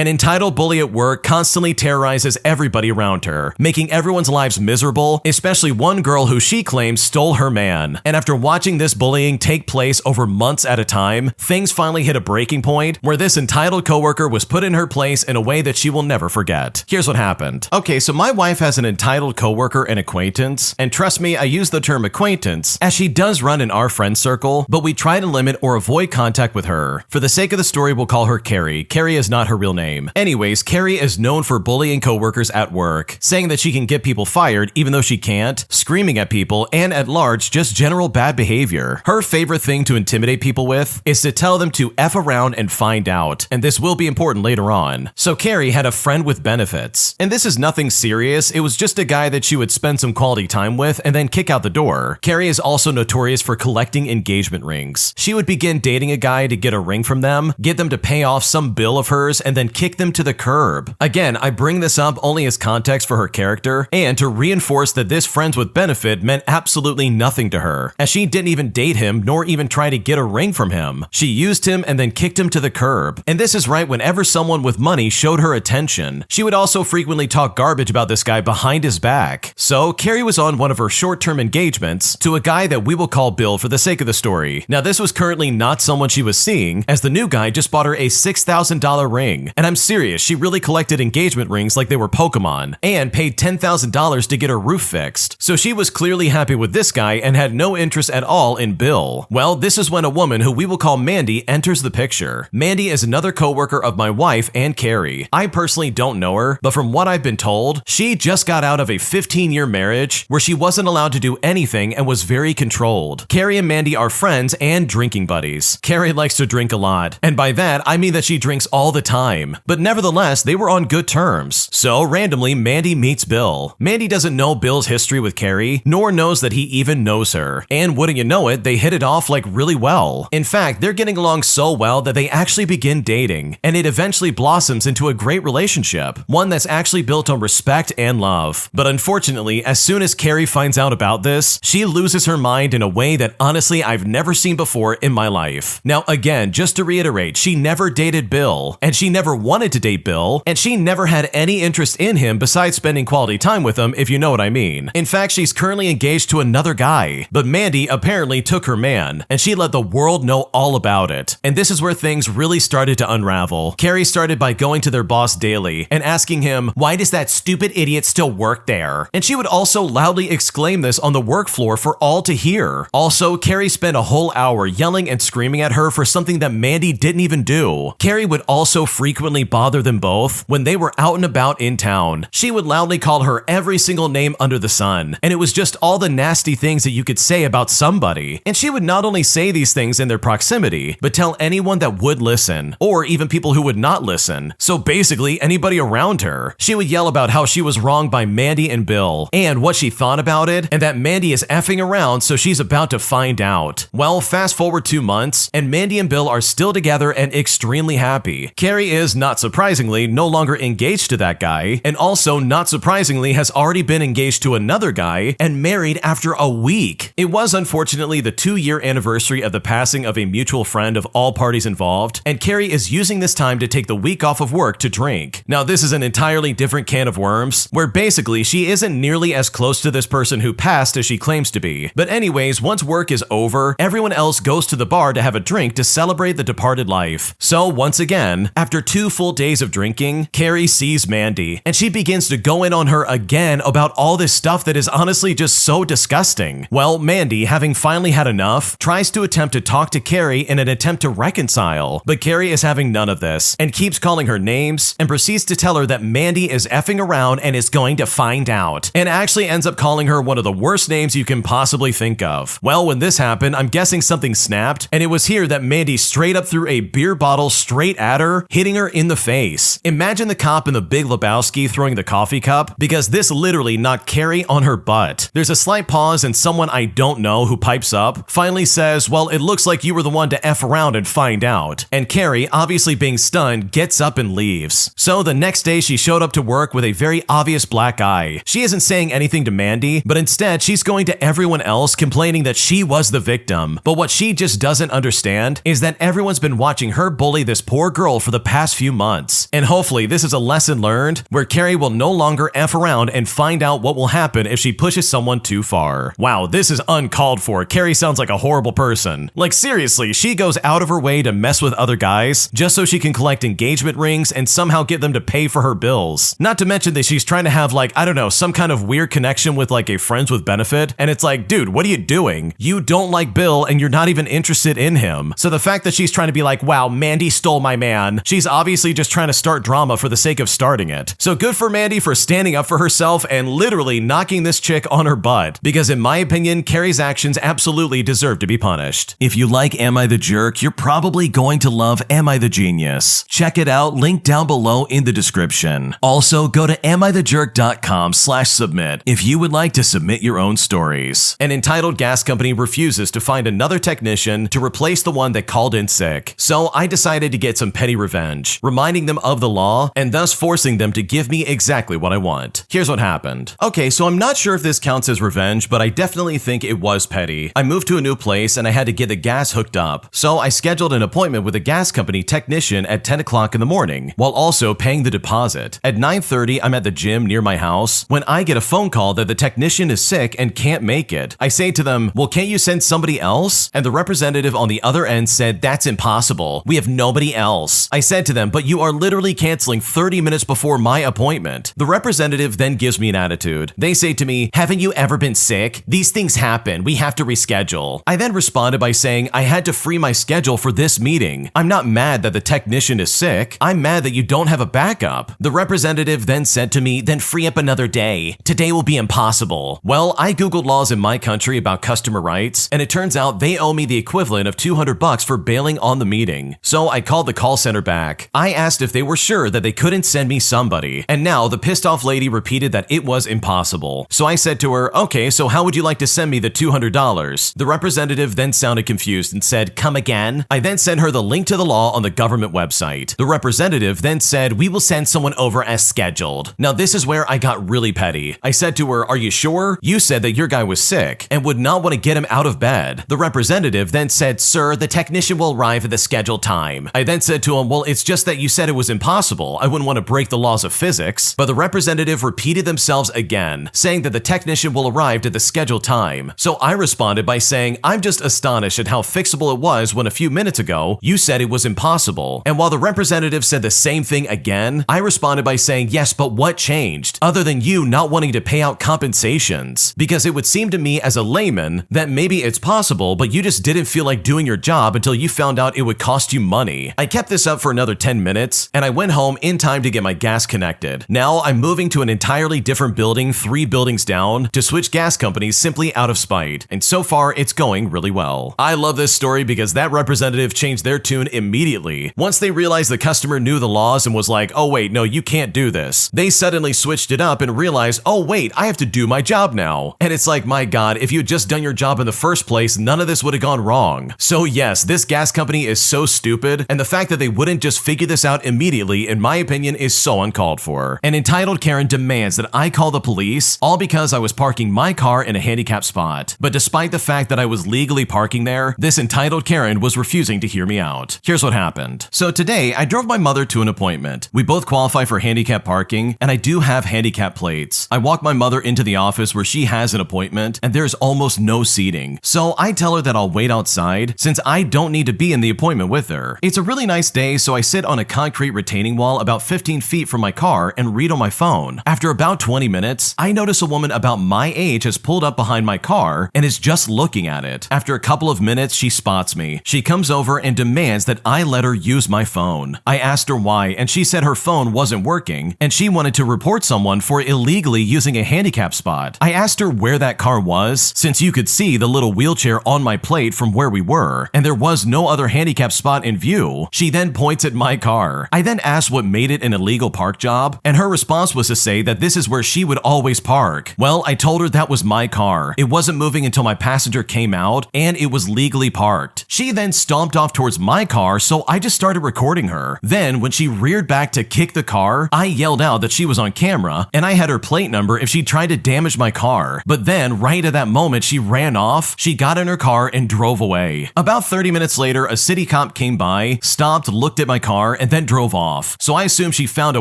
An entitled bully at work constantly terrorizes everybody around her, making everyone's lives miserable, especially one girl who she claims stole her man. And after watching this bullying take place over months at a time, things finally hit a breaking point where this entitled coworker was put in her place in a way that she will never forget. Here's what happened. Okay, so my wife has an entitled coworker and acquaintance, and trust me, I use the term acquaintance as she does run in our friend circle, but we try to limit or avoid contact with her. For the sake of the story, we'll call her Carrie. Carrie is not her real name. Anyways, Carrie is known for bullying coworkers at work, saying that she can get people fired even though she can't, screaming at people, and at large, just general bad behavior. Her favorite thing to intimidate people with is to tell them to F around and find out, and this will be important later on. So Carrie had a friend with benefits, and this is nothing serious, it was just a guy that she would spend some quality time with and then kick out the door. Carrie is also notorious for collecting engagement rings. She would begin dating a guy to get a ring from them, get them to pay off some bill of hers, and then kick them to the curb. Again, I bring this up only as context for her character and to reinforce that this friends with benefit meant absolutely nothing to her, as she didn't even date him nor even try to get a ring from him. She used him and then kicked him to the curb. And this is right whenever someone with money showed her attention. She would also frequently talk garbage about this guy behind his back. So Carrie was on one of her short-term engagements to a guy that we will call Bill for the sake of the story. Now this was currently not someone she was seeing, as the new guy just bought her a $6,000 ring. And I'm serious, she really collected engagement rings like they were Pokemon, and paid $10,000 to get her roof fixed. So she was clearly happy with this guy and had no interest at all in Bill. Well, this is when a woman who we will call Mandy enters the picture. Mandy is another coworker of my wife and Carrie. I personally don't know her, but from what I've been told, she just got out of a 15-year marriage where she wasn't allowed to do anything and was very controlled. Carrie and Mandy are friends and drinking buddies. Carrie likes to drink a lot, and by that, I mean that she drinks all the time. But nevertheless, they were on good terms. So randomly, Mandy meets Bill. Mandy doesn't know Bill's history with Carrie, nor knows that he even knows her. And wouldn't you know it, they hit it off like really well. In fact, they're getting along so well that they actually begin dating, and it eventually blossoms into a great relationship, one that's actually built on respect and love. But unfortunately, as soon as Carrie finds out about this, she loses her mind in a way that honestly I've never seen before in my life. Now again, just to reiterate, she never dated Bill, and she never wanted to date Bill, and she never had any interest in him besides spending quality time with him, if you know what I mean. In fact, she's currently engaged to another guy, but Mandy apparently took her man, and she let the world know all about it. And this is where things really started to unravel. Carrie started by going to their boss daily and asking him, "Why does that stupid idiot still work there?" And she would also loudly exclaim this on the work floor for all to hear. Also, Carrie spent a whole hour yelling and screaming at her for something that Mandy didn't even do. Carrie would also frequently bother them both when they were out and about in town. She would loudly call her every single name under the sun, and it was just all the nasty things that you could say about somebody. And she would not only say these things in their proximity, but tell anyone that would listen, or even people who would not listen. So basically, anybody around her. She would yell about how she was wronged by Mandy and Bill, and what she thought about it, and that Mandy is effing around, so she's about to find out. Well, fast forward 2 months, and Mandy and Bill are still together and extremely happy. Carrie is, not surprisingly, no longer engaged to that guy, and also, not surprisingly, has already been engaged to another guy and married after a week. It was unfortunately the 2-year anniversary of the passing of a mutual friend of all parties involved, and Carrie is using this time to take the week off of work to drink. Now, this is an entirely different can of worms, where basically she isn't nearly as close to this person who passed as she claims to be. But anyways, once work is over, everyone else goes to the bar to have a drink to celebrate the departed life. So once again, after 2 full days of drinking, Carrie sees Mandy, and she begins to go in on her again about all this stuff that is honestly just so disgusting. Well, Mandy, having finally had enough, tries to attempt to talk to Carrie in an attempt to reconcile, but Carrie is having none of this, and keeps calling her names, and proceeds to tell her that Mandy is effing around and is going to find out, and actually ends up calling her one of the worst names you can possibly think of. Well, when this happened, I'm guessing something snapped, and it was here that Mandy straight up threw a beer bottle straight at her, hitting her in the face. Imagine the cop in The Big Lebowski throwing the coffee cup, because this literally knocked Carrie on her butt. There's a slight pause, and someone I don't know who pipes up finally says, "Well, it looks like you were the one to F around and find out." And Carrie, obviously being stunned, gets up and leaves. So the next day she showed up to work with a very obvious black eye. She isn't saying anything to Mandy, but instead she's going to everyone else complaining that she was the victim. But what she just doesn't understand is that everyone's been watching her bully this poor girl for the past few few months. And hopefully this is a lesson learned where Carrie will no longer F around and find out what will happen if she pushes someone too far. Wow, this is uncalled for. Carrie sounds like a horrible person. Like seriously, she goes out of her way to mess with other guys just so she can collect engagement rings and somehow get them to pay for her bills. Not to mention that she's trying to have like, I don't know, some kind of weird connection with like a friends with benefit. And it's like, dude, what are you doing? You don't like Bill and you're not even interested in him. So the fact that she's trying to be like, wow, Mandy stole my man, she's obviously just trying to start drama for the sake of starting it. So good for Mandy for standing up for herself and literally knocking this chick on her butt, because in my opinion, Carrie's actions absolutely deserve to be punished. If you like Am I the Jerk, you're probably going to love Am I the Genius. Check it out, link down below in the description. Also, go to amithejerk.com/submit if you would like to submit your own stories. An entitled gas company refuses to find another technician to replace the one that called in sick. So I decided to get some petty revenge, reminding them of the law and thus forcing them to give me exactly what I want. Here's what happened. Okay, so I'm not sure if this counts as revenge, but I definitely think it was petty. I moved to a new place and I had to get the gas hooked up. So I scheduled an appointment with a gas company technician at 10 o'clock in the morning, while also paying the deposit. At 9:30, I'm at the gym near my house when I get a phone call that the technician is sick and can't make it. I say to them, well, can't you send somebody else? And the representative on the other end said, that's impossible. We have nobody else. I said to them, but you are literally canceling 30 minutes before my appointment. The representative then gives me an attitude. They say to me, haven't you ever been sick? These things happen. We have to reschedule. I then responded by saying I had to free my schedule for this meeting. I'm not mad that the technician is sick. I'm mad that you don't have a backup. The representative then said to me, then free up another day. Today will be impossible. Well, I Googled laws in my country about customer rights, and it turns out they owe me the equivalent of $200 for bailing on the meeting. So I called the call center back. I asked if they were sure that they couldn't send me somebody, and now the pissed off lady repeated that it was impossible. So I said to her, okay, so how would you like to send me the $200? The representative then sounded confused and said, come again? I then sent her the link to the law on the government website. The representative then said, we will send someone over as scheduled. Now this is where I got really petty. I said to her, are you sure? You said that your guy was sick and would not want to get him out of bed. The representative then said, sir, the technician will arrive at the scheduled time. I then said to him, well, it's just that you said it was impossible. I wouldn't want to break the laws of physics. But the representative repeated themselves again, saying that the technician will arrive at the scheduled time. So I responded by saying, I'm just astonished at how fixable it was when a few minutes ago you said it was impossible. And while the representative said the same thing again, I responded by saying, yes, but what changed? Other than you not wanting to pay out compensations? Because it would seem to me as a layman that maybe it's possible, but you just didn't feel like doing your job until you found out it would cost you money. I kept this up for another 10 minutes, and I went home in time to get my gas connected. Now I'm moving to an entirely different building 3 buildings down to switch gas companies simply out of spite, and so far it's going really well. I love this story because that representative changed their tune immediately. Once they realized the customer knew the laws and was like, oh wait, no, you can't do this. They suddenly switched it up and realized, oh wait, I have to do my job now. And it's like, my God, if you had just done your job in the first place, none of this would have gone wrong. So yes, this gas company is so stupid, and the fact that they wouldn't just figure this out immediately, in my opinion, is so uncalled for. An entitled Karen demands that I call the police, all because I was parking my car in a handicap spot. But despite the fact that I was legally parking there, this entitled Karen was refusing to hear me out. Here's what happened. So today, I drove my mother to an appointment. We both qualify for handicap parking, and I do have handicap plates. I walk my mother into the office where she has an appointment, and there's almost no seating. So I tell her that I'll wait outside since I don't need to be in the appointment with her. It's a really nice day, so I sit on a concrete retaining wall about 15 feet from my car and read on my phone. After about 20 minutes, I notice a woman about my age has pulled up behind my car and is just looking at it. After a couple of minutes, she spots me. She comes over and demands that I let her use my phone. I asked her why, and she said her phone wasn't working and she wanted to report someone for illegally using a handicap spot. I asked her where that car was, since you could see the little wheelchair on my plate from where we were, and there was no other handicap spot in view. She then points at my car. I then asked what made it an illegal park job, and her response was to say that this is where she would always park. Well, I told her that was my car. It wasn't moving until my passenger came out, and it was legally parked. She then stomped off towards my car, so I just started recording her. Then, when she reared back to kick the car, I yelled out that she was on camera, and I had her plate number if she tried to damage my car. But then, right at that moment, she ran off, she got in her car and drove away. About 30 minutes later, a city cop came by, stopped, looked at my car, car and then drove off. So I assume she found a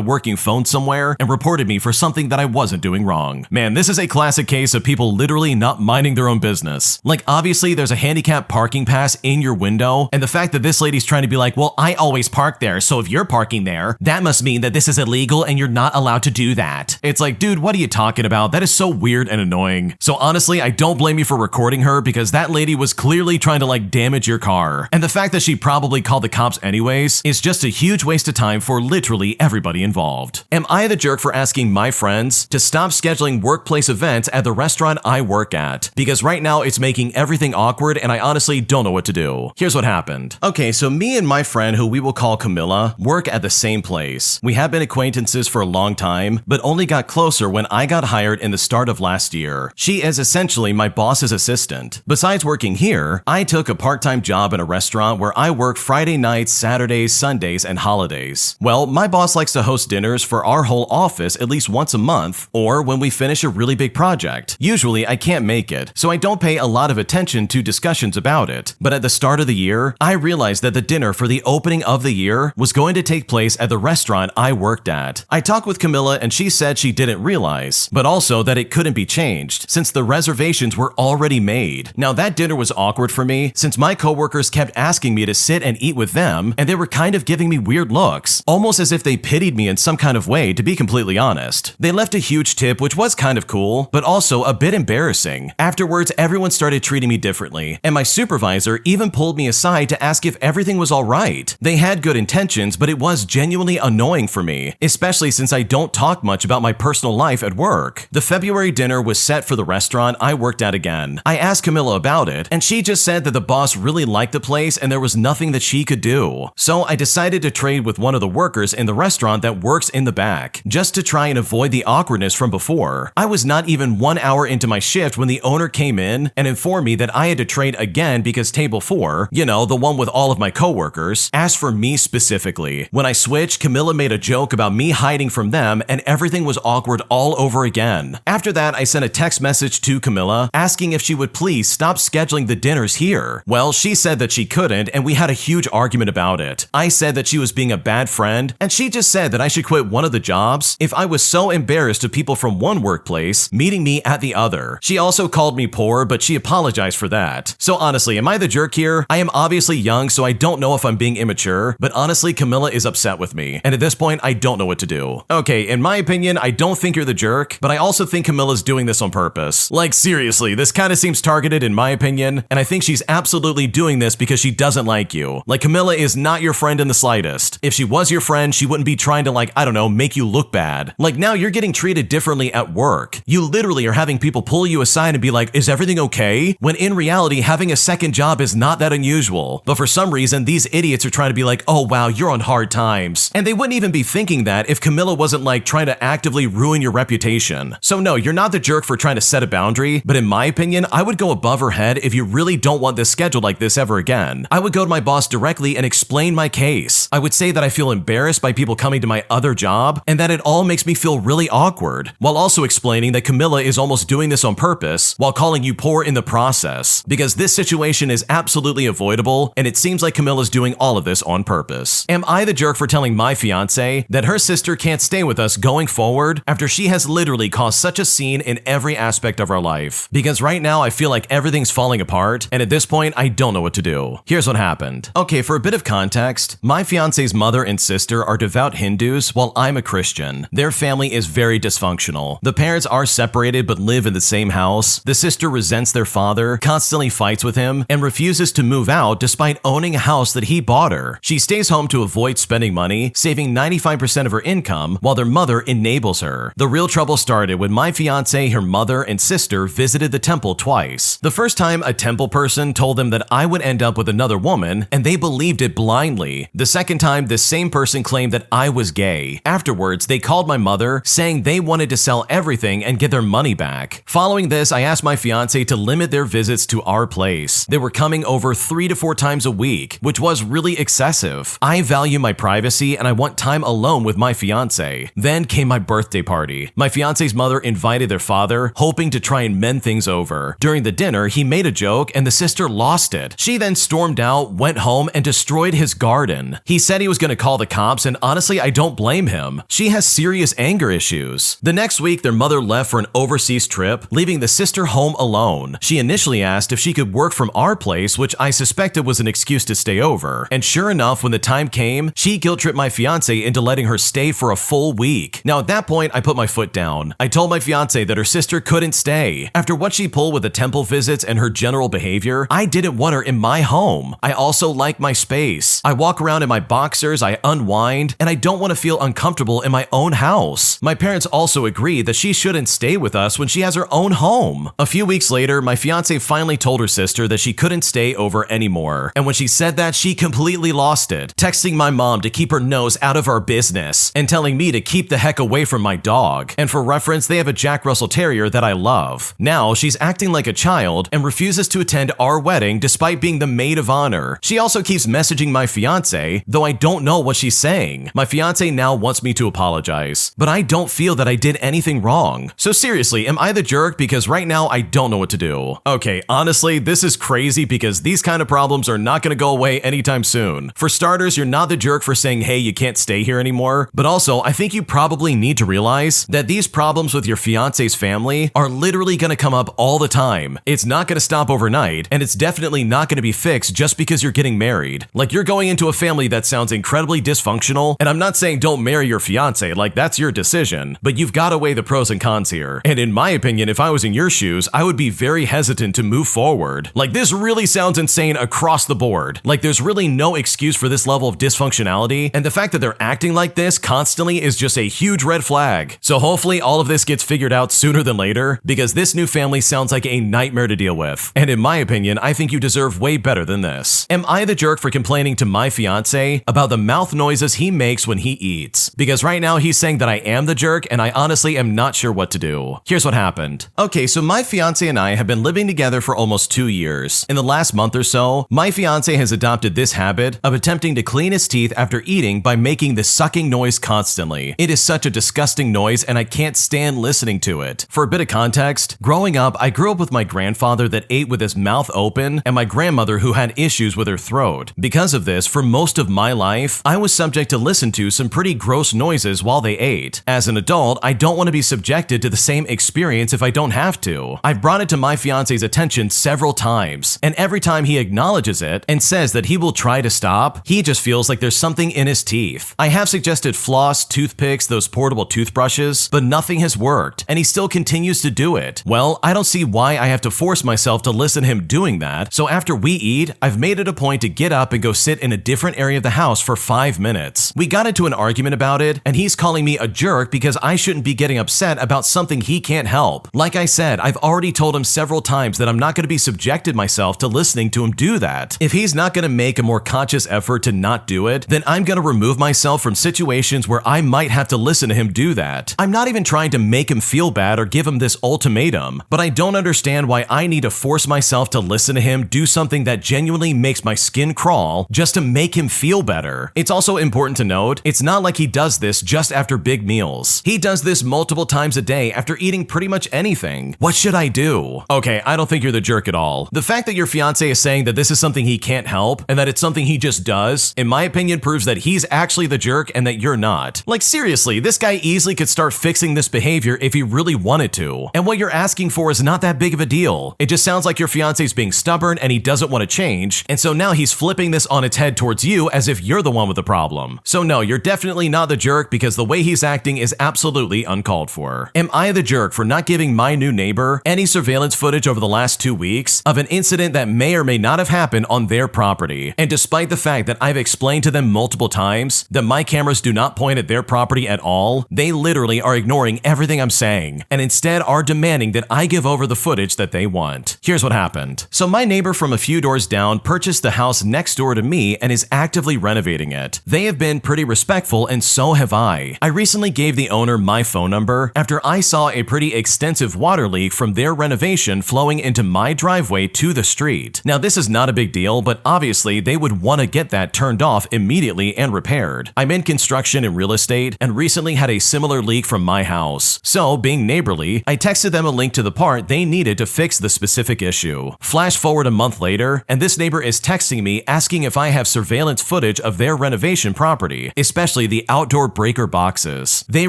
working phone somewhere and reported me for something that I wasn't doing wrong. Man, this is a classic case of people literally not minding their own business. Like, obviously there's a handicap parking pass in your window, and the fact that this lady's trying to be like, well, I always park there, so if you're parking there, that must mean that this is illegal and you're not allowed to do that. It's like, dude, what are you talking about? That is so weird and annoying. So honestly, I don't blame you for recording her, because that lady was clearly trying to like damage your car. And the fact that she probably called the cops anyways is just a huge waste of time for literally everybody involved. Am I the jerk for asking my friends to stop scheduling workplace events at the restaurant I work at? Because right now it's making everything awkward and I honestly don't know what to do. Here's what happened. Okay, so me and my friend, who we will call Camilla, work at the same place. We have been acquaintances for a long time, but only got closer when I got hired in the start of last year. She is essentially my boss's assistant. Besides working here, I took a part-time job in a restaurant where I work Friday nights, Saturdays, Sundays, and holidays. Well, my boss likes to host dinners for our whole office at least once a month, or when we finish a really big project. Usually I can't make it, so I don't pay a lot of attention to discussions about it. But at the start of the year, I realized that the dinner for the opening of the year was going to take place at the restaurant I worked at. I talked with Camilla and she said she didn't realize, but also that it couldn't be changed since the reservations were already made. Now that dinner was awkward for me since my coworkers kept asking me to sit and eat with them, and they were kind of giving me weird looks, almost as if they pitied me in some kind of way, to be completely honest. They left a huge tip, which was kind of cool, but also a bit embarrassing. Afterwards, everyone started treating me differently, and my supervisor even pulled me aside to ask if everything was alright. They had good intentions, but it was genuinely annoying for me, especially since I don't talk much about my personal life at work. The February dinner was set for the restaurant I worked at again. I asked Camilla about it, and she just said that the boss really liked the place and there was nothing that she could do. So I decided to trade with one of the workers in the restaurant that works in the back, just to try and avoid the awkwardness from before. I was not even 1 hour into my shift when the owner came in and informed me that I had to trade again because table 4, you know, the one with all of my coworkers, asked for me specifically. When I switched, Camilla made a joke about me hiding from them and everything was awkward all over again. After that, I sent a text message to Camilla asking if she would please stop scheduling the dinners here. Well, she said that she couldn't and we had a huge argument about it. I said that she was being a bad friend and she just said that I should quit one of the jobs if I was so embarrassed of people from one workplace meeting me at the other. She also called me poor, but she apologized for that. So honestly, am I the jerk here? I am obviously young, so I don't know if I'm being immature, but honestly, Camilla is upset with me, and at this point, I don't know what to do. Okay, in my opinion, I don't think you're the jerk, but I also think Camilla's doing this on purpose. Like seriously, this kind of seems targeted in my opinion, and I think she's absolutely doing this because she doesn't like you. Like, Camilla is not your friend in the slightest. If she was your friend, she wouldn't be trying to, like, I don't know, make you look bad. Like, now you're getting treated differently at work. You literally are having people pull you aside and be like, is everything okay? When in reality, having a second job is not that unusual. But for some reason, these idiots are trying to be like, oh wow, you're on hard times. And they wouldn't even be thinking that if Camilla wasn't like trying to actively ruin your reputation. So no, you're not the jerk for trying to set a boundary, but in my opinion, I would go above her head if you really don't want this scheduled like this ever again. I would go to my boss directly and explain my case. I would say that I feel embarrassed by people coming to my other job and that it all makes me feel really awkward, while also explaining that Camilla is almost doing this on purpose while calling you poor in the process, because this situation is absolutely avoidable and it seems like Camilla's doing all of this on purpose. Am I the jerk for telling my fiancé that her sister can't stay with us going forward after she has literally caused such a scene in every aspect of our life? Because right now I feel like everything's falling apart and at this point I don't know what to do. Here's what happened. Okay, for a bit of context, my fiancé's mother and sister are devout Hindus while I'm a Christian. Their family is very dysfunctional. The parents are separated but live in the same house. The sister resents their father, constantly fights with him, and refuses to move out despite owning a house that he bought her. She stays home to avoid spending money, saving 95% of her income while their mother enables her. The real trouble started when my fiancé, her mother, and sister visited the temple twice. The first time, a temple person told them that I would end up with another woman, and they believed it blindly. The second time, the same person claimed that I was gay. Afterwards, they called my mother, saying they wanted to sell everything and get their money back. Following this, I asked my fiancé to limit their visits to our place. They were coming over 3 to 4 times a week, which was really excessive. I value my privacy and I want time alone with my fiancé. Then came my birthday party. My fiancé's mother invited their father, hoping to try and mend things over. During the dinner, he made a joke and the sister lost it. She then stormed out, went home, and destroyed his garden. He said he was going to call the cops, and honestly, I don't blame him. She has serious anger issues. The next week, their mother left for an overseas trip, leaving the sister home alone. She initially asked if she could work from our place, which I suspected was an excuse to stay over. And sure enough, when the time came, she guilt-tripped my fiancé into letting her stay for a full week. Now at that point, I put my foot down. I told my fiancé that her sister couldn't stay. After what she pulled with the temple visits and her general behavior, I didn't want her in my home. I also like my space. I walk around in my boxers, I unwind, and I don't want to feel uncomfortable in my own house. My parents also agreed that she shouldn't stay with us when she has her own home. A few weeks later, my fiancé finally told her sister that she couldn't stay over anymore. And when she said that, she completely lost it, texting my mom to keep her nose out of our business and telling me to keep the heck away from my dog. And for reference, they have a Jack Russell Terrier that I love. Now, she's acting like a child and refuses to attend our wedding despite being the maid of honor. She also keeps messaging my fiancé, though I don't know what she's saying. My fiancé now wants me to apologize, but I don't feel that I did anything wrong. So seriously, am I the jerk? Because right now I don't know what to do. Okay, honestly, this is crazy because these kind of problems are not going to go away anytime soon. For starters, you're not the jerk for saying, hey, you can't stay here anymore. But also, I think you probably need to realize that these problems with your fiancé's family are literally going to come up all the time. It's not going to stop overnight, and it's definitely not going to be fixed just because you're getting married. Like, you're going into a family that sounds incredibly dysfunctional, and I'm not saying don't marry your fiancé, like that's your decision, but you've got to weigh the pros and cons here. And in my opinion, if I was in your shoes, I would be very hesitant to move forward. Like, this really sounds insane across the board. Like, there's really no excuse for this level of dysfunctionality, and the fact that they're acting like this constantly is just a huge red flag. So hopefully all of this gets figured out sooner than later, because this new family sounds like a nightmare to deal with. And in my opinion, I think you deserve way better than this. Am I the jerk for complaining to my fiancé about the mouth noises he makes when he eats? Because right now he's saying that I am the jerk, and I honestly am not sure what to do. Here's what happened. Okay, so my fiancé and I have been living together for almost 2 years. In the last month or so, my fiancé has adopted this habit of attempting to clean his teeth after eating by making the sucking noise constantly. It is such a disgusting noise, and I can't stand listening to it. For a bit of context, growing up, I grew up with my grandfather that ate with his mouth open and my grandmother who had issues with her throat. Because of this, for most of my life, I was subject to listen to some pretty gross noises while they ate. As an adult, I don't want to be subjected to the same experience if I don't have to. I've brought it to my fiance's attention several times, and every time he acknowledges it and says that he will try to stop, he just feels like there's something in his teeth. I have suggested floss, toothpicks, those portable toothbrushes, but nothing has worked, and he still continues to do it. Well, I don't see why I have to force myself to listen to him doing that, so after we eat, I've made it a point to get up and go sit in a different area of the house for 5 minutes. We got into an argument about it, and he's calling me a jerk because I shouldn't be getting upset about something he can't help. Like I said, I've already told him several times that I'm not going to be subjected myself to listening to him do that. If he's not going to make a more conscious effort to not do it, then I'm going to remove myself from situations where I might have to listen to him do that. I'm not even trying to make him feel bad or give him this ultimatum, but I don't understand why I need to force myself to listen to him do something that genuinely makes my skin crawl just to make him feel better. It's also important to note, it's not like he does this just after big meals. He does this multiple times a day after eating pretty much anything. What should I do? Okay, I don't think you're the jerk at all. The fact that your fiancé is saying that this is something he can't help and that it's something he just does, in my opinion, proves that he's actually the jerk and that you're not. Like, seriously, this guy easily could start fixing this behavior if he really wanted to. And what you're asking for is not that big of a deal. It just sounds like your fiancé's being stubborn and he doesn't want to change, and so now he's flipping this on its head towards you as if you're the one with the problem. So no, you're definitely not the jerk because the way he's acting is absolutely uncalled for. Am I the jerk for not giving my new neighbor any surveillance footage over the last 2 weeks of an incident that may or may not have happened on their property? And despite the fact that I've explained to them multiple times that my cameras do not point at their property at all, they literally are ignoring everything I'm saying and instead are demanding that I give over the footage that they want. Here's what happened. So my neighbor from a few doors down purchased the house next door to me and is actively renovating it. They have been pretty respectful and so have I. I recently gave the owner my phone number after I saw a pretty extensive water leak from their renovation flowing into my driveway to the street. Now this is not a big deal, but obviously they would want to get that turned off immediately and repaired. I'm in construction and real estate and recently had a similar leak from my house. So being neighborly, I texted them a link to the part they needed to fix the specific issue. Flash forward a month later, and this neighbor is texting me asking if I have surveillance footage footage of their renovation property, especially the outdoor breaker boxes. They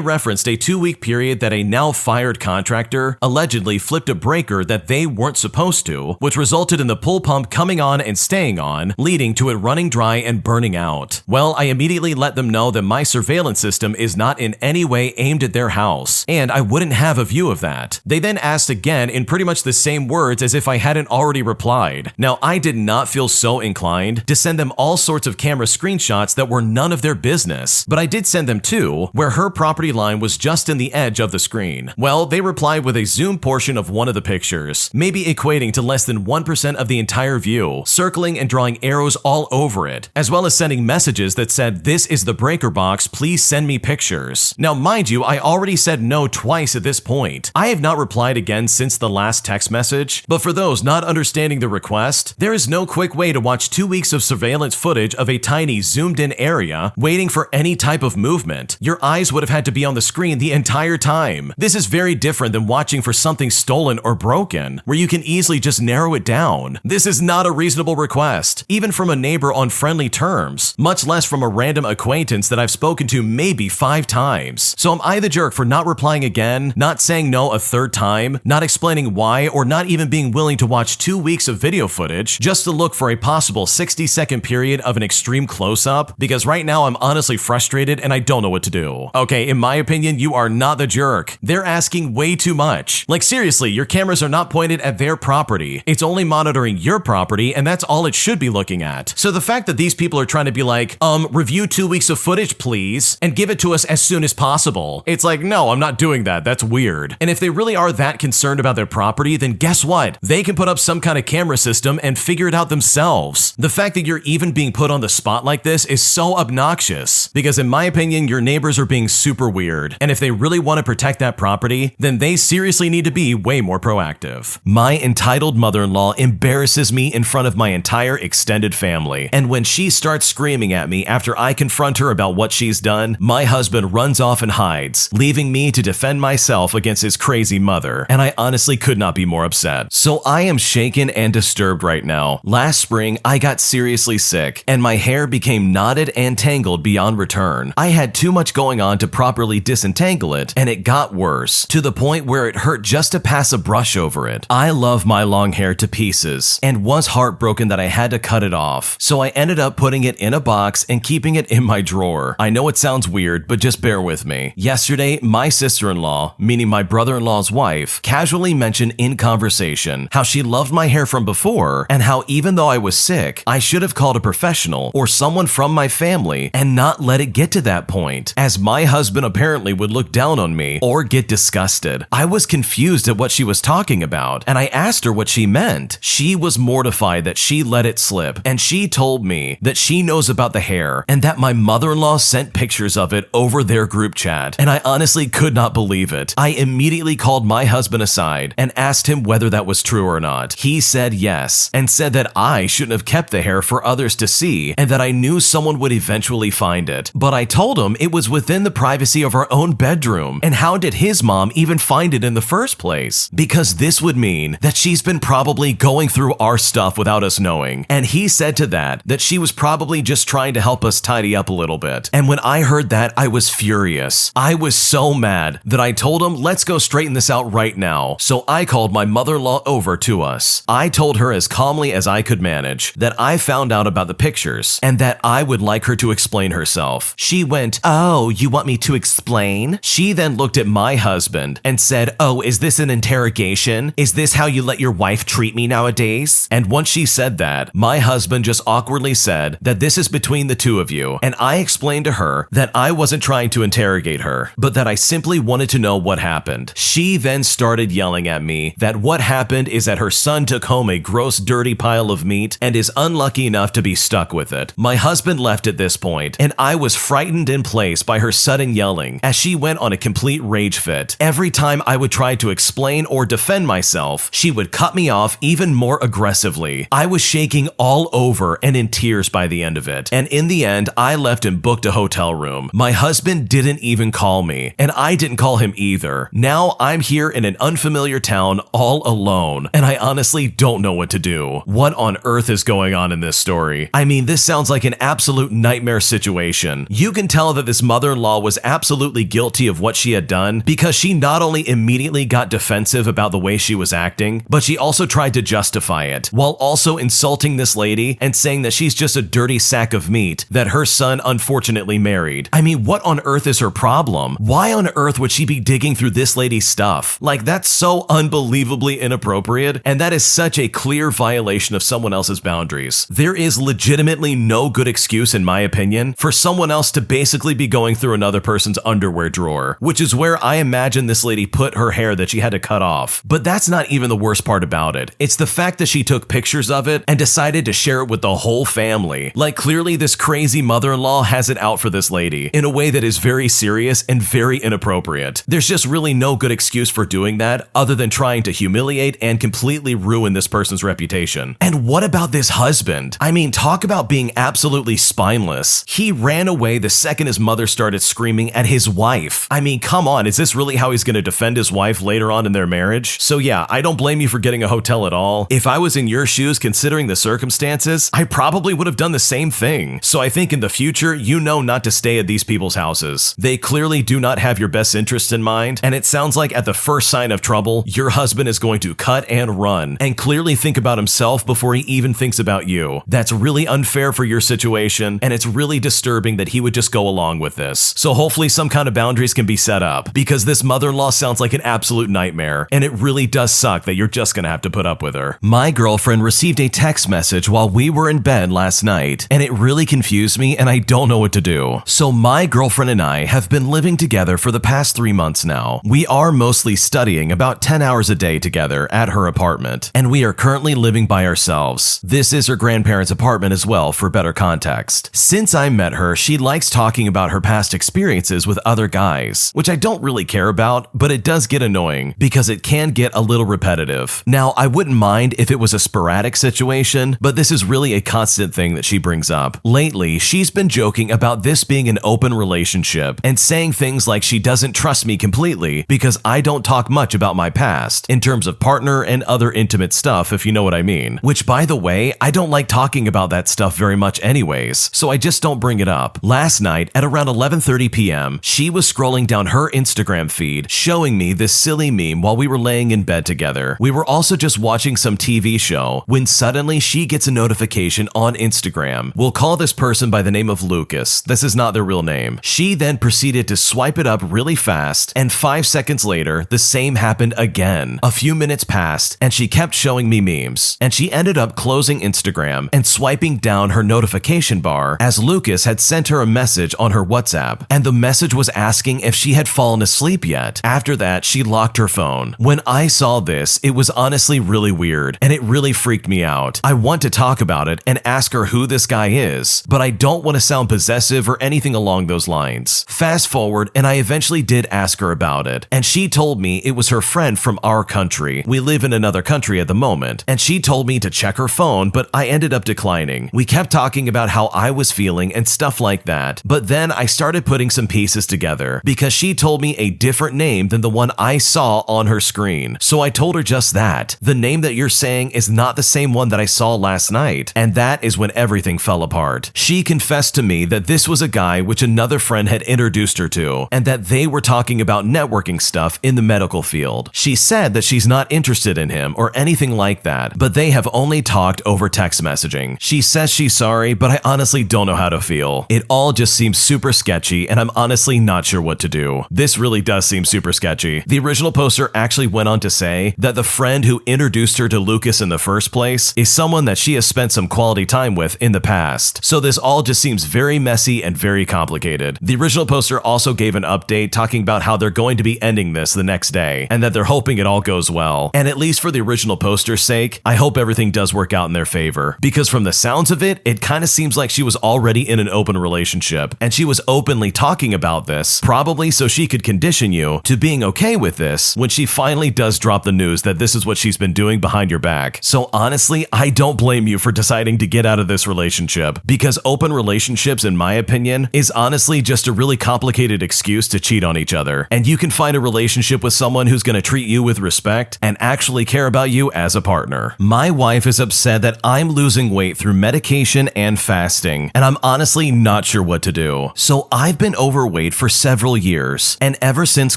referenced a 2-week period that a now fired contractor allegedly flipped a breaker that they weren't supposed to, which resulted in the pool pump coming on and staying on, leading to it running dry and burning out. Well, I immediately let them know that my surveillance system is not in any way aimed at their house, and I wouldn't have a view of that. They then asked again in pretty much the same words as if I hadn't already replied. Now, I did not feel so inclined to send them all sorts of camera screenshots that were none of their business, but I did send them two, where her property line was just in the edge of the screen. Well, they replied with a zoom portion of one of the pictures, maybe equating to less than 1% of the entire view, circling and drawing arrows all over it, as well as sending messages that said, "This is the breaker box, please send me pictures." Now, mind you, I already said no twice at this point. I have not replied again since the last text message, but for those not understanding the request, there is no quick way to watch 2 weeks of surveillance footage of a tiny zoomed-in area waiting for any type of movement. Your eyes would have had to be on the screen the entire time. This is very different than watching for something stolen or broken, where you can easily just narrow it down. This is not a reasonable request, even from a neighbor on friendly terms, much less from a random acquaintance that I've spoken to maybe 5 times. So am I the jerk for not replying again, not saying no a third time, not explaining why, or not even being willing to watch 2 weeks of video footage just to look for a possible 60-second period of an extreme close-up? Because right now I'm honestly frustrated and I don't know what to do. Okay, in my opinion, you are not the jerk. They're asking way too much. Like seriously, your cameras are not pointed at their property. It's only monitoring your property, and that's all it should be looking at. So the fact that these people are trying to be like, review 2 weeks of footage, please, and give it to us as soon as possible. It's like, no, I'm not doing that. That's weird. And if they really are that concerned about their property, then guess what? They can put up some kind of camera system and figure it out themselves. The fact that you're even being put on the spot like this is so obnoxious, because in my opinion, your neighbors are being super weird. And if they really want to protect that property, then they seriously need to be way more proactive. My entitled mother-in-law embarrasses me in front of my entire extended family. And when she starts screaming at me after I confront her about what she's done, my husband runs off and hides, leaving me to defend myself against his crazy mother. And I honestly could not be more upset. So I am shaken and disturbed right now. Last spring, I got seriously sick, and my hair became knotted and tangled beyond return. I had too much going on to properly disentangle it, and it got worse, to the point where it hurt just to pass a brush over it. I love my long hair to pieces, and was heartbroken that I had to cut it off, so I ended up putting it in a box and keeping it in my drawer. I know it sounds weird, but just bear with me. Yesterday, my sister-in-law, meaning my brother-in-law's wife, casually mentioned in conversation how she loved my hair from before, and how even though I was sick, I should have called a professional or someone from my family and not let it get to that point, as my husband apparently would look down on me or get disgusted. I was confused at what she was talking about, and I asked her what she meant. She was mortified that she let it slip, and she told me that she knows about the hair and that my mother-in-law sent pictures of it over their group chat, and I honestly could not believe it. I immediately called my husband aside and asked him whether that was true or not. He said yes, and said that I shouldn't have kept the hair for others to see, and that I knew someone would eventually find it. But I told him it was within the privacy of our own bedroom, and how did his mom even find it in the first place? Because this would mean that she's been probably going through our stuff without us knowing. And he said to that she was probably just trying to help us tidy up a little bit. And when I heard that, I was furious. I was so mad that I told him, let's go straighten this out right now. So I called my mother-in-law over to us. I told her as calmly as I could manage that I found out about the pictures and that I would like her to explain herself. She went, "Oh, you want me to explain?" She then looked at my husband and said, "Oh, is this an interrogation? Is this how you let your wife treat me nowadays?" And once she said that, my husband just awkwardly said that this is between the two of you, and I explained to her that I wasn't trying to interrogate her, but that I simply wanted to know what happened. She then started yelling at me that what happened is that her son took home a gross, dirty pile of meat and is unlucky enough to be stuck with it. My husband left at this point, and I was frightened in place by her sudden yelling as she went on a complete rage fit. Every time I would try to explain or defend myself, she would cut me off even more aggressively. I was shaking all over and in tears by the end of it, and in the end, I left and booked a hotel room. My husband didn't even call me, and I didn't call him either. Now I'm here in an unfamiliar town all alone, and I honestly don't know what to do. What on earth is going on in this story? I mean, this sounds like like an absolute nightmare situation. You can tell that this mother-in-law was absolutely guilty of what she had done because she not only immediately got defensive about the way she was acting, but she also tried to justify it, while also insulting this lady and saying that she's just a dirty sack of meat that her son unfortunately married. I mean, what on earth is her problem? Why on earth would she be digging through this lady's stuff? Like, that's so unbelievably inappropriate, and that is such a clear violation of someone else's boundaries. There is legitimately no good excuse, in my opinion, for someone else to basically be going through another person's underwear drawer, which is where I imagine this lady put her hair that she had to cut off. But that's not even the worst part about it. It's the fact that she took pictures of it and decided to share it with the whole family. Like, clearly this crazy mother-in-law has it out for this lady in a way that is very serious and very inappropriate. There's just really no good excuse for doing that other than trying to humiliate and completely ruin this person's reputation. And what about this husband? I mean, talk about being absolutely spineless. He ran away the second his mother started screaming at his wife. I mean, come on, is this really how he's going to defend his wife later on in their marriage? So yeah, I don't blame you for getting a hotel at all. If I was in your shoes considering the circumstances, I probably would have done the same thing. So I think in the future, you know not to stay at these people's houses. They clearly do not have your best interests in mind, and it sounds like at the first sign of trouble, your husband is going to cut and run and clearly think about himself before he even thinks about you. That's really unfair for your situation, and it's really disturbing that he would just go along with this. So hopefully some kind of boundaries can be set up, because this mother-in-law sounds like an absolute nightmare, and it really does suck that you're just gonna have to put up with her. My girlfriend received a text message while we were in bed last night, and it really confused me, and I don't know what to do. So my girlfriend and I have been living together for the past 3 months now. We are mostly studying about 10 hours a day together at her apartment, and we are currently living by ourselves. This is her grandparents' apartment as well, for better context. Since I met her, she likes talking about her past experiences with other guys, which I don't really care about, but it does get annoying because it can get a little repetitive. Now, I wouldn't mind if it was a sporadic situation, but this is really a constant thing that she brings up. Lately, she's been joking about this being an open relationship and saying things like she doesn't trust me completely because I don't talk much about my past in terms of partner and other intimate stuff, if you know what I mean. Which, by the way, I don't like talking about that stuff very much anyways, so I just don't bring it up. Last night, at around 11:30 p.m., she was scrolling down her Instagram feed, showing me this silly meme while we were laying in bed together. We were also just watching some TV show when suddenly she gets a notification on Instagram. We'll call this person by the name of Lucas. This is not their real name. She then proceeded to swipe it up really fast, and 5 seconds later, the same happened again. A few minutes passed, and she kept showing me memes, and she ended up closing Instagram and swiping down her notification bar as Lucas had sent her a message on her WhatsApp, and the message was asking if she had fallen asleep yet. After that, she locked her phone. When I saw this, it was honestly really weird, and it really freaked me out. I want to talk about it and ask her who this guy is, but I don't want to sound possessive or anything along those lines. Fast forward, and I eventually did ask her about it, and she told me it was her friend from our country. We live in another country at the moment, and she told me to check her phone, but I ended up declining. We kept talking about how I was feeling and stuff like that, but then I started putting some pieces together because she told me a different name than the one I saw on her screen. So I told her just that. The name that you're saying is not the same one that I saw last night, and that is when everything fell apart. She confessed to me that this was a guy which another friend had introduced her to, and that they were talking about networking stuff in the medical field. She said that she's not interested in him or anything like that, but they have only talked over text messaging. She says she's sorry, but I honestly don't know how to feel. It all just seems super sketchy, and I'm honestly not sure what to do. This really does seem super sketchy. The original poster actually went on to say that the friend who introduced her to Lucas in the first place is someone that she has spent some quality time with in the past. So this all just seems very messy and very complicated. The original poster also gave an update talking about how they're going to be ending this the next day, and that they're hoping it all goes well. And at least for the original poster's sake, I hope everything does work out in their favor. Because from the sounds of it, it kind of seems like she was already in an open relationship, and she was openly talking about this, probably so she could condition you to being okay with this when she finally does drop the news that this is what she's been doing behind your back. So honestly, I don't blame you for deciding to get out of this relationship, because open relationships, in my opinion, is honestly just a really complicated excuse to cheat on each other. And you can find a relationship with someone who's going to treat you with respect and actually care about you as a partner. My wife is upset that I'm losing weight through medication and fasting, and I'm honestly not sure what to do. So I've been overweight for several years, and ever since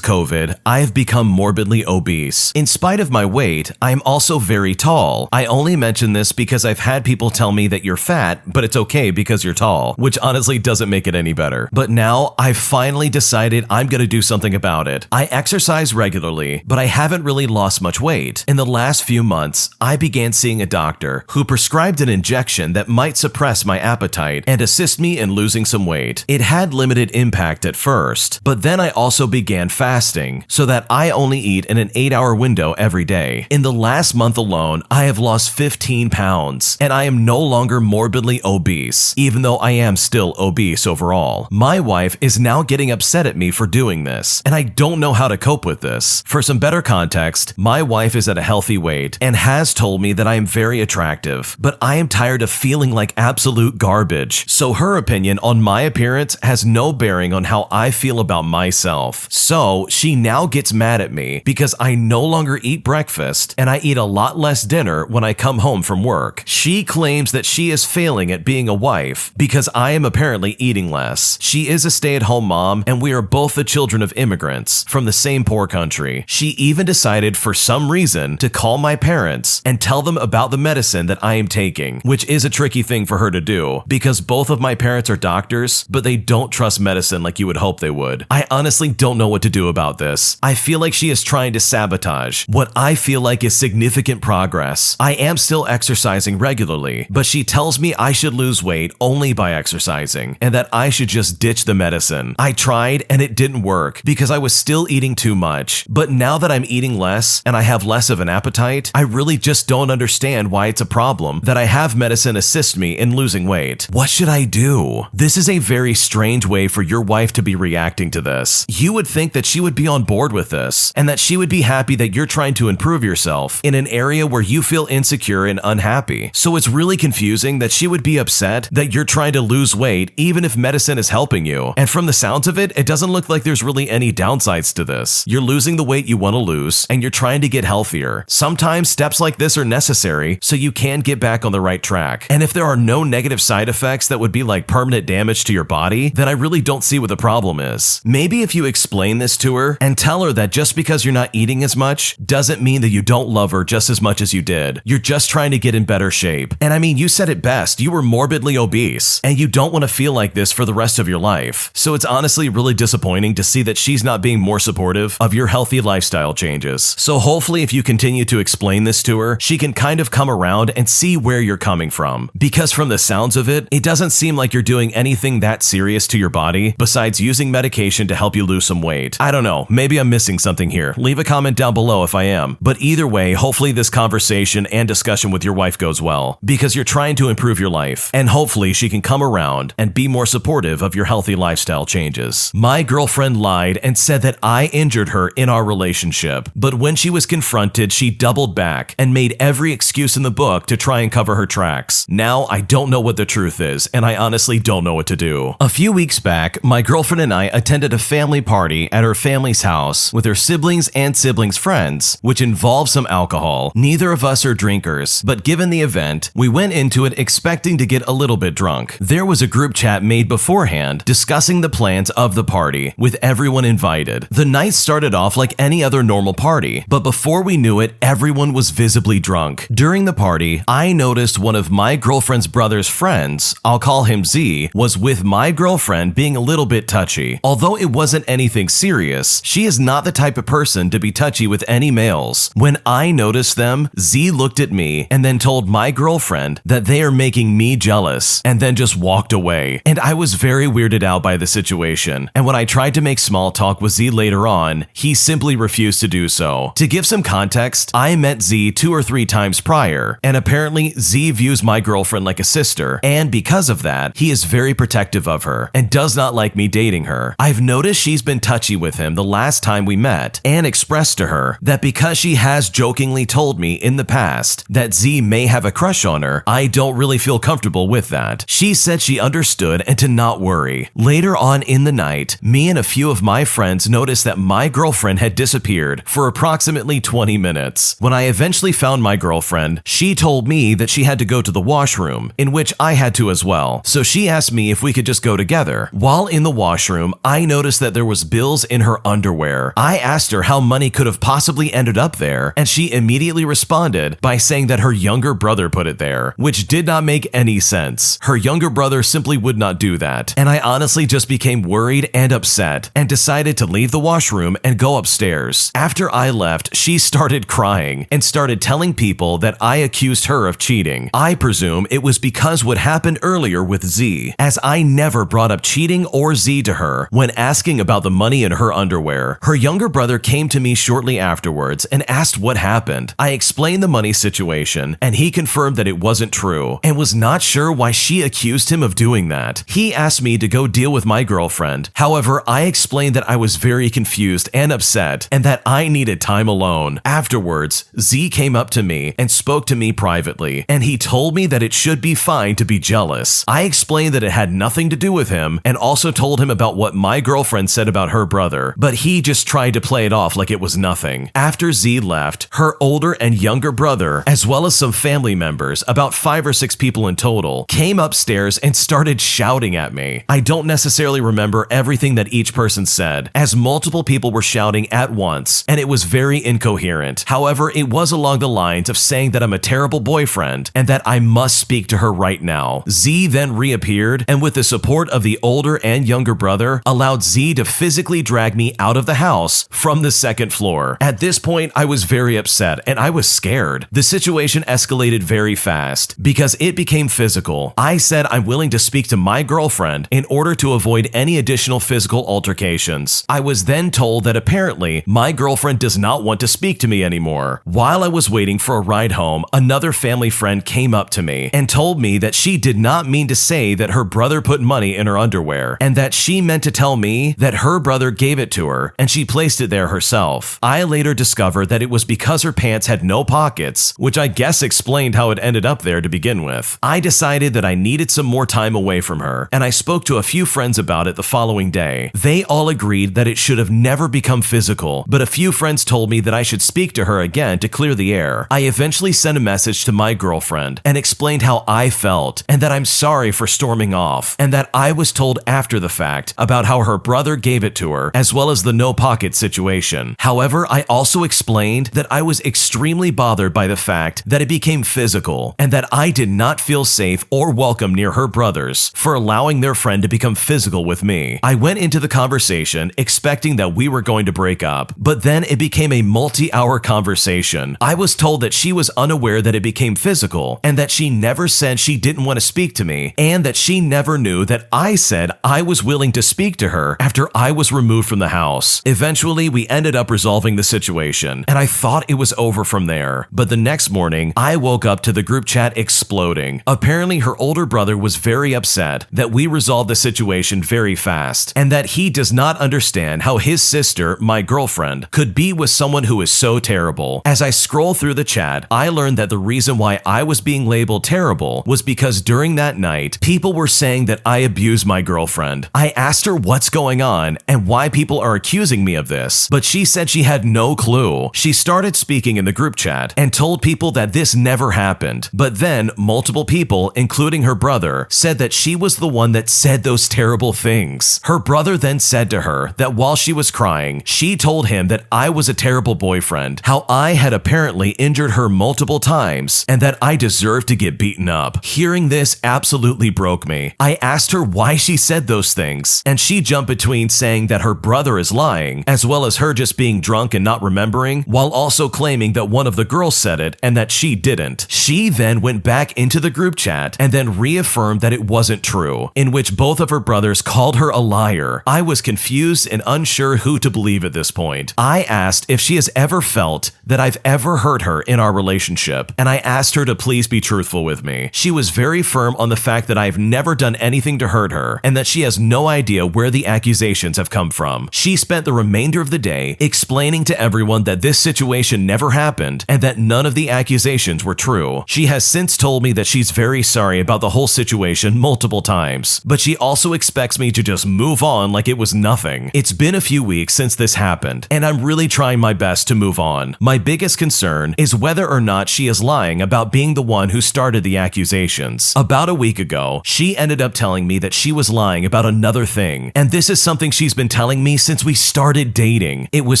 COVID, I have become morbidly obese. In spite of my weight, I am also very tall. I only mention this because I've had people tell me that you're fat, but it's okay because you're tall, which honestly doesn't make it any better. But now I've finally decided I'm gonna do something about it. I exercise regularly, but I haven't really lost much weight. In the last few months, I began seeing a doctor who prescribed an injection that might suppress my appetite and assist me in losing some weight. It had limited impact at first, but then I also began fasting so that I only eat in an 8-hour window every day. In the last month alone, I have lost 15 pounds, and I am no longer morbidly obese, even though I am still obese overall. My wife is now getting upset at me for doing this, and I don't know how to cope with this. For some better context, my wife is at a healthy weight and has told me that I am very attractive, but I am tired of feeling like absolute garbage, so her opinion on my appearance has no bearing on how I feel about myself. So she now gets mad at me because I no longer eat breakfast and I eat a lot less dinner when I come home from work. She claims that she is failing at being a wife because I am apparently eating less. She is a stay-at-home mom and we are both the children of immigrants from the same poor country. She even decided for some reason to call my parents and tell them about the medicine that I am taking, which is a tricky thing for her to do because both of my parents are doctors, but they don't trust medicine like you would hope they would. I honestly don't know what to do about this. I feel like she is trying to sabotage what I feel like is significant progress. I am still exercising regularly, but she tells me I should lose weight only by exercising and that I should just ditch the medicine. I tried and it didn't work because I was still eating too much, but now that I'm eating less and I have less of an appetite, I really just don't understand why it's a problem that I have medicine assist me in losing weight. What should I do? This is a very strange way for your wife to be reacting to this. You would think that she would be on board with this and that she would be happy that you're trying to improve yourself in an area where you feel insecure and unhappy. So it's really confusing that she would be upset that you're trying to lose weight even if medicine is helping you. And from the sounds of it, it doesn't look like there's really any downsides to this. You're losing the weight you want to lose and you're trying to get healthier. Sometimes steps like this are necessary so you can get back on the right track. And if there are no negative side effects that would be like permanent damage to your body, then I really don't see what the problem is. Maybe if you explain this to her and tell her that just because you're not eating as much doesn't mean that you don't love her just as much as you did. You're just trying to get in better shape. And I mean, you said it best. You were morbidly obese and you don't want to feel like this for the rest of your life. So it's honestly really disappointing to see that she's not being more supportive of your healthy lifestyle changes. So hopefully if you continue to explain this to her, she can kind of come around and see where you're coming from. Because from the sounds of it, it doesn't seem like you're doing anything that serious to your body besides using medication to help you lose some weight. I don't know, maybe I'm missing something here. Leave a comment down below if I am. But either way, hopefully this conversation and discussion with your wife goes well because you're trying to improve your life and hopefully she can come around and be more supportive of your healthy lifestyle changes. My girlfriend lied and said that I injured her in our relationship, but when she was confronted, she doubled back and made every excuse in the book to try and cover her tracks. Now I don't know what the truth is and I honestly don't know what to do. A few weeks back, my girlfriend and I attended a family party at her family's house with her siblings and siblings' friends, which involved some alcohol. Neither of us are drinkers, but given the event, we went into it expecting to get a little bit drunk. There was a group chat made beforehand discussing the plans of the party, with everyone invited. The night started off like any other normal party, but before we knew it, everyone was visibly drunk. During the party, I noticed one of my girlfriend's brother's friends, I'll call him Z, was with my girlfriend being a little bit touchy. Although it wasn't anything serious, she is not the type of person to be touchy with any males. When I noticed them, Z looked at me and then told my girlfriend that they are making me jealous and then just walked away. And I was very weirded out by the situation. And when I tried to make small talk with Z later on, he simply refused to do so. To give some context, I met Z 2 or 3 times prior, and apparently Z views my girlfriend like a sister, and because of that, he is very protective of her and does not like me dating her. I've noticed she's been touchy with him the last time we met and expressed to her that because she has jokingly told me in the past that Z may have a crush on her, I don't really feel comfortable with that. She said she understood and to not worry. Later on in the night, me and a few of my friends noticed that my girlfriend had disappeared for approximately 20 minutes. When I eventually found my girlfriend, she told me that she had to go to the washroom, in in which I had to as well. So she asked me if we could just go together. While in the washroom, I noticed that there was bills in her underwear. I asked her how money could have possibly ended up there, and she immediately responded by saying that her younger brother put it there, which did not make any sense. Her younger brother simply would not do that, and I honestly just became worried and upset and decided to leave the washroom and go upstairs. After I left, she started crying and started telling people that I accused her of cheating. I presume it was because what happened earlier with Z, as I never brought up cheating or Z to her when asking about the money in her underwear. Her younger brother came to me shortly afterwards and asked what happened. I explained the money situation, and he confirmed that it wasn't true and was not sure why she accused him of doing that. He asked me to go deal with my girlfriend. However, I explained that I was very confused and upset and that I needed time alone. Afterwards, Z came up to me and spoke to me privately, and he told me that it should be fine to be jealous. I explained that it had nothing to do with him and also told him about what my girlfriend said about her brother, but he just tried to play it off like it was nothing. After Z left, her older and younger brother, as well as some family members, about 5 or 6 people in total, came upstairs and started shouting at me. I don't necessarily remember everything that each person said, as multiple people were shouting at once, and it was very incoherent. However, it was along the lines of saying that I'm a terrible boyfriend and that I must speak to her right now. Z then reappeared, and with the support of the older and younger brother, allowed Z to physically drag me out of the house from the second floor. At this point, I was very upset and I was scared. The situation escalated very fast because it became physical. I said I'm willing to speak to my girlfriend in order to avoid any additional physical altercations. I was then told that apparently my girlfriend does not want to speak to me anymore. While I was waiting for a ride home, another family friend came up to me and told me that she did not mean to say that her brother put money in her underwear, and that she meant to tell me that her brother gave it to her and she placed it there herself. I later discovered that it was because her pants had no pockets, which I guess explained how it ended up there to begin with. I decided that I needed some more time away from her, and I spoke to a few friends about it the following day. They all agreed that it should have never become physical, but a few friends told me that I should speak to her again to clear the air. I eventually sent a message to my girlfriend and explained how I felt and that I'm sorry for storming off, and that I was told after the fact about how her brother gave it to her, as well as the no pocket situation. However, I also explained that I was extremely bothered by the fact that it became physical and that I did not feel safe or welcome near her brothers for allowing their friend to become physical with me. I went into the conversation expecting that we were going to break up, but then it became a multi-hour conversation. I was told that she was unaware that it became physical and that she never said she didn't want to speak to me, and that she never knew that I said I was willing to speak to her after I was removed from the house. Eventually, we ended up resolving the situation, and I thought it was over from there. But the next morning, I woke up to the group chat exploding. Apparently, her older brother was very upset that we resolved the situation very fast, and that he does not understand how his sister, my girlfriend, could be with someone who is so terrible. As I scroll through the chat, I learned that the reason why I was being labeled terrible was because during that night, people were saying that I abused my girlfriend. I asked her what's going on and why people are accusing me of this, but she said she had no clue. She started speaking in the group chat and told people that this never happened, but then multiple people, including her brother, said that she was the one that said those terrible things. Her brother then said to her that while she was crying, she told him that I was a terrible boyfriend, how I had apparently injured her multiple times, and that I deserved to get beaten up. Hearing this absolutely broke me. I asked her why she said those things, and she jumped between saying that her brother is lying, as well as her just being drunk and not remembering, while also claiming that one of the girls said it and that she didn't. She then went back into the group chat and then reaffirmed that it wasn't true, in which both of her brothers called her a liar. I was confused and unsure who to believe at this point. I asked if she has ever felt that I've ever hurt her in our relationship, and I asked her to please be truthful with me. She was very firm on the fact that I've never done anything to hurt her, and that she has no idea where the accusations have come from. She spent the remainder of the day explaining to everyone that this situation never happened and that none of the accusations were true. She has since told me that she's very sorry about the whole situation multiple times, but she also expects me to just move on like it was nothing. It's been a few weeks since this happened, and I'm really trying my best to move on. My biggest concern is whether or not she is lying about being the one who started the accusation. accusations. About a week ago, she ended up telling me that she was lying about another thing, and this is something she's been telling me since we started dating. It was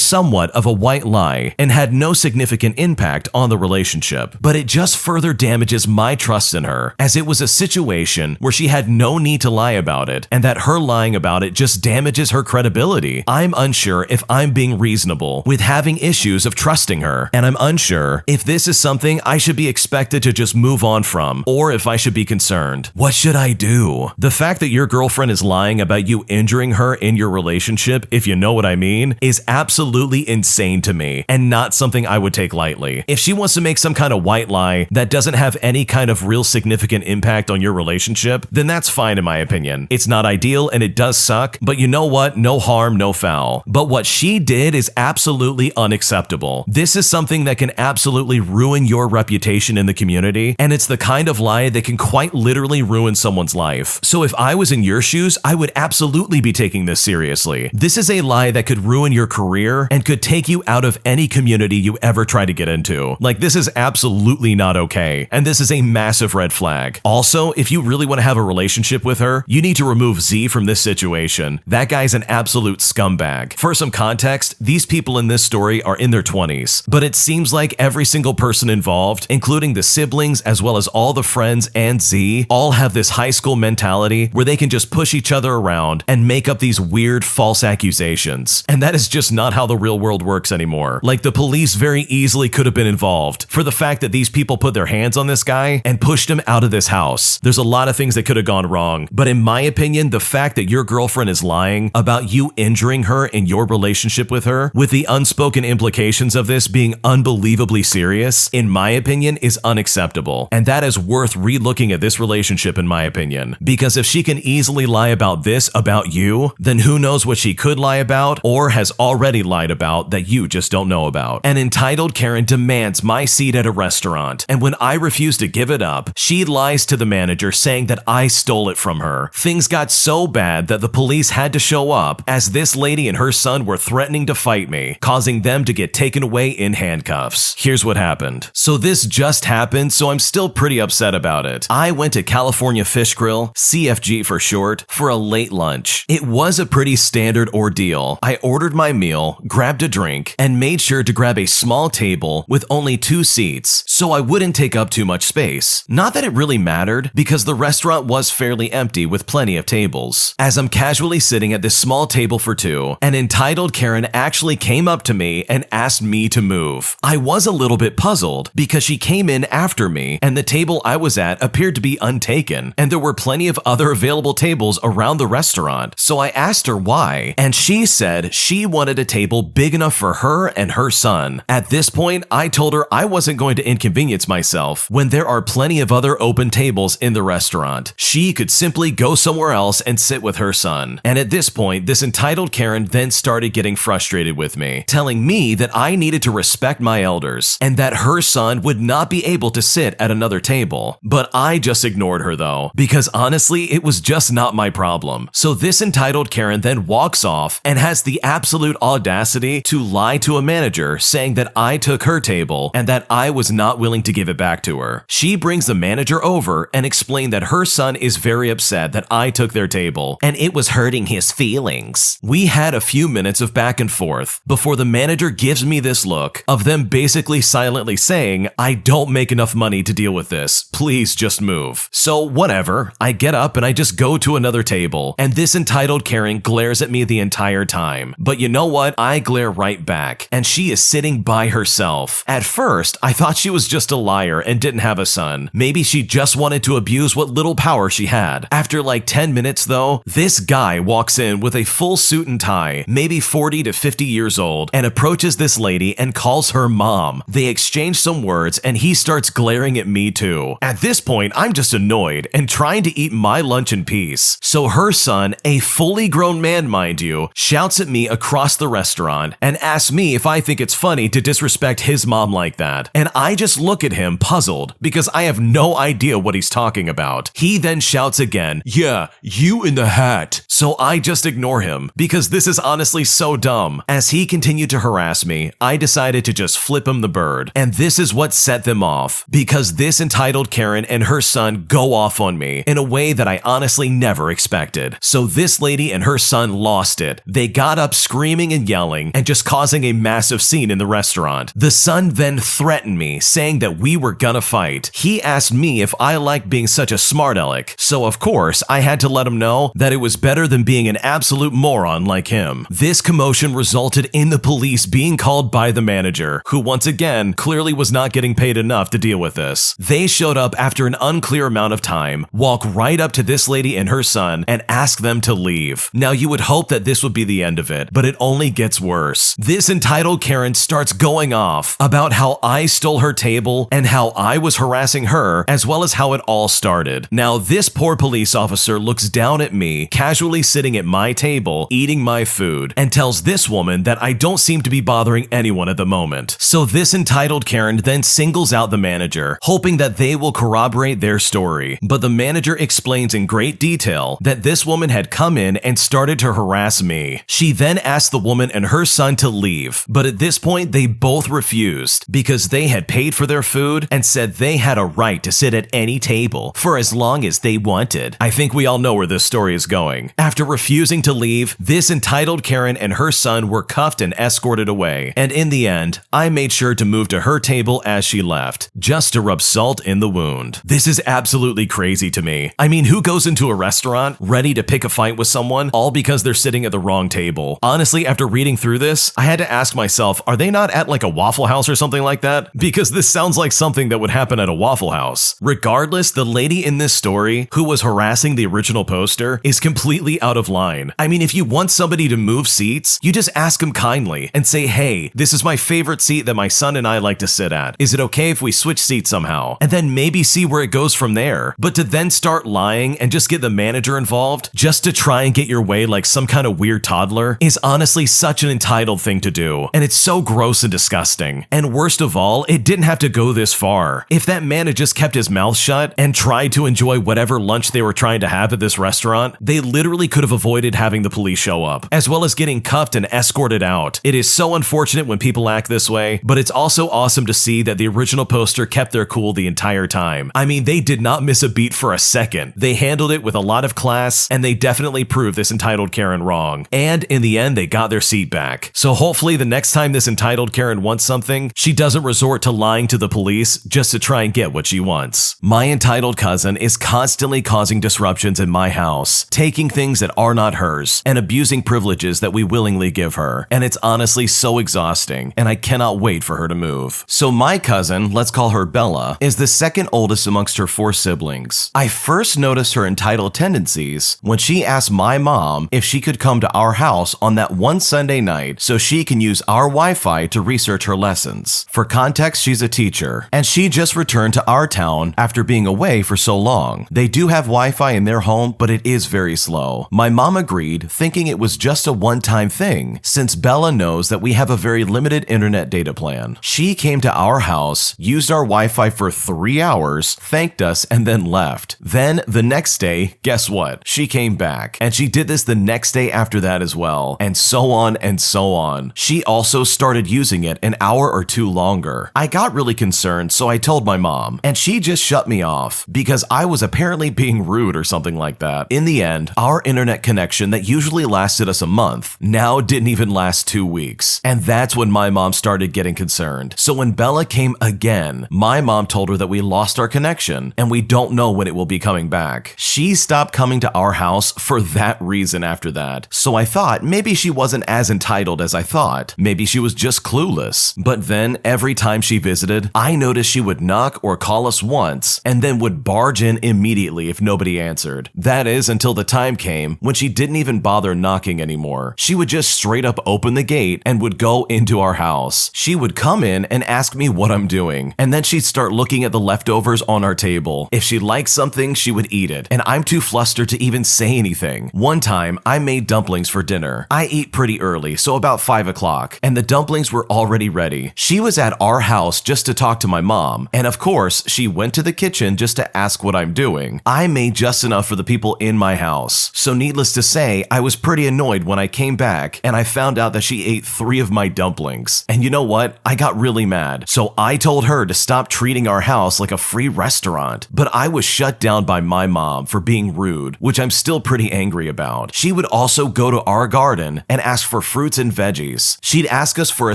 somewhat of a white lie and had no significant impact on the relationship, but it just further damages my trust in her, as it was a situation where she had no need to lie about it, and that her lying about it just damages her credibility. I'm unsure if I'm being reasonable with having issues of trusting her, and I'm unsure if this is something I should be expected to just move on from, or if I should be concerned. What should I do? The fact that your girlfriend is lying about you injuring her in your relationship, if you know what I mean, is absolutely insane to me, and not something I would take lightly. If she wants to make some kind of white lie that doesn't have any kind of real significant impact on your relationship, then that's fine in my opinion. It's not ideal and it does suck, but you know what? No harm, no foul. But what she did is absolutely unacceptable. This is something that can absolutely ruin your reputation in the community, and it's the kind of lie that can quite literally ruin someone's life. So if I was in your shoes, I would absolutely be taking this seriously. This is a lie that could ruin your career and could take you out of any community you ever try to get into. Like, this is absolutely not okay, and this is a massive red flag. Also, if you really want to have a relationship with her, you need to remove Z from this situation. That guy's an absolute scumbag. For some context, these people in this story are in their 20s, but it seems like every single person involved, including the siblings as well as all the friends and Z, all have this high school mentality where they can just push each other around and make up these weird false accusations. And that is just not how the real world works anymore. Like, the police very easily could have been involved for the fact that these people put their hands on this guy and pushed him out of this house. There's a lot of things that could have gone wrong, but in my opinion, the fact that your girlfriend is lying about you injuring her in your relationship with her, with the unspoken implications of this being unbelievably serious, in my opinion, is unacceptable. And that is worth re-looking at this relationship, in my opinion. Because if she can easily lie about this about you, then who knows what she could lie about or has already lied about that you just don't know about. An entitled Karen demands my seat at a restaurant, and when I refuse to give it up, she lies to the manager saying that I stole it from her. Things got so bad that the police had to show up, as this lady and her son were threatening to fight me, causing them to get taken away in handcuffs. Here's what happened. So this just happened, so I'm still pretty upset about it. I went to California Fish Grill, CFG for short, for a late lunch. It was a pretty standard ordeal. I ordered my meal, grabbed a drink, and made sure to grab a small table with only 2 seats, so I wouldn't take up too much space. Not that it really mattered, because the restaurant was fairly empty with plenty of tables. As I'm casually sitting at this small table for 2, an entitled Karen actually came up to me and asked me to move. I was a little bit puzzled, because she came in after me, and the table I was at appeared to be untaken, and there were plenty of other available tables around the restaurant. So I asked her why, and she said she wanted a table big enough for her and her son. At this point, I told her I wasn't going to inconvenience myself when there are plenty of other open tables in the restaurant. She could simply go somewhere else and sit with her son. And at this point, this entitled Karen then started getting frustrated with me, telling me that I needed to respect my elders and that her son would not be able to sit at another table. But I just ignored her though, because honestly, it was just not my problem. So this entitled Karen then walks off and has the absolute audacity to lie to a manager saying that I took her table and that I was not willing to give it back to her. She brings the manager over and explained that her son is very upset that I took their table and it was hurting his feelings. We had a few minutes of back and forth before the manager gives me this look of them basically silently saying, I don't make enough money to deal with this. Please just move. So whatever, I get up and I just go to another table, and this entitled Karen glares at me the entire time. But you know what? I glare right back, and she is sitting by herself. At first, I thought she was just a liar and didn't have a son. Maybe she just wanted to abuse what little power she had. After like 10 minutes though, this guy walks in with a full suit and tie, maybe 40 to 50 years old, and approaches this lady and calls her mom. They exchange some words and he starts glaring at me too. At this point, I'm just annoyed and trying to eat my lunch in peace. So her son, a fully grown man mind you, shouts at me across the restaurant and asks me if I think it's funny to disrespect his mom like that. And I just look at him puzzled because I have no idea what he's talking about. He then shouts again, yeah, you in the hat. So I just ignore him because this is honestly so dumb. As he continued to harass me, I decided to just flip him the bird. And this is what set them off, because this entitled Karen Karen and her son go off on me in a way that I honestly never expected. So this lady and her son lost it. They got up screaming and yelling and just causing a massive scene in the restaurant. The son then threatened me, saying that we were gonna fight. He asked me if I liked being such a smart aleck, so of course I had to let him know that it was better than being an absolute moron like him. This commotion resulted in the police being called by the manager, who once again clearly was not getting paid enough to deal with this. They showed up after an unclear amount of time, walk right up to this lady and her son, and ask them to leave. Now you would hope that this would be the end of it, but it only gets worse. This entitled Karen starts going off about how I stole her table and how I was harassing her, as well as how it all started. Now this poor police officer looks down at me, casually sitting at my table, eating my food, and tells this woman that I don't seem to be bothering anyone at the moment. So this entitled Karen then singles out the manager, hoping that they will corroborate their story. But the manager explains in great detail that this woman had come in and started to harass me. She then asked the woman and her son to leave, but at this point they both refused because they had paid for their food and said they had a right to sit at any table for as long as they wanted. I think we all know where this story is going. After refusing to leave, this entitled Karen and her son were cuffed and escorted away, and in the end, I made sure to move to her table as she left, just to rub salt in the wound. This is absolutely crazy to me. I mean, who goes into a restaurant ready to pick a fight with someone all because they're sitting at the wrong table? Honestly, after reading through this, I had to ask myself, are they not at like a Waffle House or something like that? Because this sounds like something that would happen at a Waffle House. Regardless, the lady in this story who was harassing the original poster is completely out of line. I mean, if you want somebody to move seats, you just ask them kindly and say, hey, this is my favorite seat that my son and I like to sit at. Is it okay if we switch seats somehow? And then maybe see where it goes from there. But to then start lying and just get the manager involved just to try and get your way like some kind of weird toddler is honestly such an entitled thing to do. And it's so gross and disgusting. And worst of all, it didn't have to go this far. If that man had just kept his mouth shut and tried to enjoy whatever lunch they were trying to have at this restaurant, they literally could have avoided having the police show up, as well as getting cuffed and escorted out. It is so unfortunate when people act this way, but it's also awesome to see that the original poster kept their cool the entire time. I mean, they did not miss a beat for a second. They handled it with a lot of class, and they definitely proved this entitled Karen wrong. And in the end, they got their seat back. So hopefully the next time this entitled Karen wants something, she doesn't resort to lying to the police just to try and get what she wants. My entitled cousin is constantly causing disruptions in my house, taking things that are not hers, and abusing privileges that we willingly give her. And it's honestly so exhausting, and I cannot wait for her to move. So my cousin, let's call her Bella, is the second oldest amongst her 4 siblings. I first noticed her entitled tendencies when she asked my mom if she could come to our house on that one Sunday night so she can use our Wi-Fi to research her lessons. For context, she's a teacher, and she just returned to our town after being away for so long. They do have Wi-Fi in their home, but it is very slow. My mom agreed, thinking it was just a one-time thing, since Bella knows that we have a very limited internet data plan. She came to our house, used our Wi-Fi for 3 hours, thanked us, and then left. Then, the next day, guess what? She came back, and she did this the next day after that as well, and so on and so on. She also started using it an hour or 2 longer. I got really concerned, so I told my mom, and she just shut me off because I was apparently being rude or something like that. In the end, our internet connection that usually lasted us a month now didn't even last 2 weeks, and that's when my mom started getting concerned. So when Bella came again, my mom told her that we lost our connection and we don't know when it will be coming back. She stopped coming to our house for that reason after that. So I thought maybe she wasn't as entitled as I thought. Maybe she was just clueless. But then every time she visited, I noticed she would knock or call us once and then would barge in immediately if nobody answered. That is until the time came when she didn't even bother knocking anymore. She would just straight up open the gate and would go into our house. She would come in and ask me what I'm doing, and then she'd start looking at the leftovers on our table. If she liked something, she would eat it, and I'm too flustered to even say anything. One time, I made dumplings for dinner. I eat pretty early, so about 5 o'clock, and the dumplings were already ready. She was at our house just to talk to my mom, and of course, she went to the kitchen just to ask what I'm doing. I made just enough for the people in my house, so needless to say, I was pretty annoyed when I came back and I found out that she ate 3 of my dumplings. And you know what? I got really mad, so I told her to stop treating our house like a free restaurant. But I was shut down by my mom for being rude, which I'm still pretty angry about. She would also go to our garden and ask for fruits and veggies. She'd ask us for a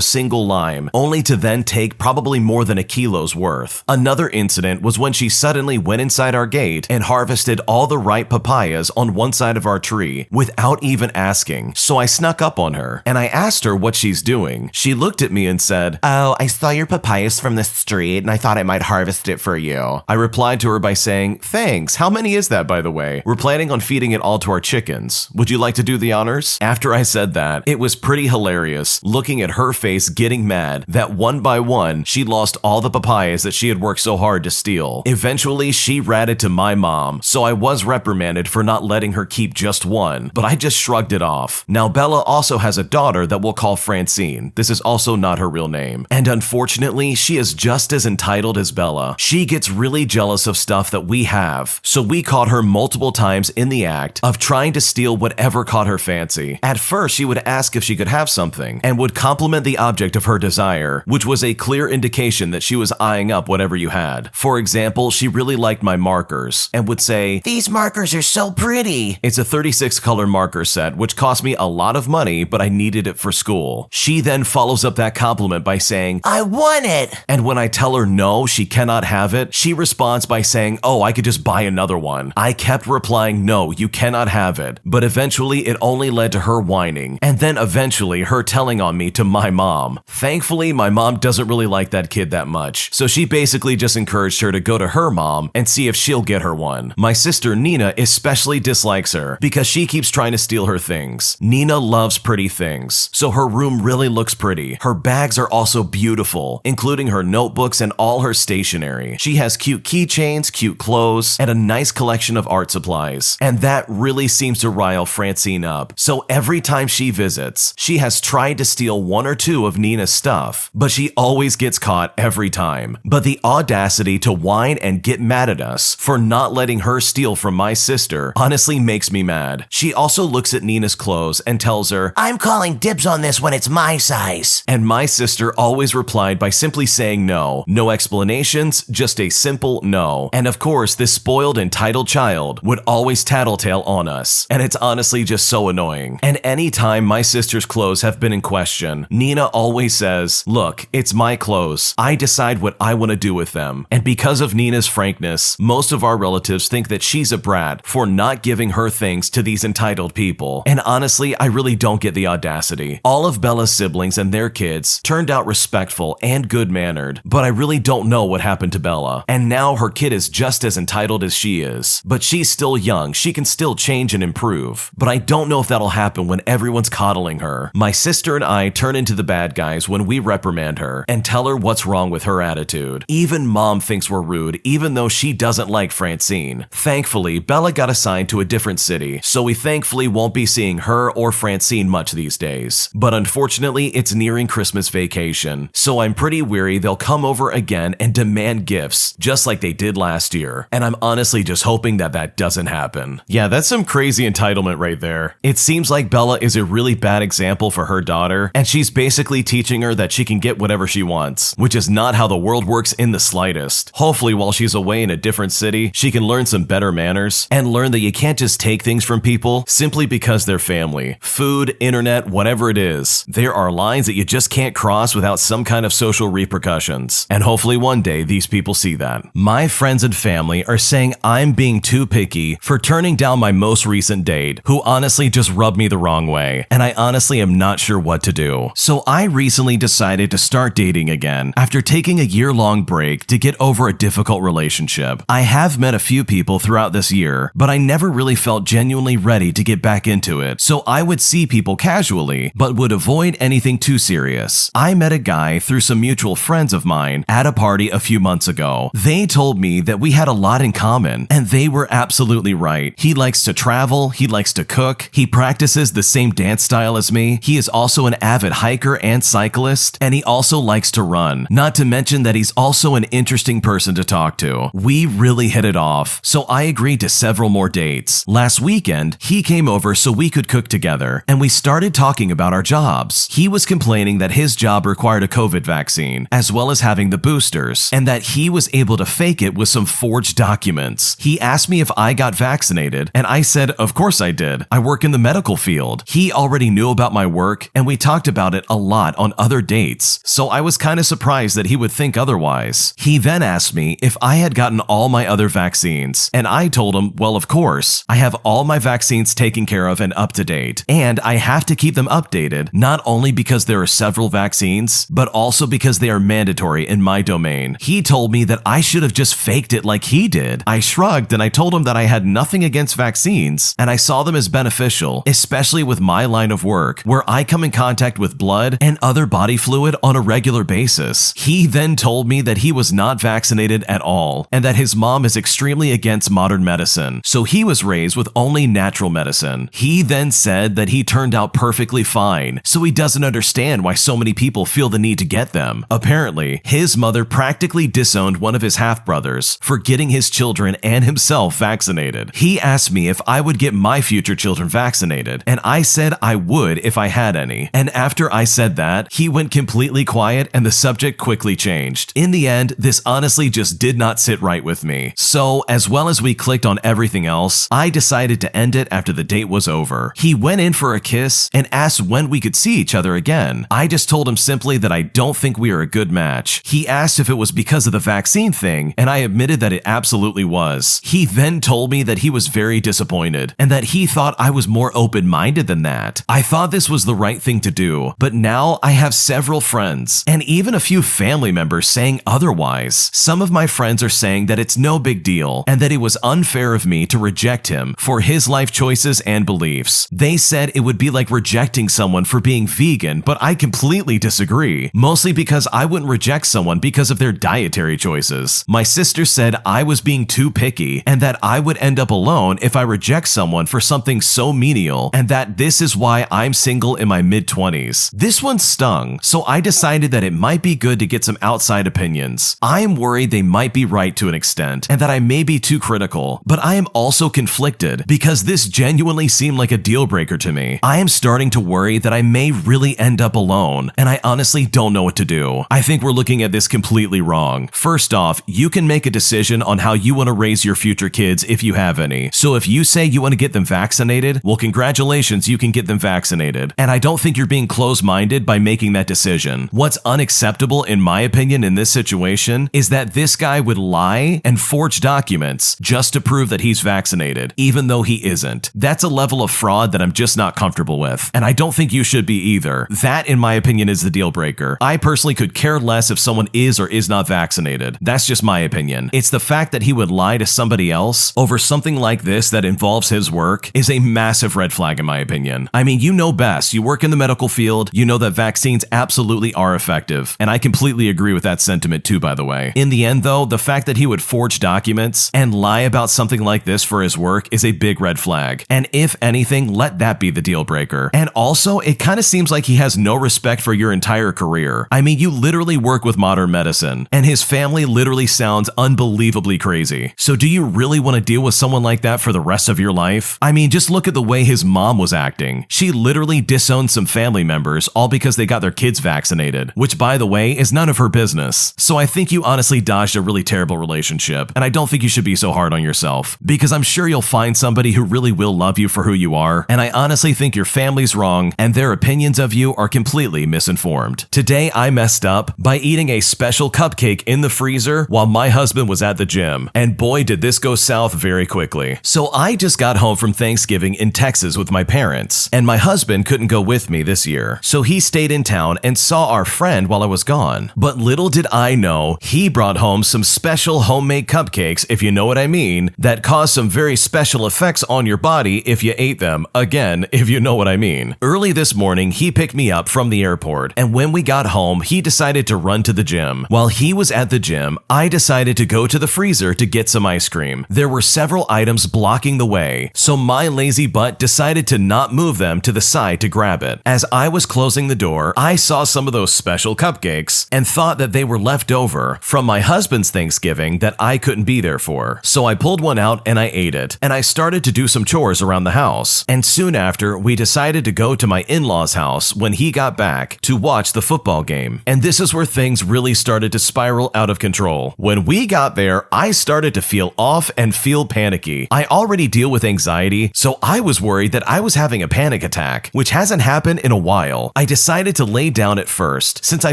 single lime, only to then take probably more than a kilo's worth. Another incident was when she suddenly went inside our gate and harvested all the ripe papayas on one side of our tree without even asking. So I snuck up on her and I asked her what she's doing. She looked at me and said, "Oh, I saw your papayas from the street and I thought I might harvest it for you." I replied to her by saying, "Thanks. How many is that, by the way? We're planning on feeding it all to our chickens. Would you like to do the honors?" After I said that, it was pretty hilarious looking at her face getting mad that one by one she lost all the papayas that she had worked so hard to steal. Eventually, she ratted to my mom, so I was reprimanded for not letting her keep just one, but I just shrugged it off. Now, Bella also has a daughter that we'll call Francine. This is also not her real name. And unfortunately, she is just as entitled as Bella. She gets really jealous of stuff that we have, so we caught her multiple times in the act of trying to steal whatever caught her fancy. At first, she would ask if she could have something and would compliment the object of her desire, which was a clear indication that she was eyeing up whatever you had. For example, she really liked my markers and would say, "These markers are so pretty." It's a 36 color marker set, which cost me a lot of money, but I needed it for school. She then follows up that compliment by saying, "I want it." And when I tell her no, she cannot have it, she responds by saying, "Oh, I could just buy another one." I kept replying, "No, you cannot have it." But eventually it only led to her whining, and then eventually her telling on me to my mom. Thankfully, my mom doesn't really like that kid that much, so she basically just encouraged her to go to her mom and see if she'll get her one. My sister Nina especially dislikes her because she keeps trying to steal her things. Nina loves pretty things, so her room really looks pretty. Her bags are also beautiful, including her notebooks and all her stationery. She has cute keychains, cute clothes, and a nice collection of art supplies. And that really seems to rile Francine up. So every time she visits, she has tried to steal one or two of Nina's stuff, but she always gets caught every time. But the audacity to whine and get mad at us for not letting her steal from my sister honestly makes me mad. She also looks at Nina's clothes and tells her, "I'm calling dibs on this when it's my size." And my sister always replied by simply saying no. No explanations, just a simple no. And of course, this spoiled, entitled child would always tattletale on us. And it's honestly just so annoying. And anytime my sister's clothes have been in question, Nina always says, "Look, it's my clothes. I decide what I want to do with them." And because of Nina's frankness, most of our relatives think that she's a brat for not giving her things to these entitled people. And honestly, I really don't get the audacity. All of Bella's siblings and their kids turned out respectful and good-mannered, but I really don't know what happened to Bella. And now her kid is just as entitled as she is. But she's still young. She can still change and improve. But I don't know if that'll happen when everyone's coddling her. My sister and I turn into the bad guys when we reprimand her and tell her what's wrong with her attitude. Even mom thinks we're rude, even though she doesn't like Francine. Thankfully, Bella got assigned to a different city, so we thankfully won't be seeing her or Francine much these days. But unfortunately, it's nearing Christmas vacation, so I'm pretty weary they'll come over again and demand gifts, just like they did last year. And I'm honestly just hoping that that doesn't happen. Yeah, that's some crazy entitlement right there. It seems like Bella is a really bad example for her daughter, and she's basically teaching her that she can get whatever she wants, which is not how the world works in the slightest. Hopefully, while she's away in a different city, she can learn some better manners and learn that you can't just take things from people simply because they're family. Food, internet, whatever it is, there are lines that you just can't cross without some kind of social repercussions. And hopefully one day these people see that. My friends and family are saying I'm being too picky for turning down my most recent date, who honestly just rubbed me the wrong way, and I honestly am not sure what to do. So I recently decided to start dating again after taking a year-long break to get over a difficult relationship. I have met a few people throughout this year, but I never really felt genuinely ready to get back into it, so I would see people casually, but would avoid anything too serious. I met a guy through some mutual friends of mine at a party a few months ago. They told me that we had a lot in common, and they were absolutely right. He likes to travel, he likes to cook, he practices the same dance style as me, he is also an avid hiker and cyclist, and he also likes to run. Not to mention that he's also an interesting person to talk to. We really hit it off, so I agreed to several more dates. Last weekend, he came over so we could cook together, and we started talking about our jobs. He was complaining that his job required a COVID vaccine, as well as having the boosters, and that he was able to fake it with some forged documents. He asked me if I got vaccinated, and I said, of course I did. I work in the medical field. He already knew about my work, and we talked about it a lot on other dates, so I was kind of surprised that he would think otherwise. He then asked me if I had gotten all my other vaccines, and I told him, well, of course. I have all my vaccines taken care of and up to date, and I have to keep them updated, not only because there are several vaccines, but also because they are mandatory in my domain. He told me that I should have just faked it like he did. I shrugged and I told him that I had nothing against vaccines, and I saw them as beneficial, especially with my line of work, where I come in contact with blood and other body fluid on a regular basis. He then told me that he was not vaccinated at all, and that his mom is extremely against modern medicine, so he was raised with only natural medicine. He then said that he turned out perfectly fine, so he doesn't understand why so many people feel the need to get them. Apparently, his mother practically disowned one of his half-brothers for getting his children and himself vaccinated. He asked me if I would get my future children vaccinated, and I said I would if I had any. And after I said that, he went completely quiet and the subject quickly changed. In the end, this honestly just did not sit right with me. So, as well as we clicked on everything else, I decided to end it after the date was over. He went in for a kiss and asked when we could see each other again. I just told him simply that I don't think we are a good match. He asked if it was because of the vaccine thing, and I admitted that it absolutely was. He then told me that he was very disappointed and that he thought I was more open-minded than that. I thought this was the right thing to do, but now I have several friends and even a few family members saying otherwise. Some of my friends are saying that it's no big deal and that it was unfair of me to reject him for his life choices and beliefs. They said it would be like rejecting someone for being vegan, but I completely disagree, mostly because I wouldn't reject someone because of their dietary choices. My sister said I was being too picky and that I would end up alone if I reject someone for something so menial, and that this is why I'm single in my mid-20s. This one stung, so I decided that it might be good to get some outside opinions. I'm worried they might be right to an extent, and that I may be too critical, but I am also conflicted because this genuinely seemed like a deal breaker to me. I am starting to worry that I may really end up alone, and I honestly don't know what to do. I think we're looking at this completely wrong. First off, you can make a decision on how you want to raise your future kids if you have any. So if you say you want to get them vaccinated, well, congratulations, you can get them vaccinated. And I don't think you're being closed-minded by making that decision. What's unacceptable, in my opinion, in this situation is that this guy would lie and forge documents just to prove that he's vaccinated, even though he isn't. That's a level of fraud that I'm just not comfortable with, and I don't think you should be either. That, in my opinion, is the deal breaker. I personally could care less if someone is or is not vaccinated. That's just my opinion. It's the fact that he would lie to somebody else over something like this that involves his work is a massive red flag in my opinion. I mean, you know best. You work in the medical field. You know that vaccines absolutely are effective, and I completely agree with that sentiment too, by the way. In the end, though, the fact that he would forge documents and lie about something like this for his work is a big red flag. And if anything, let that be the deal breaker. And also, it kind of seems like he has no respect for your entire career. I mean, you literally work with modern medicine, and his family literally sounds unbelievably crazy. So do you really want to deal with someone like that for the rest of your life? I mean, just look at the way his mom was acting. She literally disowned some family members all because they got their kids vaccinated, which, by the way, is none of her business. So I think you honestly dodged a really terrible relationship, and I don't think you should be so hard on yourself, because I'm sure you'll find somebody who really will love you for who you are, and I honestly think your family's wrong and their opinions of you are completely misinformed. Today, I messed up by eating a special cupcake in the freezer while my husband was at the gym, and boy did this go south very quickly. So I just got home from Thanksgiving in Texas with my parents, and my husband couldn't go with me this year, so he stayed in town and saw our friend while I was gone. But little did I know, he brought home some special homemade cupcakes, if you know what I mean, that caused some very special effects on your body if you ate them. Again, if you know what I mean. Early this morning, he picked me up from the airport, and when we got home, he decided to run to the gym. While he was at the gym, I decided to go to the freezer to get some ice cream. There were several items blocking the way, so my lazy butt decided to not move them to the side to grab it. As I was closing the door, I saw some of those special cupcakes and thought that they were left over from my husband's Thanksgiving that I couldn't be there for. So I pulled one out and I ate it, and I started to do some chores around the house. And soon after, we decided to go to my in-laws' house when he got back to watch the football game. And this is where things really started to spiral out of control. control. When we got there, I started to feel off and feel panicky. I already deal with anxiety, so I was worried that I was having a panic attack, which hasn't happened in a while. I decided to lay down at first, since I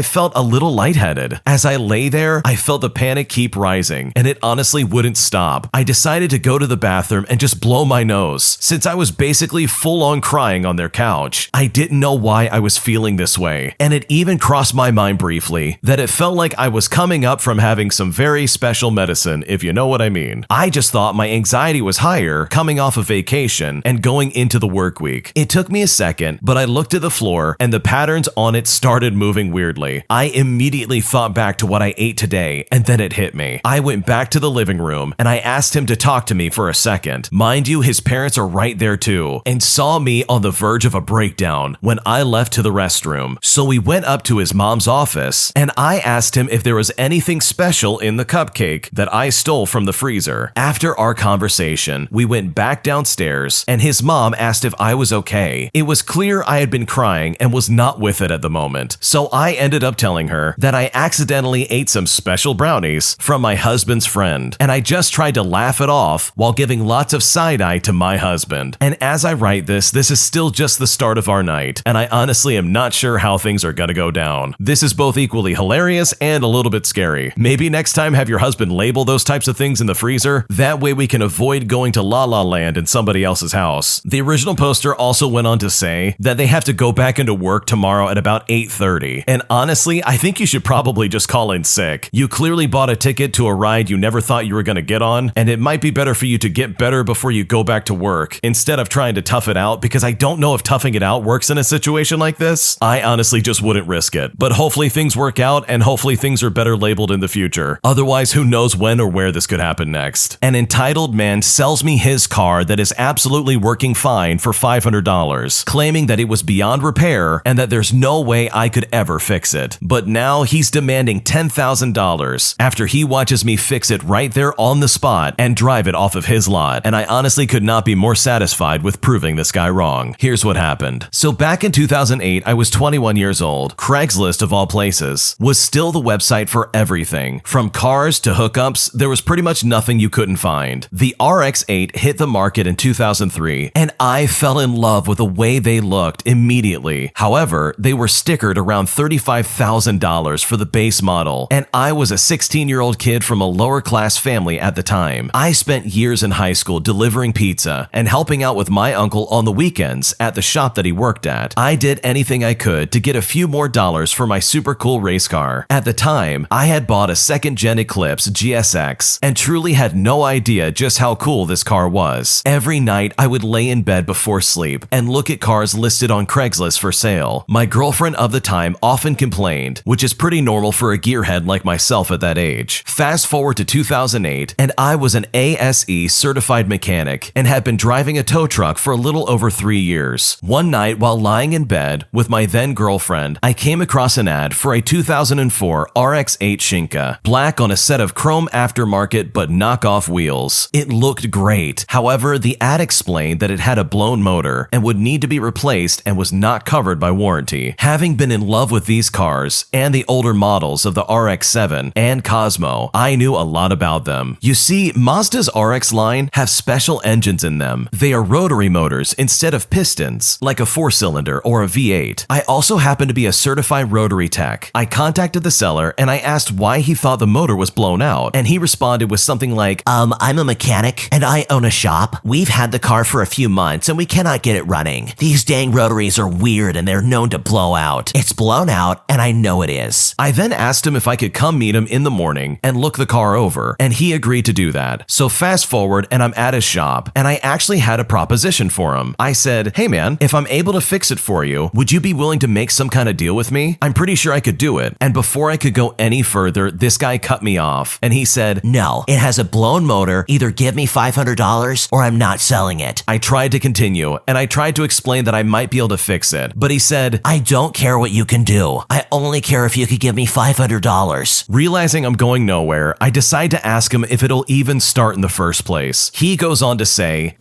felt a little lightheaded. As I lay there, I felt the panic keep rising, and it honestly wouldn't stop. I decided to go to the bathroom and just blow my nose, since I was basically full-on crying on their couch. I didn't know why I was feeling this way, and it even crossed my mind briefly that it felt like I was coming up from having some very special medicine, if you know what I mean. I just thought my anxiety was higher coming off of vacation and going into the work week. It took me a second, but I looked at the floor and the patterns on it started moving weirdly. I immediately thought back to what I ate today, and then it hit me. I went back to the living room and I asked him to talk to me for a second. Mind you, his parents are right there too, and saw me on the verge of a breakdown when I left to the restroom. So we went up to his mom's office and I asked him if there was anything special in the cupcake that I stole from the freezer. After our conversation, we went back downstairs and his mom asked if I was okay. It was clear I had been crying and was not with it at the moment, so I ended up telling her that I accidentally ate some special brownies from my husband's friend, and I just tried to laugh it off while giving lots of side-eye to my husband. And as I write this is still just the start of our night, and I honestly am not sure how things are gonna go down. This is both equally hilarious and a little bit scary. Maybe next time have your husband label those types of things in the freezer. That way we can avoid going to La La Land in somebody else's house. The original poster also went on to say that they have to go back into work tomorrow at about 8:30. And honestly, I think you should probably just call in sick. You clearly bought a ticket to a ride you never thought you were gonna get on, and it might be better for you to get better before you go back to work instead of trying to tough it out, because I don't know if toughing it out works in a situation like this. I honestly just wouldn't risk it. But hopefully things work out and hopefully things are better labeled in the future. Otherwise, who knows when or where this could happen next. An entitled man sells me his car that is absolutely working fine for $500, claiming that it was beyond repair and that there's no way I could ever fix it. But now he's demanding $10,000 after he watches me fix it right there on the spot and drive it off of his lot. And I honestly could not be more satisfied with proving this guy wrong. Here's what happened. So back in 2008, I was 21 years old. Craigslist, of all places, was still the website for everything. From cars to hookups, there was pretty much nothing you couldn't find. The RX-8 hit the market in 2003, and I fell in love with the way they looked immediately. However, they were stickered around $35,000 for the base model, and I was a 16-year-old kid from a lower-class family at the time. I spent years in high school delivering pizza and helping out with my uncle on the weekends at the shop that he worked at. I did anything I could to get a few more dollars for my super cool race car. At the time, I had bought a second-gen Eclipse GSX and truly had no idea just how cool this car was. Every night, I would lay in bed before sleep and look at cars listed on Craigslist for sale. My girlfriend of the time often complained, which is pretty normal for a gearhead like myself at that age. Fast forward to 2008, and I was an ASE certified mechanic and had been driving a tow truck for a little over 3 years. One night, while lying in bed with my then girlfriend, I came across an ad for a 2004 RX-8 Shinka, black on a set of chrome aftermarket but knockoff wheels. It looked great. However, the ad explained that it had a blown motor and would need to be replaced and was not covered by warranty. Having been in love with these cars and the older models of the RX-7 and Cosmo, I knew a lot about them. You see, Mazda's RX line have special engines in them. They are rotary motors instead of pistons, like a 4-cylinder or a V8. I also happen to be a certified rotary tech. I contacted the seller and I asked why he thought the motor was blown out, and he responded with something like, I'm a mechanic and I own a shop. We've had the car for a few months and we cannot get it running. These dang rotaries are weird and they're known to blow out. It's blown out and I know it is. I then asked him if I could come meet him in the morning and look the car over, and he agreed to do that. So fast forward and I'm at his shop, and I actually had a proposition for him. I said, hey man, if I'm able to fix it for you, would you be willing to make some kind of deal with me? I'm pretty sure I could do it. And before I could go any further, this guy cut me off and he said, no, it has a blown motor. Either give me $500 or I'm not selling it. I tried to continue and I tried to explain that I might be able to fix it, but he said, I don't care what you can do. I only care if you could give me $500. Realizing I'm going nowhere, I decide to ask him if it'll even start in the first place. He goes on to say,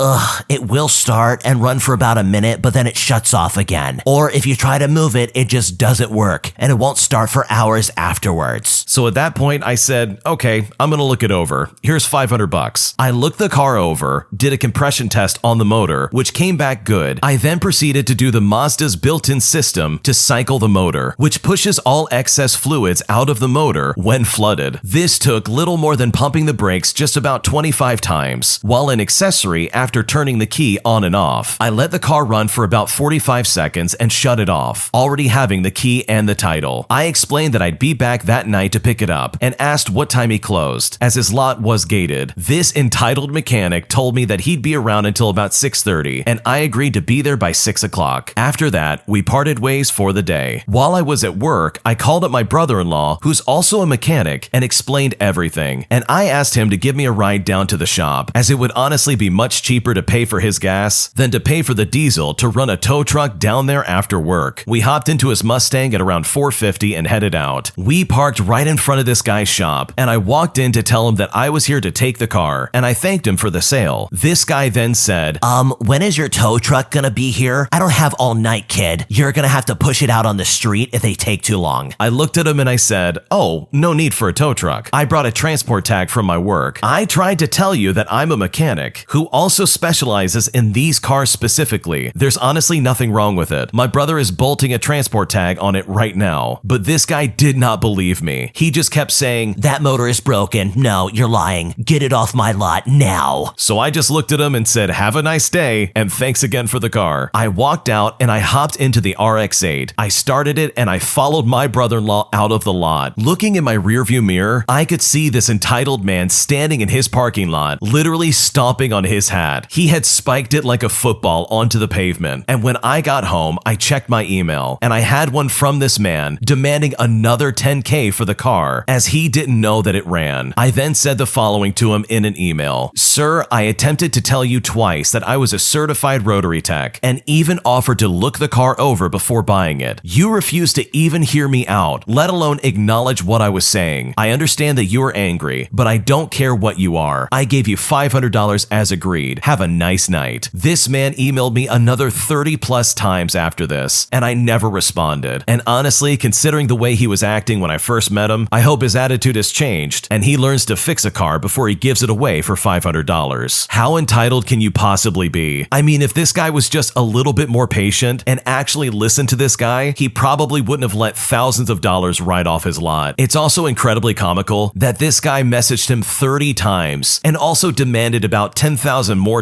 it will start and run for about a minute, but then it shuts off again. Or if you try to move it, it just doesn't work and it won't start for hours afterwards. So at that that point, I said, okay, I'm gonna look it over. Here's $500. I looked the car over, did a compression test on the motor, which came back good. I then proceeded to do the Mazda's built-in system to cycle the motor, which pushes all excess fluids out of the motor when flooded. This took little more than pumping the brakes just about 25 times, while an accessory after turning the key on and off. I let the car run for about 45 seconds and shut it off, already having the key and the title. I explained that I'd be back that night to pick it up and asked what time he closed, as his lot was gated. This entitled mechanic told me that he'd be around until about 6:30, and I agreed to be there by 6 o'clock. After that, we parted ways for the day. While I was at work, I called up my brother-in-law, who's also a mechanic, and explained everything, and I asked him to give me a ride down to the shop, as it would honestly be much cheaper to pay for his gas than to pay for the diesel to run a tow truck down there after work. We hopped into his Mustang at around 4:50 and headed out. We parked right in front of this guy's shop, and I walked in to tell him that I was here to take the car, and I thanked him for the sale. This guy then said, when is your tow truck gonna be here? I don't have all night, kid. You're gonna have to push it out on the street if they take too long. I looked at him and I said, oh, no need for a tow truck. I brought a transport tag from my work. I tried to tell you that I'm a mechanic who also specializes in these cars specifically. There's honestly nothing wrong with it. My brother is bolting a transport tag on it right now, but this guy did not believe me. He just kept saying, that motor is broken. No, you're lying. Get it off my lot now. So I just looked at him and said, have a nice day, and thanks again for the car. I walked out and I hopped into the RX-8. I started it and I followed my brother-in-law out of the lot. Looking in my rearview mirror, I could see this entitled man standing in his parking lot, literally stomping on his hat. He had spiked it like a football onto the pavement. And when I got home, I checked my email, and I had one from this man demanding another $10K for the car, as he didn't know that it ran. I then said the following to him in an email. Sir, I attempted to tell you twice that I was a certified rotary tech, and even offered to look the car over before buying it. You refused to even hear me out, let alone acknowledge what I was saying. I understand that you are angry, but I don't care what you are. I gave you $500 as agreed. Have a nice night. This man emailed me another 30 plus times after this, and I never responded. And honestly, considering the way he was acting when I first met him, I hope his attitude has changed, and he learns to fix a car before he gives it away for $500. How entitled can you possibly be? I mean, if this guy was just a little bit more patient and actually listened to this guy, he probably wouldn't have let thousands of dollars right off his lot. It's also incredibly comical that this guy messaged him 30 times and also demanded about $10,000 more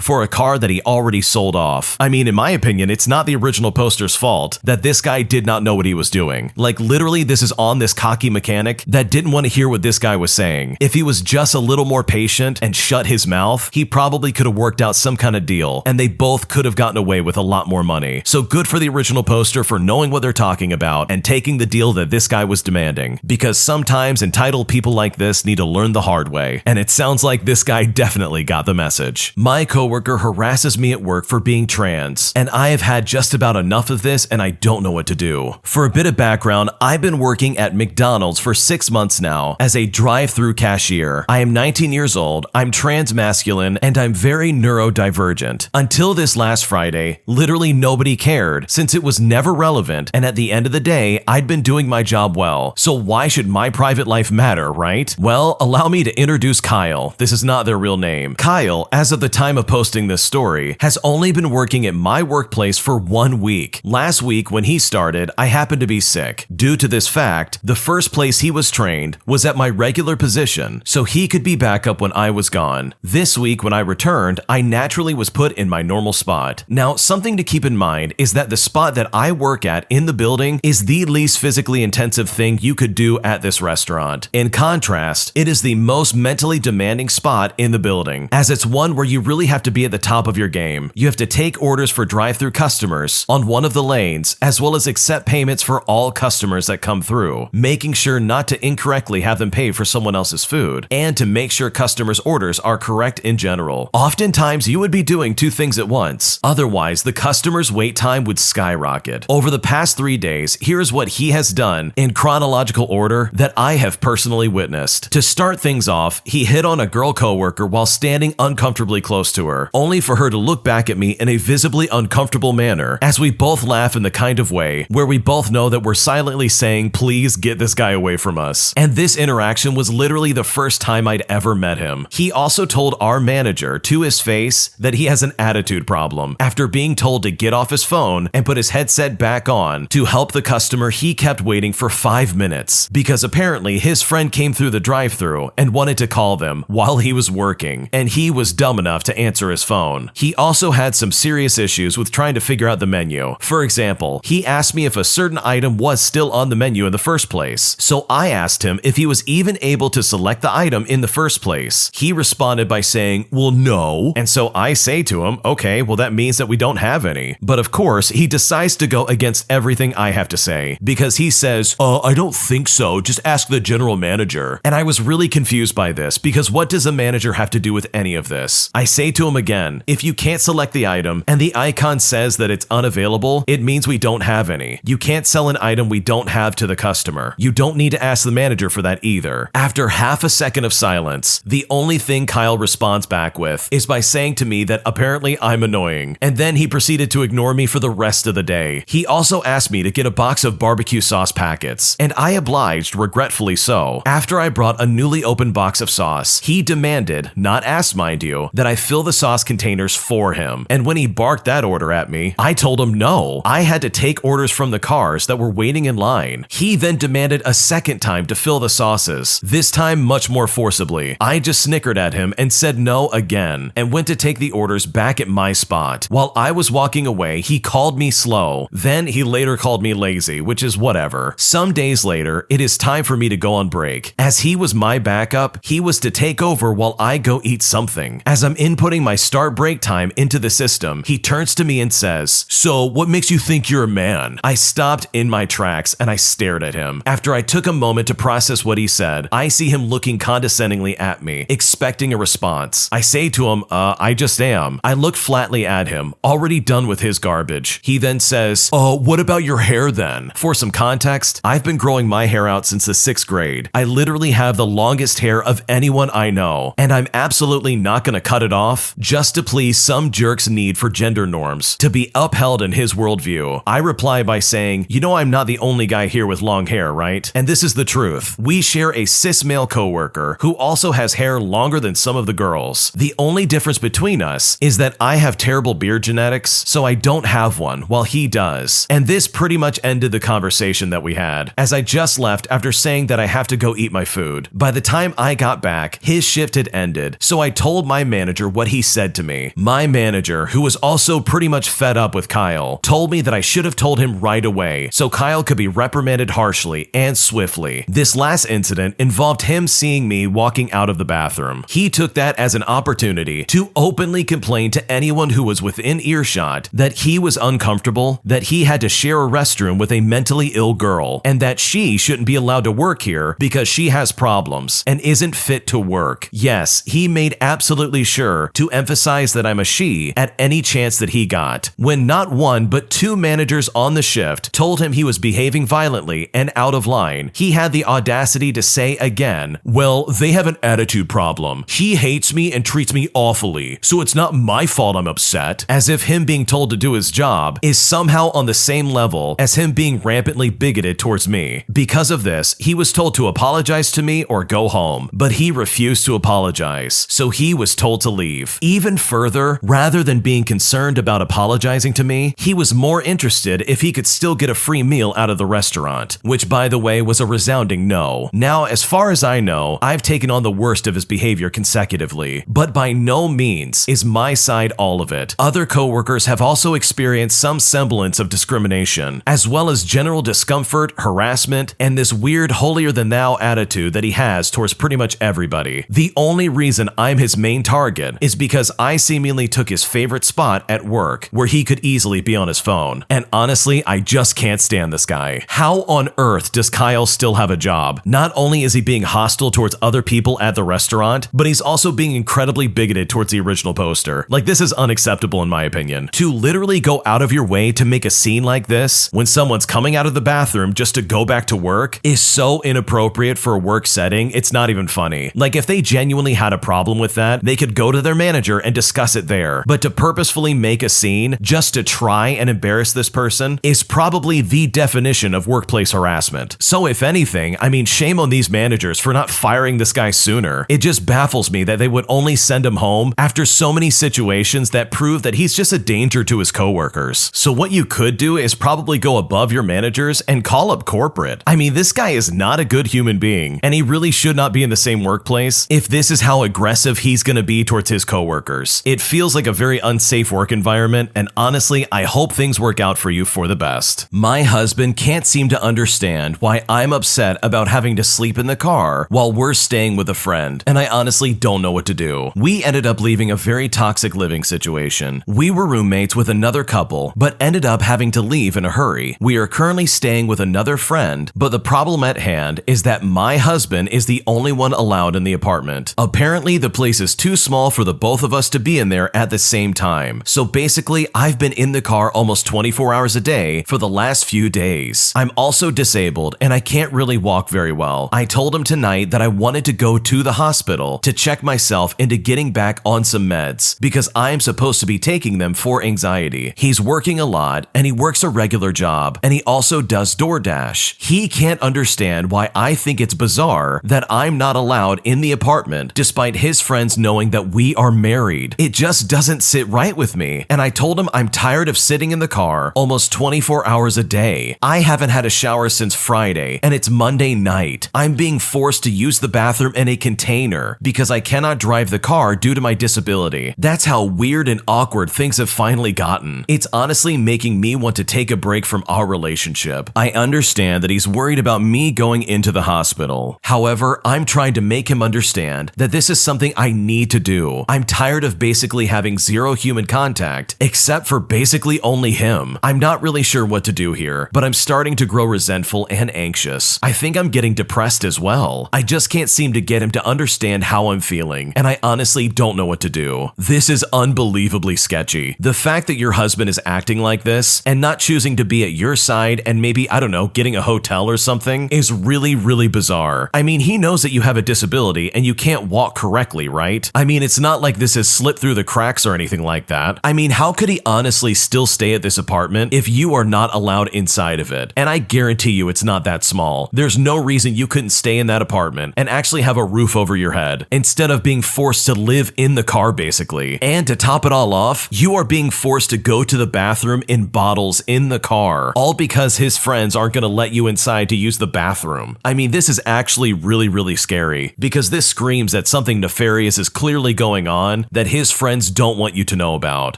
for a car that he already sold off. I mean, in my opinion, it's not the original poster's fault that this guy did not know what he was doing. Like, literally, this is on this cocky mechanic that didn't want to hear what this guy was saying. If he was just a little more patient and shut his mouth, he probably could have worked out some kind of deal, and they both could have gotten away with a lot more money. So good for the original poster for knowing what they're talking about and taking the deal that this guy was demanding, because sometimes entitled people like this need to learn the hard way, and it sounds like this guy definitely got the message. My coworker harasses me at work for being trans, and I have had just about enough of this, and I don't know what to do. For a bit of background, I've been working at McDonald's for 6 months now as a drive-through cashier. I am 19 years old, I'm trans masculine, and I'm very neurodivergent. Until this last Friday, literally nobody cared, since it was never relevant, and at the end of the day, I'd been doing my job well. So why should my private life matter, right? Well, allow me to introduce Kyle. This is not their real name. Kyle, as of the time of posting this story, has only been working at my workplace for 1 week. Last week, when he started, I happened to be sick. Due to this fact, the first place he was trained was at my regular position, so he could be back up when I was gone. This week, when I returned, I naturally was put in my normal spot. Now, something to keep in mind is that the spot that I work at in the building is the least physically intensive thing you could do at this restaurant. In contrast, it is the most mentally demanding spot in the building, as it's one where you really have to be at the top of your game. You have to take orders for drive-through customers on one of the lanes, as well as accept payments for all customers that come through, making sure not to incorrectly have them pay for someone else's food, and to make sure customers' orders are correct in general. Oftentimes, you would be doing two things at once. Otherwise, the customer's wait time would skyrocket. Over the past 3 days, here's what he has done in chronological order that I have personally witnessed. To start things off, he hit on a girl coworker while standing uncomfortably close to her, only for her to look back at me in a visibly uncomfortable manner, as we both laugh in the kind of way where we both know that we're silently saying, please get this guy away away from us. And this interaction was literally the first time I'd ever met him. He also told our manager to his face that he has an attitude problem after being told to get off his phone and put his headset back on to help the customer he kept waiting for 5 minutes because apparently his friend came through the drive-thru and wanted to call them while he was working, and he was dumb enough to answer his phone. He also had some serious issues with trying to figure out the menu. For example, he asked me if a certain item was still on the menu in the first place, so I asked him if he was even able to select the item in the first place. He responded by saying, well, no, and so I say to him, okay, well that means that we don't have any. But of course, he decides to go against everything I have to say because he says, I don't think so, just ask the general manager. And I was really confused by this because what does a manager have to do with any of this? I say to him again, if you can't select the item and the icon says that it's unavailable, it means we don't have any. You can't sell an item we don't have to the customer. You don't need to ask the manager for that either. After half a second of silence, the only thing Kyle responds back with is by saying to me that apparently I'm annoying, and then he proceeded to ignore me for the rest of the day. He also asked me to get a box of barbecue sauce packets, and I obliged, regretfully so. After I brought a newly opened box of sauce, he demanded, not asked mind you, that I fill the sauce containers for him, and when he barked that order at me, I told him no. I had to take orders from the cars that were waiting in line. He then demanded a second time to fill the sauces, this time much more forcibly. I just snickered at him and said no again, and went to take the orders back at my spot. While I was walking away, he called me slow. Then he later called me lazy, which is whatever. Some days later, it is time for me to go on break. As he was my backup, he was to take over while I go eat something. As I'm inputting my start break time into the system, he turns to me and says, so what makes you think you're a man? I stopped in my tracks and I stared at him. After I took a moment to process what he said, I see him looking condescendingly at me, expecting a response. I say to him, I just am. I look flatly at him, already done with his garbage. He then says, what about your hair then? For some context, I've been growing my hair out since the 6th grade. I literally have the longest hair of anyone I know, and I'm absolutely not gonna cut it off just to please some jerk's need for gender norms to be upheld in his worldview. I reply by saying, you know I'm not the only guy here with long hair, right? And this is the truth. We share a cis male coworker who also has hair longer than some of the girls. The only difference between us is that I have terrible beard genetics, so I don't have one while he does. And this pretty much ended the conversation that we had, as I just left after saying that I have to go eat my food. By the time I got back, his shift had ended, so I told my manager what he said to me. My manager, who was also pretty much fed up with Kyle, told me that I should have told him right away so Kyle could be reprimanded harshly and swiftly. This last incident involved him seeing me walking out of the bathroom. He took that as an opportunity to openly complain to anyone who was within earshot that he was uncomfortable, that he had to share a restroom with a mentally ill girl, and that she shouldn't be allowed to work here because she has problems and isn't fit to work. Yes, he made absolutely sure to emphasize that I'm a she at any chance that he got, when not one but 2 managers on the shift told him he was behaving violently and out of line. He had the audacity to say again, well, they have an attitude problem. He hates me and treats me awfully, so it's not my fault I'm upset, as if him being told to do his job is somehow on the same level as him being rampantly bigoted towards me. Because of this, he was told to apologize to me or go home, but he refused to apologize, so he was told to leave. Even further, rather than being concerned about apologizing to me, he was more interested if he could still get a free meal out of the restaurant, which by the way was a resounding no. Now, as far as I know, I've taken on the worst of his behavior consecutively, but by no means is my side all of it. Other coworkers have also experienced some semblance of discrimination, as well as general discomfort, harassment, and this weird holier-than-thou attitude that he has towards pretty much everybody. The only reason I'm his main target is because I seemingly took his favorite spot at work, where he could easily be on his phone. And honestly, I just can't stand this guy. How on earth does Kyle still have a job? Not only is he being hostile towards other people at the restaurant, but he's also being incredibly bigoted towards the original poster. Like, this is unacceptable in my opinion. To literally go out of your way to make a scene like this when someone's coming out of the bathroom just to go back to work is so inappropriate for a work setting, it's not even funny. Like, if they genuinely had a problem with that, they could go to their manager and discuss it there. But to purposefully make a scene just to try and embarrass this person is probably the definition of workplace harassment. So if if anything, I mean, shame on these managers for not firing this guy sooner. It just baffles me that they would only send him home after so many situations that prove that he's just a danger to his coworkers. So what you could do is probably go above your managers and call up corporate. I mean, this guy is not a good human being, and he really should not be in the same workplace if this is how aggressive he's gonna be towards his coworkers. It feels like a very unsafe work environment, and honestly, I hope things work out for you for the best. My husband can't seem to understand why I'm upset about having to sleep in the car while we're staying with a friend, and I honestly don't know what to do. We ended up leaving a very toxic living situation. We were roommates with another couple, but ended up having to leave in a hurry. We are currently staying with another friend, but the problem at hand is that my husband is the only one allowed in the apartment. Apparently, the place is too small for the both of us to be in there at the same time. So basically, I've been in the car almost 24 hours a day for the last few days. I'm also disabled and I can't really walk very well. I told him tonight that I wanted to go to the hospital to check myself into getting back on some meds because I'm supposed to be taking them for anxiety. He's working a lot and he works a regular job and he also does DoorDash. He can't understand why I think it's bizarre that I'm not allowed in the apartment despite his friends knowing that we are married. It just doesn't sit right with me. And I told him I'm tired of sitting in the car almost 24 hours a day. I haven't had a shower since Friday and it's Monday night. I'm being forced to use the bathroom in a container because I cannot drive the car due to my disability. That's how weird and awkward things have finally gotten. It's honestly making me want to take a break from our relationship. I understand that he's worried about me going into the hospital. However, I'm trying to make him understand that this is something I need to do. I'm tired of basically having zero human contact, except for basically only him. I'm not really sure what to do here, but I'm starting to grow resentful and anxious. I think I'm getting depressed as well. I just can't seem to get him to understand how I'm feeling, and I honestly don't know what to do. This is unbelievably sketchy. The fact that your husband is acting like this and not choosing to be at your side and maybe, I don't know, getting a hotel or something is really, really bizarre. I mean, he knows that you have a disability and you can't walk correctly, right? I mean, it's not like this has slipped through the cracks or anything like that. I mean, how could he honestly still stay at this apartment if you are not allowed inside of it? And I guarantee you it's not that small. There's no reason you couldn't stay in that apartment and actually have a roof over your head instead of being forced to live in the car basically. And to top it all off, you are being forced to go to the bathroom in bottles in the car, all because his friends aren't going to let you inside to use the bathroom. I mean, this is actually really, really scary because this screams that something nefarious is clearly going on that his friends don't want you to know about.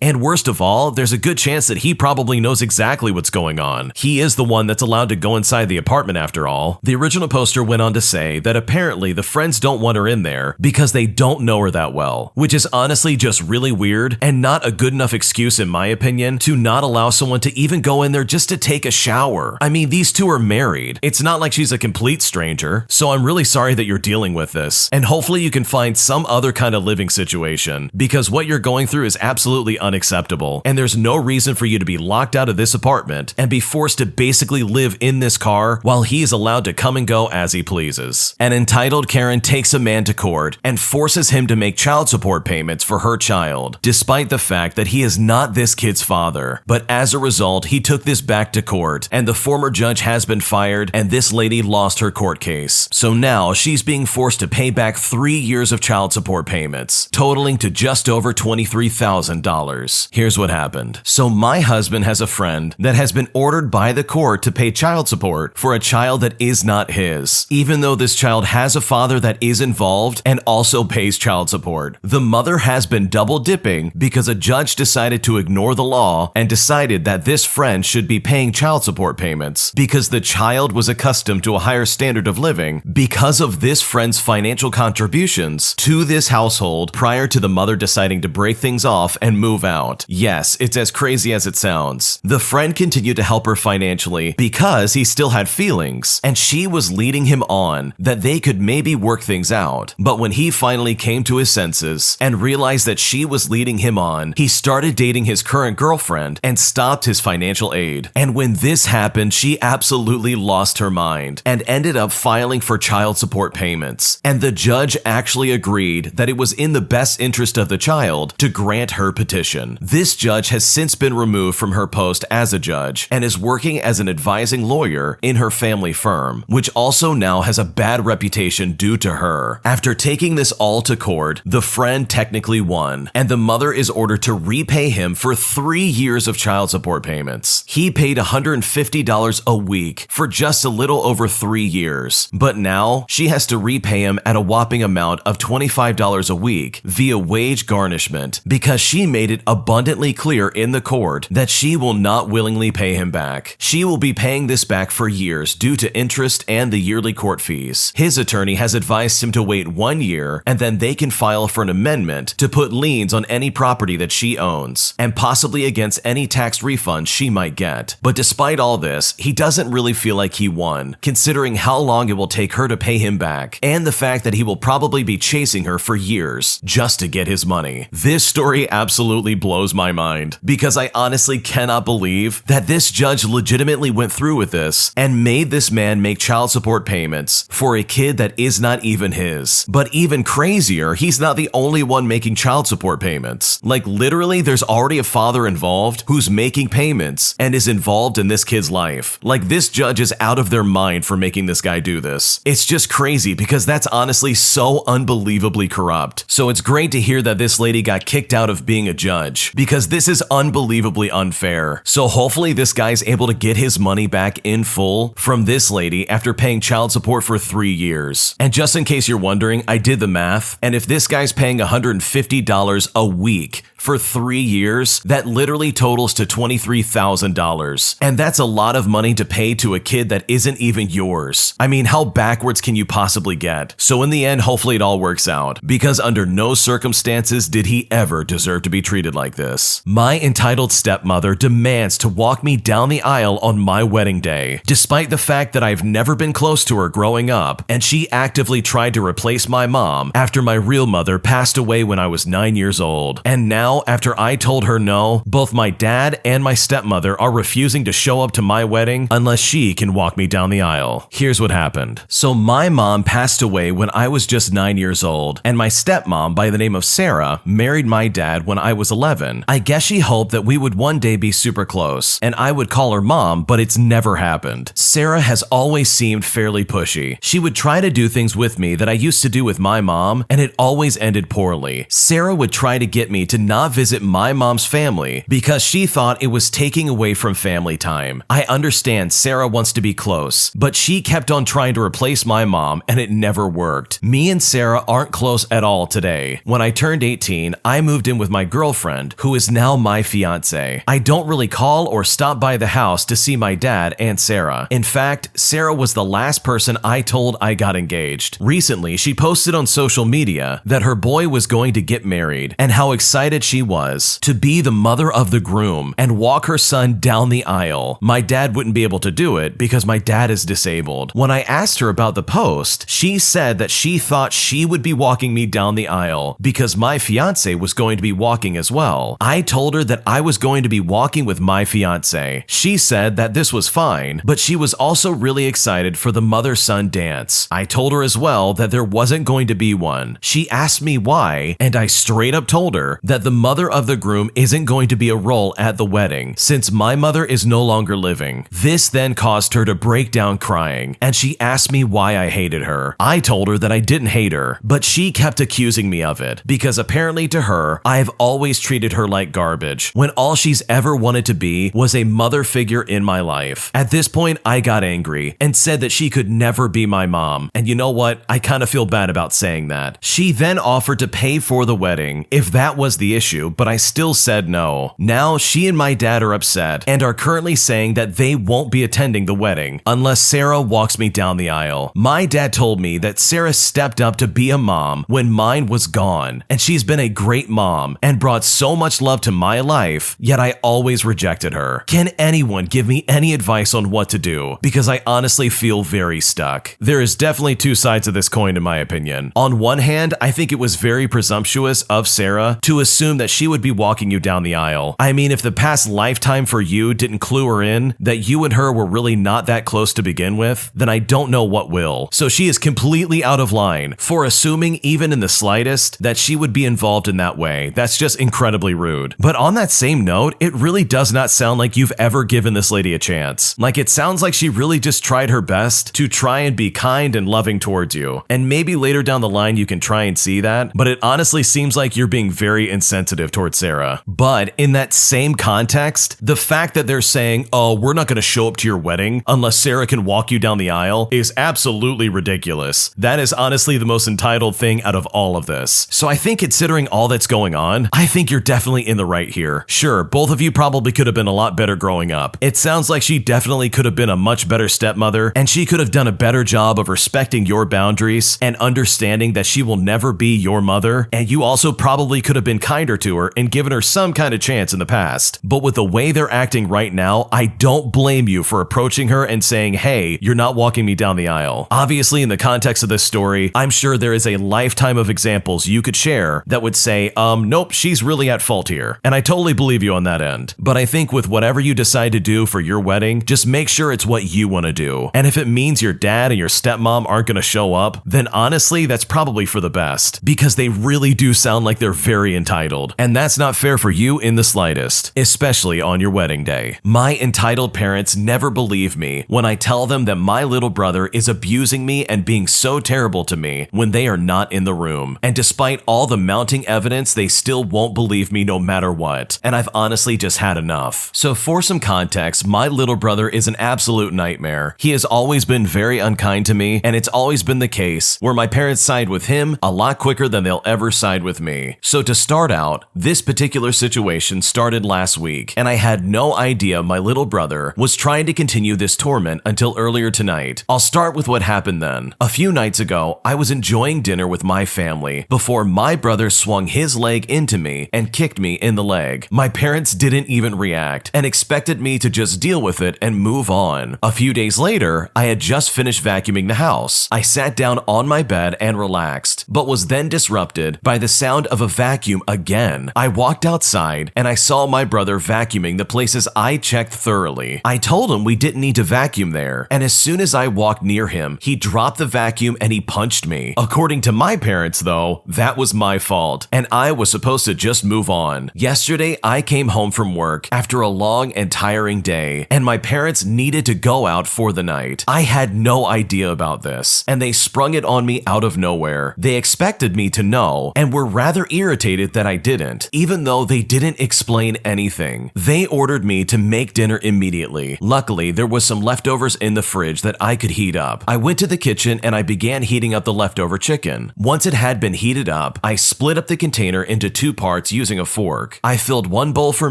And worst of all, there's a good chance that he probably knows exactly what's going on. He is the one that's allowed to go inside the apartment after all. The original poster went on to say that apparently the friends don't want her in there because they don't know her that well, which is honestly just really weird and not a good enough excuse in my opinion to not allow someone to even go in there just to take a shower. I mean, these two are married. It's not like she's a complete stranger, so I'm really sorry that you're dealing with this, and hopefully you can find some other kind of living situation because what you're going through is absolutely unacceptable, and there's no reason for you to be locked out of this apartment and be forced to basically live in this car while he is allowed to come and go as he pleases. An entitled Karen takes a man to court and forces him to make child support payments for her child, despite the fact that he is not this kid's father. But as a result, he took this back to court, and the former judge has been fired, and this lady lost her court case. So now she's being forced to pay back 3 years of child support payments, totaling to just over $23,000. Here's what happened. So my husband has a friend that has been ordered by the court to pay child support for a child that is not his, even though this child has a father that is involved and also pays child support. The mother has been double dipping because a judge decided to ignore the law and decided that this friend should be paying child support payments because the child was accustomed to a higher standard of living because of this friend's financial contributions to this household prior to the mother deciding to break things off and move out. Yes, it's as crazy as it sounds. The friend continued to help her financially because he still had feelings, and she was leading him on that they could maybe work things out. But when he finally came to his senses and realized that she was leading him on, he started dating his current girlfriend and stopped his financial aid. And when this happened, she absolutely lost her mind and ended up filing for child support payments. And the judge actually agreed that it was in the best interest of the child to grant her petition. This judge has since been removed from her post as a judge and is working as an advising lawyer in her family family firm, which also now has a bad reputation due to her. After taking this all to court, the friend technically won, and the mother is ordered to repay him for 3 years of child support payments. He paid $150 a week for just a little over 3 years, but now she has to repay him at a whopping amount of $25 a week via wage garnishment because she made it abundantly clear in the court that she will not willingly pay him back. She will be paying this back for years due to interest and the yearly court fees. His attorney has advised him to wait 1 year and then they can file for an amendment to put liens on any property that she owns and possibly against any tax refunds she might get. But despite all this, he doesn't really feel like he won, considering how long it will take her to pay him back and the fact that he will probably be chasing her for years just to get his money. This story absolutely blows my mind because I honestly cannot believe that this judge legitimately went through with this and made this man make child support payments for a kid that is not even his. But even crazier, he's not the only one making child support payments. Like literally, there's already a father involved who's making payments and is involved in this kid's life. Like this judge is out of their mind for making this guy do this. It's just crazy because that's honestly so unbelievably corrupt. So it's great to hear that this lady got kicked out of being a judge because this is unbelievably unfair. So hopefully this guy's able to get his money back in full from this lady after paying child support for 3 years. And just in case you're wondering, I did the math, and if this guy's paying $150 a week for 3 years, that literally totals to $23,000. And that's a lot of money to pay to a kid that isn't even yours. I mean, how backwards can you possibly get? So in the end, hopefully it all works out, because under no circumstances did he ever deserve to be treated like this. My entitled stepmother demands to walk me down the aisle on my wedding day, despite the fact that I've never been close to her growing up, and she actively tried to replace my mom after my real mother passed away when I was 9 years old. And now, after I told her no, both my dad and my stepmother are refusing to show up to my wedding unless she can walk me down the aisle. Here's what happened. So my mom passed away when I was just 9 years old, and my stepmom by the name of Sarah married my dad when I was 11. I guess she hoped that we would one day be super close, and I would call her mom, but it's never happened. Sarah has always seemed fairly pushy. She would try to do things with me that I used to do with my mom, and it always ended poorly. Sarah would try to get me to not visit my mom's family because she thought it was taking away from family time. I understand Sarah wants to be close, but she kept on trying to replace my mom and it never worked. Me and Sarah aren't close at all today. When I turned 18, I moved in with my girlfriend, who is now my fiancé. I don't really call or stop by the house to see my dad and Sarah. In fact, Sarah was the last person I told I got engaged. Recently, she posted on social media that her boy was going to get married and how excited she was to be the mother of the groom and walk her son down the aisle. My dad wouldn't be able to do it because my dad is disabled. When I asked her about the post, she said that she thought she would be walking me down the aisle because my fiance was going to be walking as well. I told her that I was going to be walking with my fiance. She said that this was fine, but she was also really excited for the mother-son dance. I told her as well that there wasn't going to be one. She asked me why, and I straight up told her that the mother of the groom isn't going to be a role at the wedding since my mother is no longer living. This then caused her to break down crying, and she asked me why I hated her. I told her that I didn't hate her, but she kept accusing me of it because apparently to her, I've always treated her like garbage when all she's ever wanted to be was a mother figure in my life. At this point, I got angry and said that she could never be my mom. And you know what? I kind of feel bad about saying that. She then offered to pay for the wedding if that was the issue, but I still said no. Now she and my dad are upset and are currently saying that they won't be attending the wedding unless Sarah walks me down the aisle. My dad told me that Sarah stepped up to be a mom when mine was gone, and she's been a great mom and brought so much love to my life, yet I always rejected her. Can anyone give me any advice on what to do? Because I honestly feel very stuck. There is definitely two sides of this coin in my opinion. On one hand, I think it was very presumptuous of Sarah to assume that she would be walking you down the aisle. I mean, if the past lifetime for you didn't clue her in that you and her were really not that close to begin with, then I don't know what will. So she is completely out of line for assuming even in the slightest that she would be involved in that way. That's just incredibly rude. But on that same note, it really does not sound like you've ever given this lady a chance. Like, it sounds like she really just tried her best to try and be kind and loving towards you. And maybe later down the line you can try and see that, but it honestly seems like you're being very insensitive towards Sarah. But in that same context, the fact that they're saying, oh, we're not going to show up to your wedding unless Sarah can walk you down the aisle is absolutely ridiculous. That is honestly the most entitled thing out of all of this. So I think considering all that's going on, I think you're definitely in the right here. Sure, both of you probably could have been a lot better growing up. It sounds like she definitely could have been a much better stepmother, and she could have done a better job of respecting your boundaries and understanding that she will never be your mother, and you also probably could have been kinder to her and given her some kind of chance in the past. But with the way they're acting right now, I don't blame you for approaching her and saying, hey, you're not walking me down the aisle. Obviously, in the context of this story, I'm sure there is a lifetime of examples you could share that would say, nope, she's really at fault here. And I totally believe you on that end. But I think with whatever you decide to do for your wedding, just make sure it's what you want to do. And if it means your dad and your stepmom aren't going to show up, then honestly, that's probably for the best, because they really do sound like they're very entitled. And that's not fair for you in the slightest, especially on your wedding day. My entitled parents never believe me when I tell them that my little brother is abusing me and being so terrible to me when they are not in the room. And despite all the mounting evidence, they still won't believe me no matter what. And I've honestly just had enough. So for some context, my little brother is an absolute nightmare. He has always been very unkind to me, and it's always been the case where my parents side with him a lot quicker than they'll ever side with me. So to start out, this particular situation started last week, and I had no idea my little brother was trying to continue this torment until earlier tonight. I'll start with what happened then. A few nights ago, I was enjoying dinner with my family before my brother swung his leg into me and kicked me in the leg. My parents didn't even react and expected me to just deal with it and move on. A few days later, I had just finished vacuuming the house. I sat down on my bed and relaxed, but was then disrupted by the sound of a vacuum again. I walked outside and I saw my brother vacuuming the places I checked thoroughly. I told him we didn't need to vacuum there, and as soon as I walked near him, he dropped the vacuum and he punched me. According to my parents, though, that was my fault, and I was supposed to just move on. Yesterday, I came home from work after a long and tiring day, and my parents needed to go out for the night. I had no idea about this, and they sprung it on me out of nowhere. They expected me to know, and were rather irritated that I didn't, even though they didn't explain anything. They ordered me to make dinner immediately. Luckily, there was some leftovers in the fridge that I could heat up. I went to the kitchen and I began heating up the leftover chicken. Once it had been heated up, I split up the container into two parts using a fork. I filled one bowl for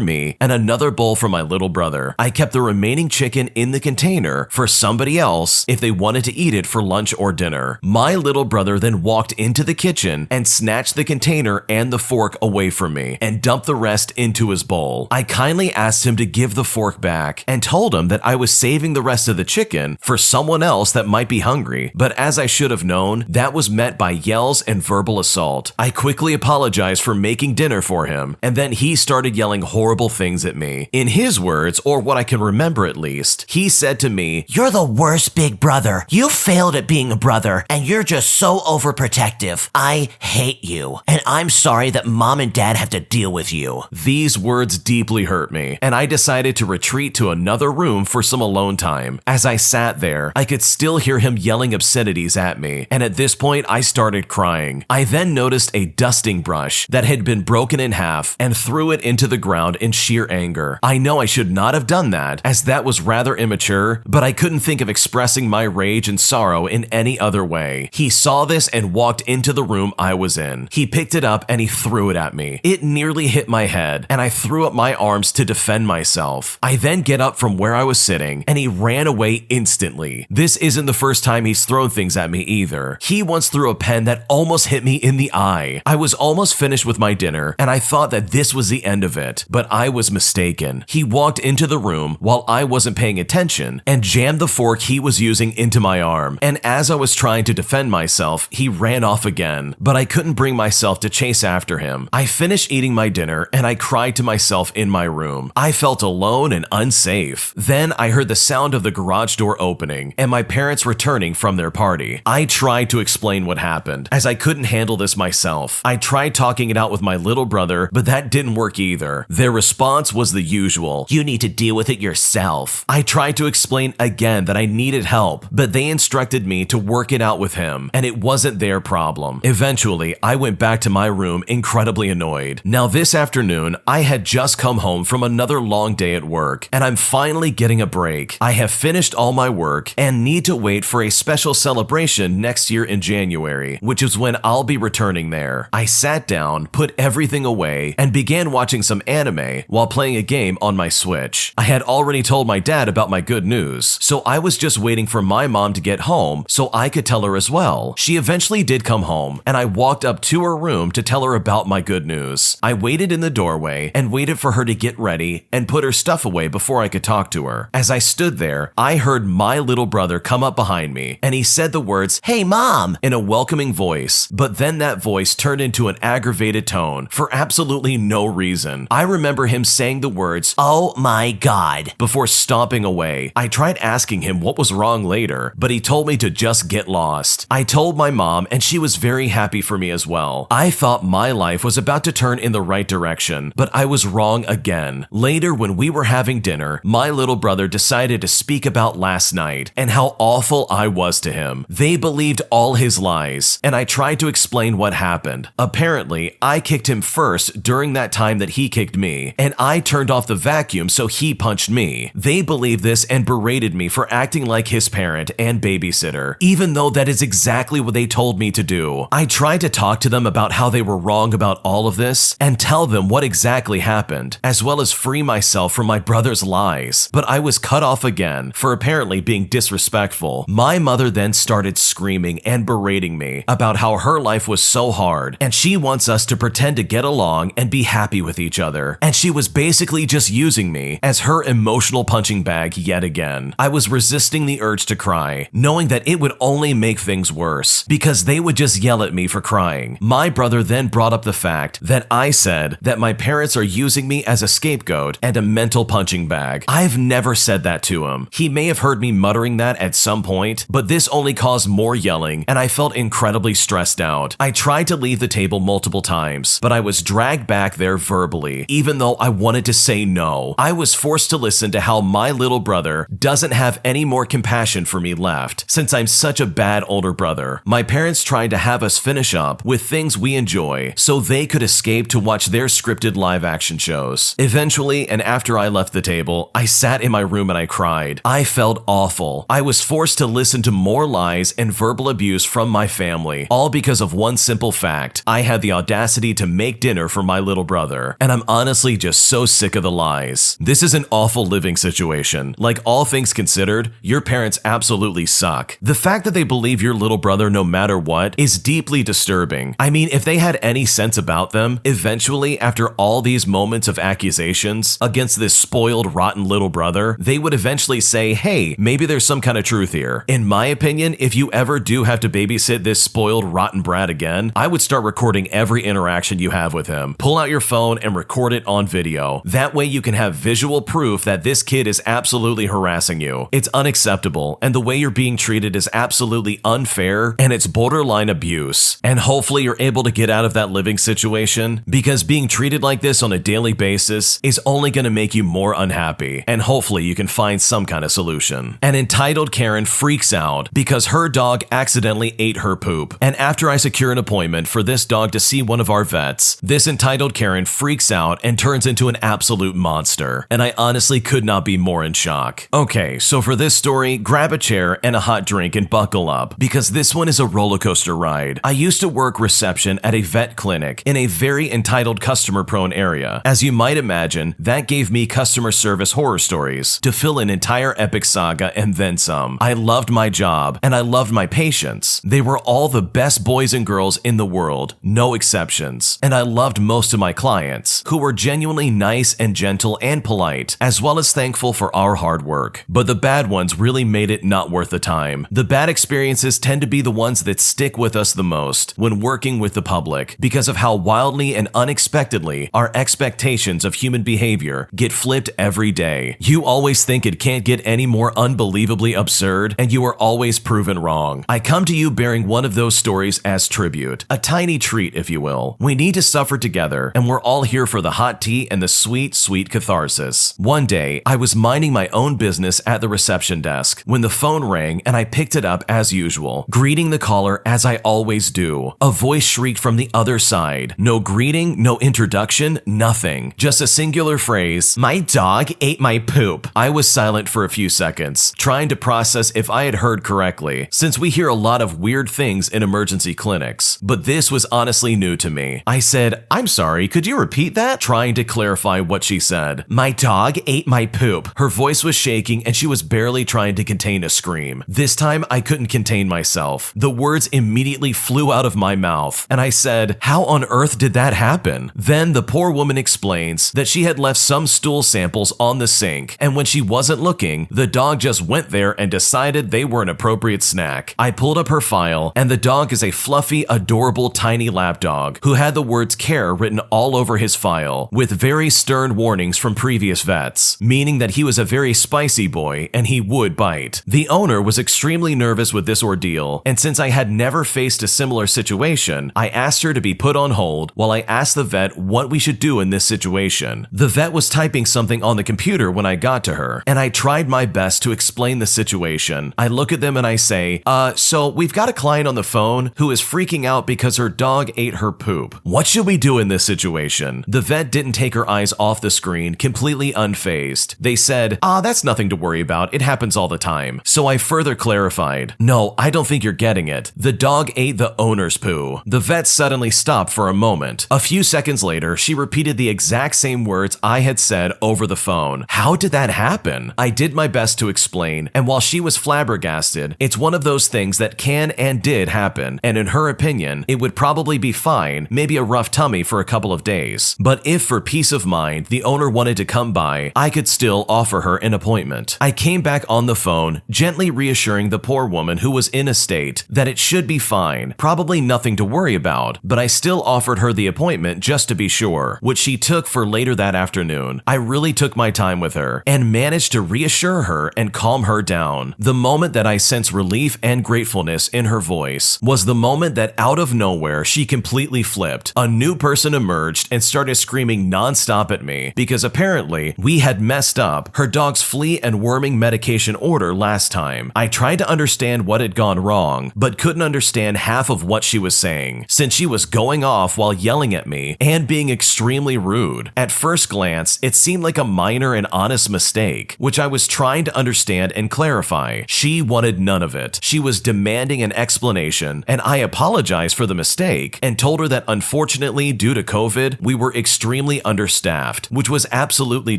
me and another bowl for my little brother. I kept the remaining chicken in the container for somebody else if they wanted to eat it for lunch or dinner. My little brother then walked into the kitchen and snatched the container and the fork away from me and dumped the rest into his bowl. I kindly asked him to give the fork back and told him that I was saving the rest of the chicken for someone else that might be hungry, but as I should have known, that was met by yells and verbal assault. I quickly apologized for making dinner for him, and then he started yelling horrible things at me. In his words, or what I can remember at least, he said to me, "You're the worst big brother. You failed at being a brother, and you're just so overprotective. I hate you, and I'm sorry that mom and dad have to deal with you." These words deeply hurt me, and I decided to retreat to another room for some alone time. As I sat there, I could still hear him yelling obscenities at me, and at this point, I started crying. I then noticed a dusting brush that had been broken in half and threw it into the ground in sheer anger. I know I should not have done that, as that was rather immature, but I couldn't think of expressing my rage and sorrow in any other way. He saw this and walked into the room I was in. He picked it up and he threw it at me. It nearly hit my head, and I threw up my arms to defend myself. I then get up from where I was sitting, and he ran away instantly. This isn't the first time he's thrown things at me either. He once threw a pen that almost hit me in the eye. I was almost finished with my dinner, and I thought that this was the end of it, but I was mistaken. He walked into the room while I wasn't paying attention and jammed the fork he was using into my arm, and as I was trying to defend myself, he ran off again, but I couldn't bring myself to chase after him. I finished eating my dinner and I cried to myself in my room. I felt alone and unsafe. Then I heard the sound of the garage door opening and my parents returning from their party. I tried to explain what happened, as I couldn't handle this myself. I tried talking it out with my little brother, but that didn't work either. Their response was the usual: "You need to deal with it yourself." I tried to explain again that I needed help, but they instructed me to work it out with him, and it wasn't their problem. Eventually, I went back to my room incredibly annoyed. Now this afternoon, I had just come home from another long day at work, and I'm finally getting a break. I have finished all my work and need to wait for a special celebration next year in January, which is when I'll be returning there. I sat down, put everything away, and began watching some anime while playing a game on my Switch. I had already told my dad about my good news, so I was just waiting for my mom to get home so I could tell her as well. She eventually did come home, and I walked up to her room to tell her about my good news. I waited in the doorway and waited for her to get ready and put her stuff away before I could talk to her. As I stood there, I heard my little brother come up behind me, and he said the words, "Hey, Mom," in a welcoming voice, but then that voice turned into an aggravated tone for absolutely no reason. I remember him saying the words, "Oh my God," before stomping away. I tried asking him what was wrong later, but he told me to just get lost. I told my mom, and she was very happy for me as well. I thought my life was about to turn in the right direction, but I was wrong again. Later, when we were having dinner, my little brother decided to speak about last night and how awful I was to him. They believed all his lies, and I tried to explain what happened. Apparently, I kicked him first during that time that he kicked me, and I turned off the vacuum so he punched me. They believed this and berated me for acting like his parent and babysitter, even though that is exactly what they told me to do. I tried to talk to them about how they were wrong about all of this and tell them what exactly happened, as well as free myself from my brother's lies, but I was cut off again for apparently being disrespectful. My mother then started screaming and berating me about how her life was so hard, and she wants us to pretend to get along and be happy with each other, and she was basically just using me as her emotional punching bag yet again. I was resisting the urge to cry, knowing that it would only make things worse, because they would just yell at me for crying. My brother then brought up the fact that I said that my parents are using me as a scapegoat and a mental punching bag. I've never said that to him. He may have heard me muttering that at some point, but this only caused more yelling, and I felt incredibly stressed out. I tried to leave the table multiple times, but I was dragged back there verbally, even though I wanted to say no. I was forced to listen to how my little brother doesn't have any more compassion for me left, since I'm such a bad older brother. My parents tried to have us finish up with things we enjoy so they could escape to watch their scripted live action shows. Eventually, and after I left the table, I sat in my room and I cried. I felt awful. I was forced to listen to more lies and verbal abuse from my family, all because of one simple fact: I had the audacity to make dinner for my little brother, and I'm honestly just so sick of the lies. This is an awful living situation. Like, all things considered, your parents absolutely suck. The fact that they believe your little brother no matter what is deeply disturbing. I mean, if they had any sense about them, eventually, after all these moments of accusations against this spoiled, rotten little brother, they would eventually say, hey, maybe there's some kind of truth here. In my opinion, if you ever do have to babysit this spoiled, rotten brat again, I would start recording every interaction you have with him. Pull out your phone and record it on video. That way you can have visual proof that this kid is absolutely harassing you. It's unacceptable, and the way you're being treated is absolutely unfair, and it's borderline abuse. And hopefully you're able to get out of that living situation, because being treated like this on a daily basis is only going to make you more unhappy, and hopefully you can find some kind of solution. An entitled Karen freaks out because her dog accidentally ate her poop, and after I secure an appointment for this dog to see one of our vets, this entitled Karen freaks out and turns into an absolute monster, and I honestly could not be more in shock. Okay, so for this story, grab a chair and a hot drink and buckle up, because this one is a roller coaster ride. I used to work reception at a vet clinic in a very entitled, customer-prone area. As you might imagine, that gave me customer service horror stories to fill an entire epic saga and then some. I loved my job, and I loved my patients. They were all the best boys and girls in the world, no exceptions. And I loved most of my clients, who were genuinely nice and gentle and polite, as well as thankful for our hard work. But the bad ones really made it not worth the time. The bad experiences tend to be the ones that stick with us the most when working with the public, because of how wild wildly and unexpectedly, our expectations of human behavior get flipped every day. You always think it can't get any more unbelievably absurd, and you are always proven wrong. I come to you bearing one of those stories as tribute, a tiny treat, if you will. We need to suffer together, and we're all here for the hot tea and the sweet, sweet catharsis. One day, I was minding my own business at the reception desk when the phone rang and I picked it up as usual, greeting the caller as I always do. A voice shrieked from the other side. No greeting, no introduction, nothing. Just a singular phrase, "My dog ate my poop." I was silent for a few seconds, trying to process if I had heard correctly, since we hear a lot of weird things in emergency clinics. But this was honestly new to me. I said, "I'm sorry, could you repeat that?" trying to clarify what she said. "My dog ate my poop." Her voice was shaking and she was barely trying to contain a scream. This time I couldn't contain myself. The words immediately flew out of my mouth, and I said, "How on earth did that happen?" Then the poor woman explains that she had left some stool samples on the sink, and when she wasn't looking, the dog just went there and decided they were an appropriate snack. I pulled up her file, and the dog is a fluffy, adorable, tiny lapdog who had the words care written all over his file, with very stern warnings from previous vets, meaning that he was a very spicy boy and he would bite. The owner was extremely nervous with this ordeal, and since I had never faced a similar situation, I asked her to be put on hold while I asked the vet what we should do in this situation. The vet was typing something on the computer when I got to her, and I tried my best to explain the situation. I look at them and I say, so we've got a client on the phone who is freaking out because her dog ate her poop. What should we do in this situation?" The vet didn't take her eyes off the screen, completely unfazed. They said, "That's nothing to worry about. It happens all the time." So I further clarified, "No, I don't think you're getting it. The dog ate the owner's poo." The vet suddenly stopped for a moment. A few seconds later, she repeated the exact same words I had said over the phone. How did that happen? I did my best to explain, and while she was flabbergasted, it's one of those things that can and did happen, and in her opinion, it would probably be fine, maybe a rough tummy for a couple of days. But if for peace of mind, the owner wanted to come by, I could still offer her an appointment. I came back on the phone, gently reassuring the poor woman who was in a state that it should be fine, probably nothing to worry about, but I still offered her the appointment just to be sure, which she took for later that afternoon. I really took my time with her and managed to reassure her and calm her down. The moment that I sensed relief and gratefulness in her voice was the moment that out of nowhere she completely flipped. A new person emerged and started screaming nonstop at me because apparently we had messed up her dog's flea and worming medication order last time. I tried to understand what had gone wrong, but couldn't understand half of what she was saying, since she was going off while yelling at me and being extremely rude. At first glance, it seemed like a minor and honest mistake, which I was trying to understand and clarify. She wanted none of it. She was demanding an explanation, and I apologized for the mistake and told her that unfortunately, due to COVID, we were extremely understaffed, which was absolutely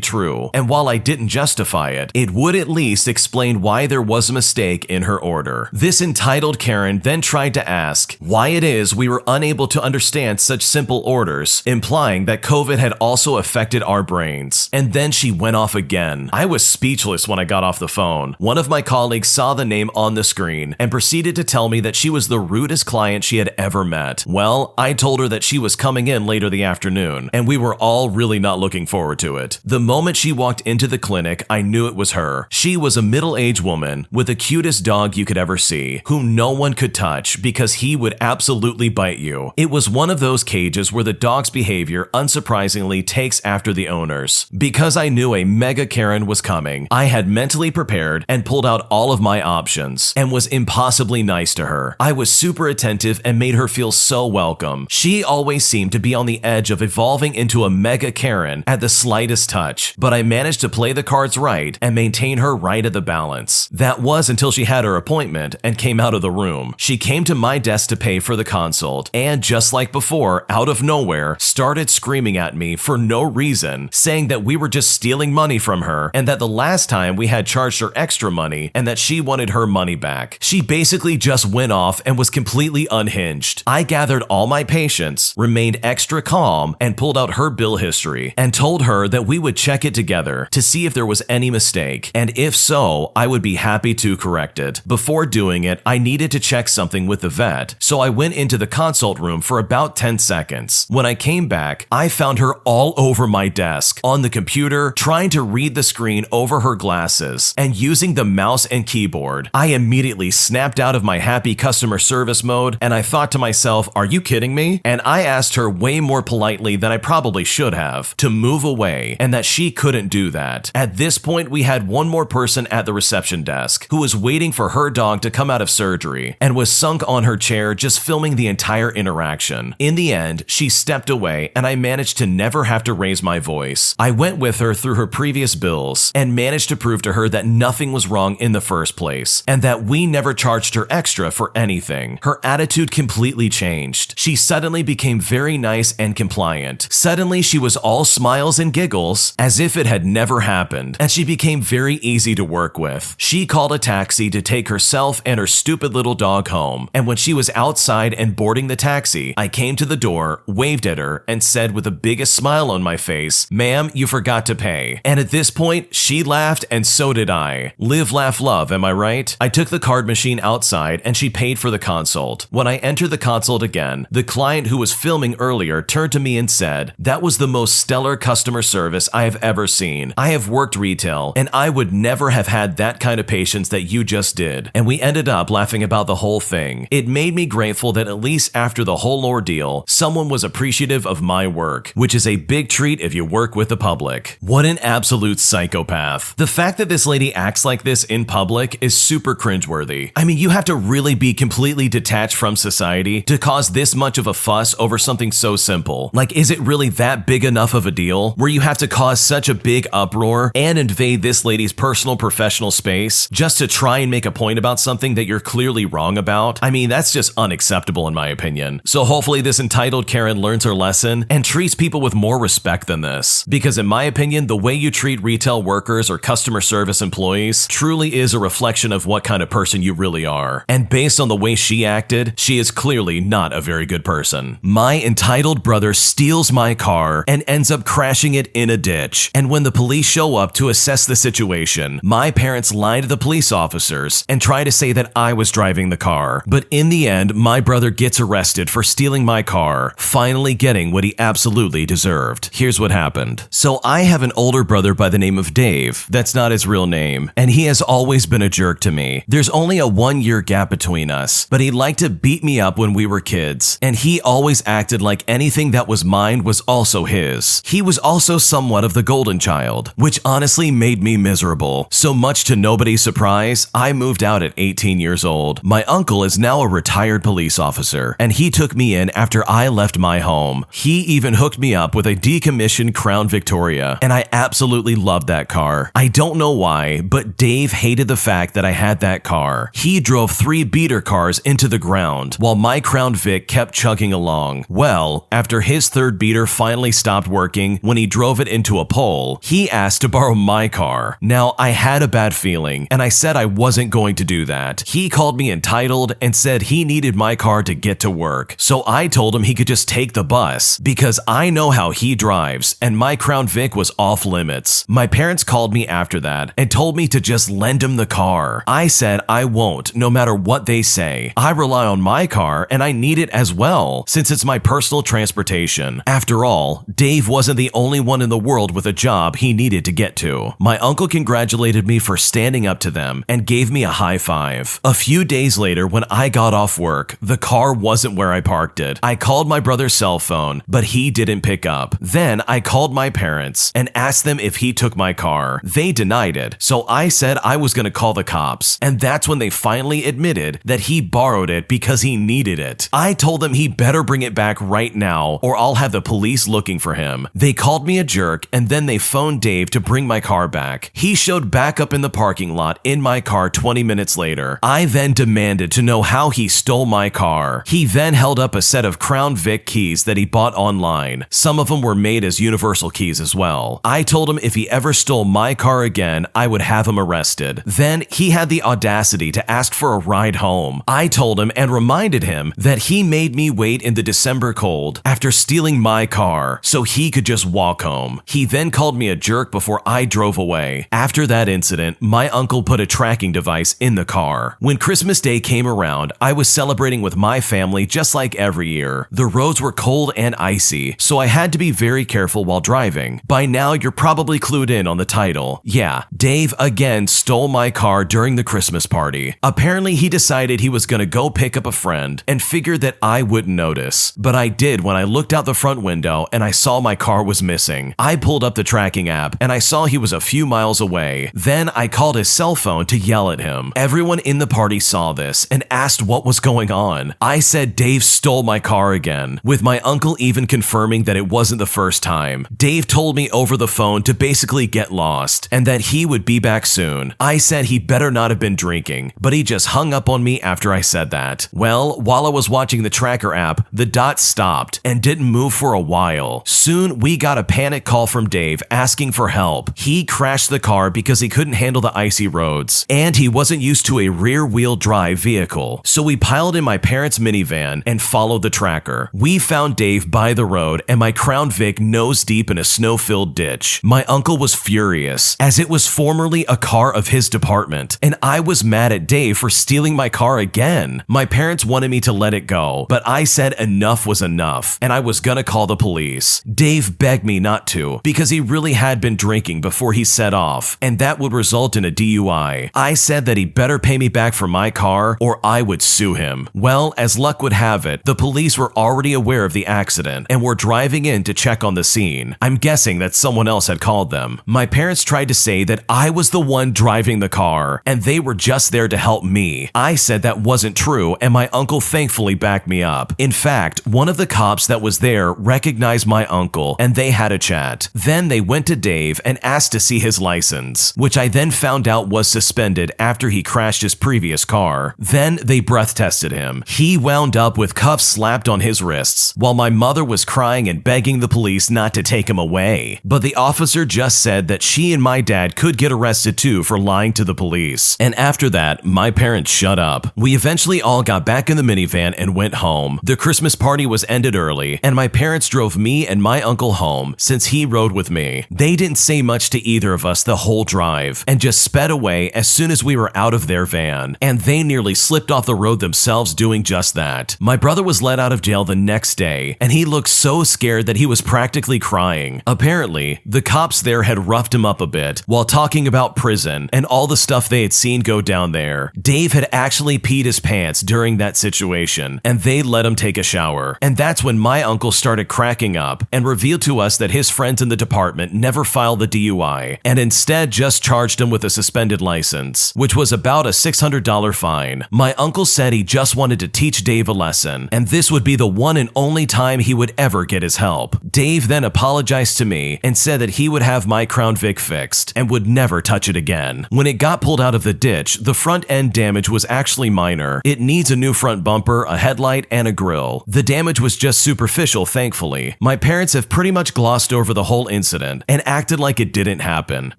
true. And while I didn't justify it, it would at least explain why there was a mistake in her order. This entitled Karen then tried to ask why it is we were unable to understand such simple orders, implying that COVID had also affected our brains. And then she went off again. I was speechless when I got off the phone. One of my colleagues saw the name on the screen and proceeded to tell me that she was the rudest client she had ever met. Well, I told her that she was coming in later the afternoon, and we were all really not looking forward to it. The moment she walked into the clinic, I knew it was her. She was a middle-aged woman with the cutest dog you could ever see, whom no one could touch because he would absolutely bite you. It was one of those cages where the dog's behavior unsurprisingly takes after the owner's. Because I knew a mega Karen was coming, I had mentally prepared and pulled out all of my options and was impossibly nice to her. I was super attentive and made her feel so welcome. She always seemed to be on the edge of evolving into a mega Karen at the slightest touch, but I managed to play the cards right and maintain her right at the balance. That was until she had her appointment and came out of the room. She came to my desk to pay for the consult, and just like before, out of nowhere, started screaming at me for no reason, saying that we were just stealing money from her and that the last time we had charged her extra money and that she wanted her money back. She basically just went off and was completely unhinged. I gathered all my patience, remained extra calm, and pulled out her bill history and told her that we would check it together to see if there was any mistake, and if so, I would be happy to correct it. Before doing it, I needed to check something with the vet, so I went into the consult room for about 10 seconds seconds. When I came back, I found her all over my desk, on the computer, trying to read the screen over her glasses, and using the mouse and keyboard. I immediately snapped out of my happy customer service mode, and I thought to myself, are you kidding me? And I asked her way more politely than I probably should have to move away, and that she couldn't do that. At this point, we had one more person at the reception desk who was waiting for her dog to come out of surgery and was sunk on her chair just filming the entire interaction. In the end, she stepped away and I managed to never have to raise my voice. I went with her through her previous bills and managed to prove to her that nothing was wrong in the first place and that we never charged her extra for anything. Her attitude completely changed. She suddenly became very nice and compliant. Suddenly, she was all smiles and giggles as if it had never happened, and she became very easy to work with. She called a taxi to take herself and her stupid little dog home, and when she was outside and boarding the taxi, I came to the door, waved at her, and said with the biggest smile on my face, "Ma'am, you forgot to pay." And at this point, she laughed and so did I. Live, laugh, love, am I right? I took the card machine outside and she paid for the consult. When I entered the consult again, the client who was filming earlier turned to me and said, "That was the most stellar customer service I have ever seen. I have worked retail and I would never have had that kind of patience that you just did." And we ended up laughing about the whole thing. It made me grateful that at least after the whole ordeal, someone was appreciative of my work, which is a big treat if you work with the public. What an absolute psychopath. The fact that this lady acts like this in public is super cringeworthy. I mean, you have to really be completely detached from society to cause this much of a fuss over something so simple. Like, is it really that big enough of a deal where you have to cause such a big uproar and invade this lady's personal professional space just to try and make a point about something that you're clearly wrong about? I mean, that's just unacceptable in my opinion. So hopefully this entitled Karen learns her lesson and treats people with more respect than this. Because in my opinion, the way you treat retail workers or customer service employees truly is a reflection of what kind of person you really are. And based on the way she acted, she is clearly not a very good person. My entitled brother steals my car and ends up crashing it in a ditch. And when the police show up to assess the situation, my parents lie to the police officers and try to say that I was driving the car. But in the end, my brother gets arrested for stealing my car, finally getting what he absolutely deserved. Here's what happened. So I have an older brother by the name of Dave. That's not his real name. And he has always been a jerk to me. There's only a 1-year gap between us, but he liked to beat me up when we were kids. And he always acted like anything that was mine was also his. He was also somewhat of the golden child, which honestly made me miserable. So much to nobody's surprise, I moved out at 18 years old. My uncle is now a retired police officer, and he took me in after I left my home. He even hooked me up with a decommissioned Crown Victoria, and I absolutely loved that car. I don't know why, but Dave hated the fact that I had that car. He drove 3 beater cars into the ground, while my Crown Vic kept chugging along. Well, after his 3rd beater finally stopped working when he drove it into a pole, he asked to borrow my car. Now, I had a bad feeling, and I said I wasn't going to do that. He called me entitled and said he needed my car to get to work. So I told him he could just take the bus, because I know how he drives, and my Crown Vic was off limits. My parents called me after that and told me to just lend him the car. I said I won't, no matter what they say. I rely on my car, and I need it as well, since it's my personal transportation. After all, Dave wasn't the only one in the world with a job he needed to get to. My uncle congratulated me for standing up to them and gave me a high five. A few days later, when I got off work, the car wasn't where I parked it. I called my brother's cell phone, but he didn't pick up. Then I called my parents and asked them if he took my car. They denied it, so I said I was going to call the cops, and that's when they finally admitted that he borrowed it because he needed it. I told them he better bring it back right now, or I'll have the police looking for him. They called me a jerk, and then they phoned Dave to bring my car back. He showed back up in the parking lot in my car 20 minutes later. I then demanded to know how he stole my car. He then held up a set of Crown Vic keys that he bought online. Some of them were made as universal keys as well. I told him if he ever stole my car again, I would have him arrested. Then he had the audacity to ask for a ride home. I told him and reminded him that he made me wait in the December cold after stealing my car so he could just walk home. He then called me a jerk before I drove away. After that incident, my uncle put a tracking device in the car. When Christmas Day came around, I was celebrating with my family just like every year. The The roads were cold and icy, so I had to be very careful while driving. By now, you're probably clued in on the title. Yeah, Dave again stole my car during the Christmas party. Apparently, he decided he was gonna go pick up a friend and figured that I wouldn't notice. But I did when I looked out the front window and I saw my car was missing. I pulled up the tracking app and I saw he was a few miles away. Then I called his cell phone to yell at him. Everyone in the party saw this and asked what was going on. I said Dave stole my car again, with my uncle even confirming that it wasn't the first time. Dave told me over the phone to basically get lost and that he would be back soon. I said he better not have been drinking, but he just hung up on me after I said that. Well, while I was watching the tracker app, the dot stopped and didn't move for a while. Soon, we got a panic call from Dave asking for help. He crashed the car because he couldn't handle the icy roads, and he wasn't used to a rear-wheel drive vehicle. So we piled in my parents' minivan and followed the tracker. We found Dave by the road and my Crown Vic nose deep in a snow-filled ditch. My uncle was furious, as it was formerly a car of his department, and I was mad at Dave for stealing my car again. My parents wanted me to let it go, but I said enough was enough, and I was gonna call the police. Dave begged me not to, because he really had been drinking before he set off, and that would result in a DUI. I said that he better pay me back for my car, or I would sue him. Well, as luck would have it, the police were already aware of the accident, and were driving in to check on the scene. I'm guessing that someone else had called them. My parents tried to say that I was the one driving the car, and they were just there to help me. I said that wasn't true, and my uncle thankfully backed me up. In fact, one of the cops that was there recognized my uncle, and they had a chat. Then they went to Dave and asked to see his license, which I then found out was suspended after he crashed his previous car. Then they breath tested him. He wound up with cuffs slapped on his wrists, while my mother was crying and begging the police not to take him away. But the officer just said that she and my dad could get arrested too for lying to the police. And after that, my parents shut up. We eventually all got back in the minivan and went home. The Christmas party was ended early, and my parents drove me and my uncle home since he rode with me. They didn't say much to either of us the whole drive, and just sped away as soon as we were out of their van, and they nearly slipped off the road themselves doing just that. My brother was let out of jail the next day, and he looked so scared that he was practically crying. Apparently, the cops there had roughed him up a bit while talking about prison and all the stuff they had seen go down there. Dave had actually peed his pants during that situation, and they let him take a shower. And that's when my uncle started cracking up and revealed to us that his friends in the department never filed the DUI and instead just charged him with a suspended license, which was about a $600 fine. My uncle said he just wanted to teach Dave a lesson, and this would be the one and only time he would ever get his help. Dave then apologized to me and said that he would have my Crown Vic fixed and would never touch it again. When it got pulled out of the ditch, the front end damage was actually minor. It needs a new front bumper, a headlight, and a grille. The damage was just superficial, thankfully. My parents have pretty much glossed over the whole incident and acted like it didn't happen.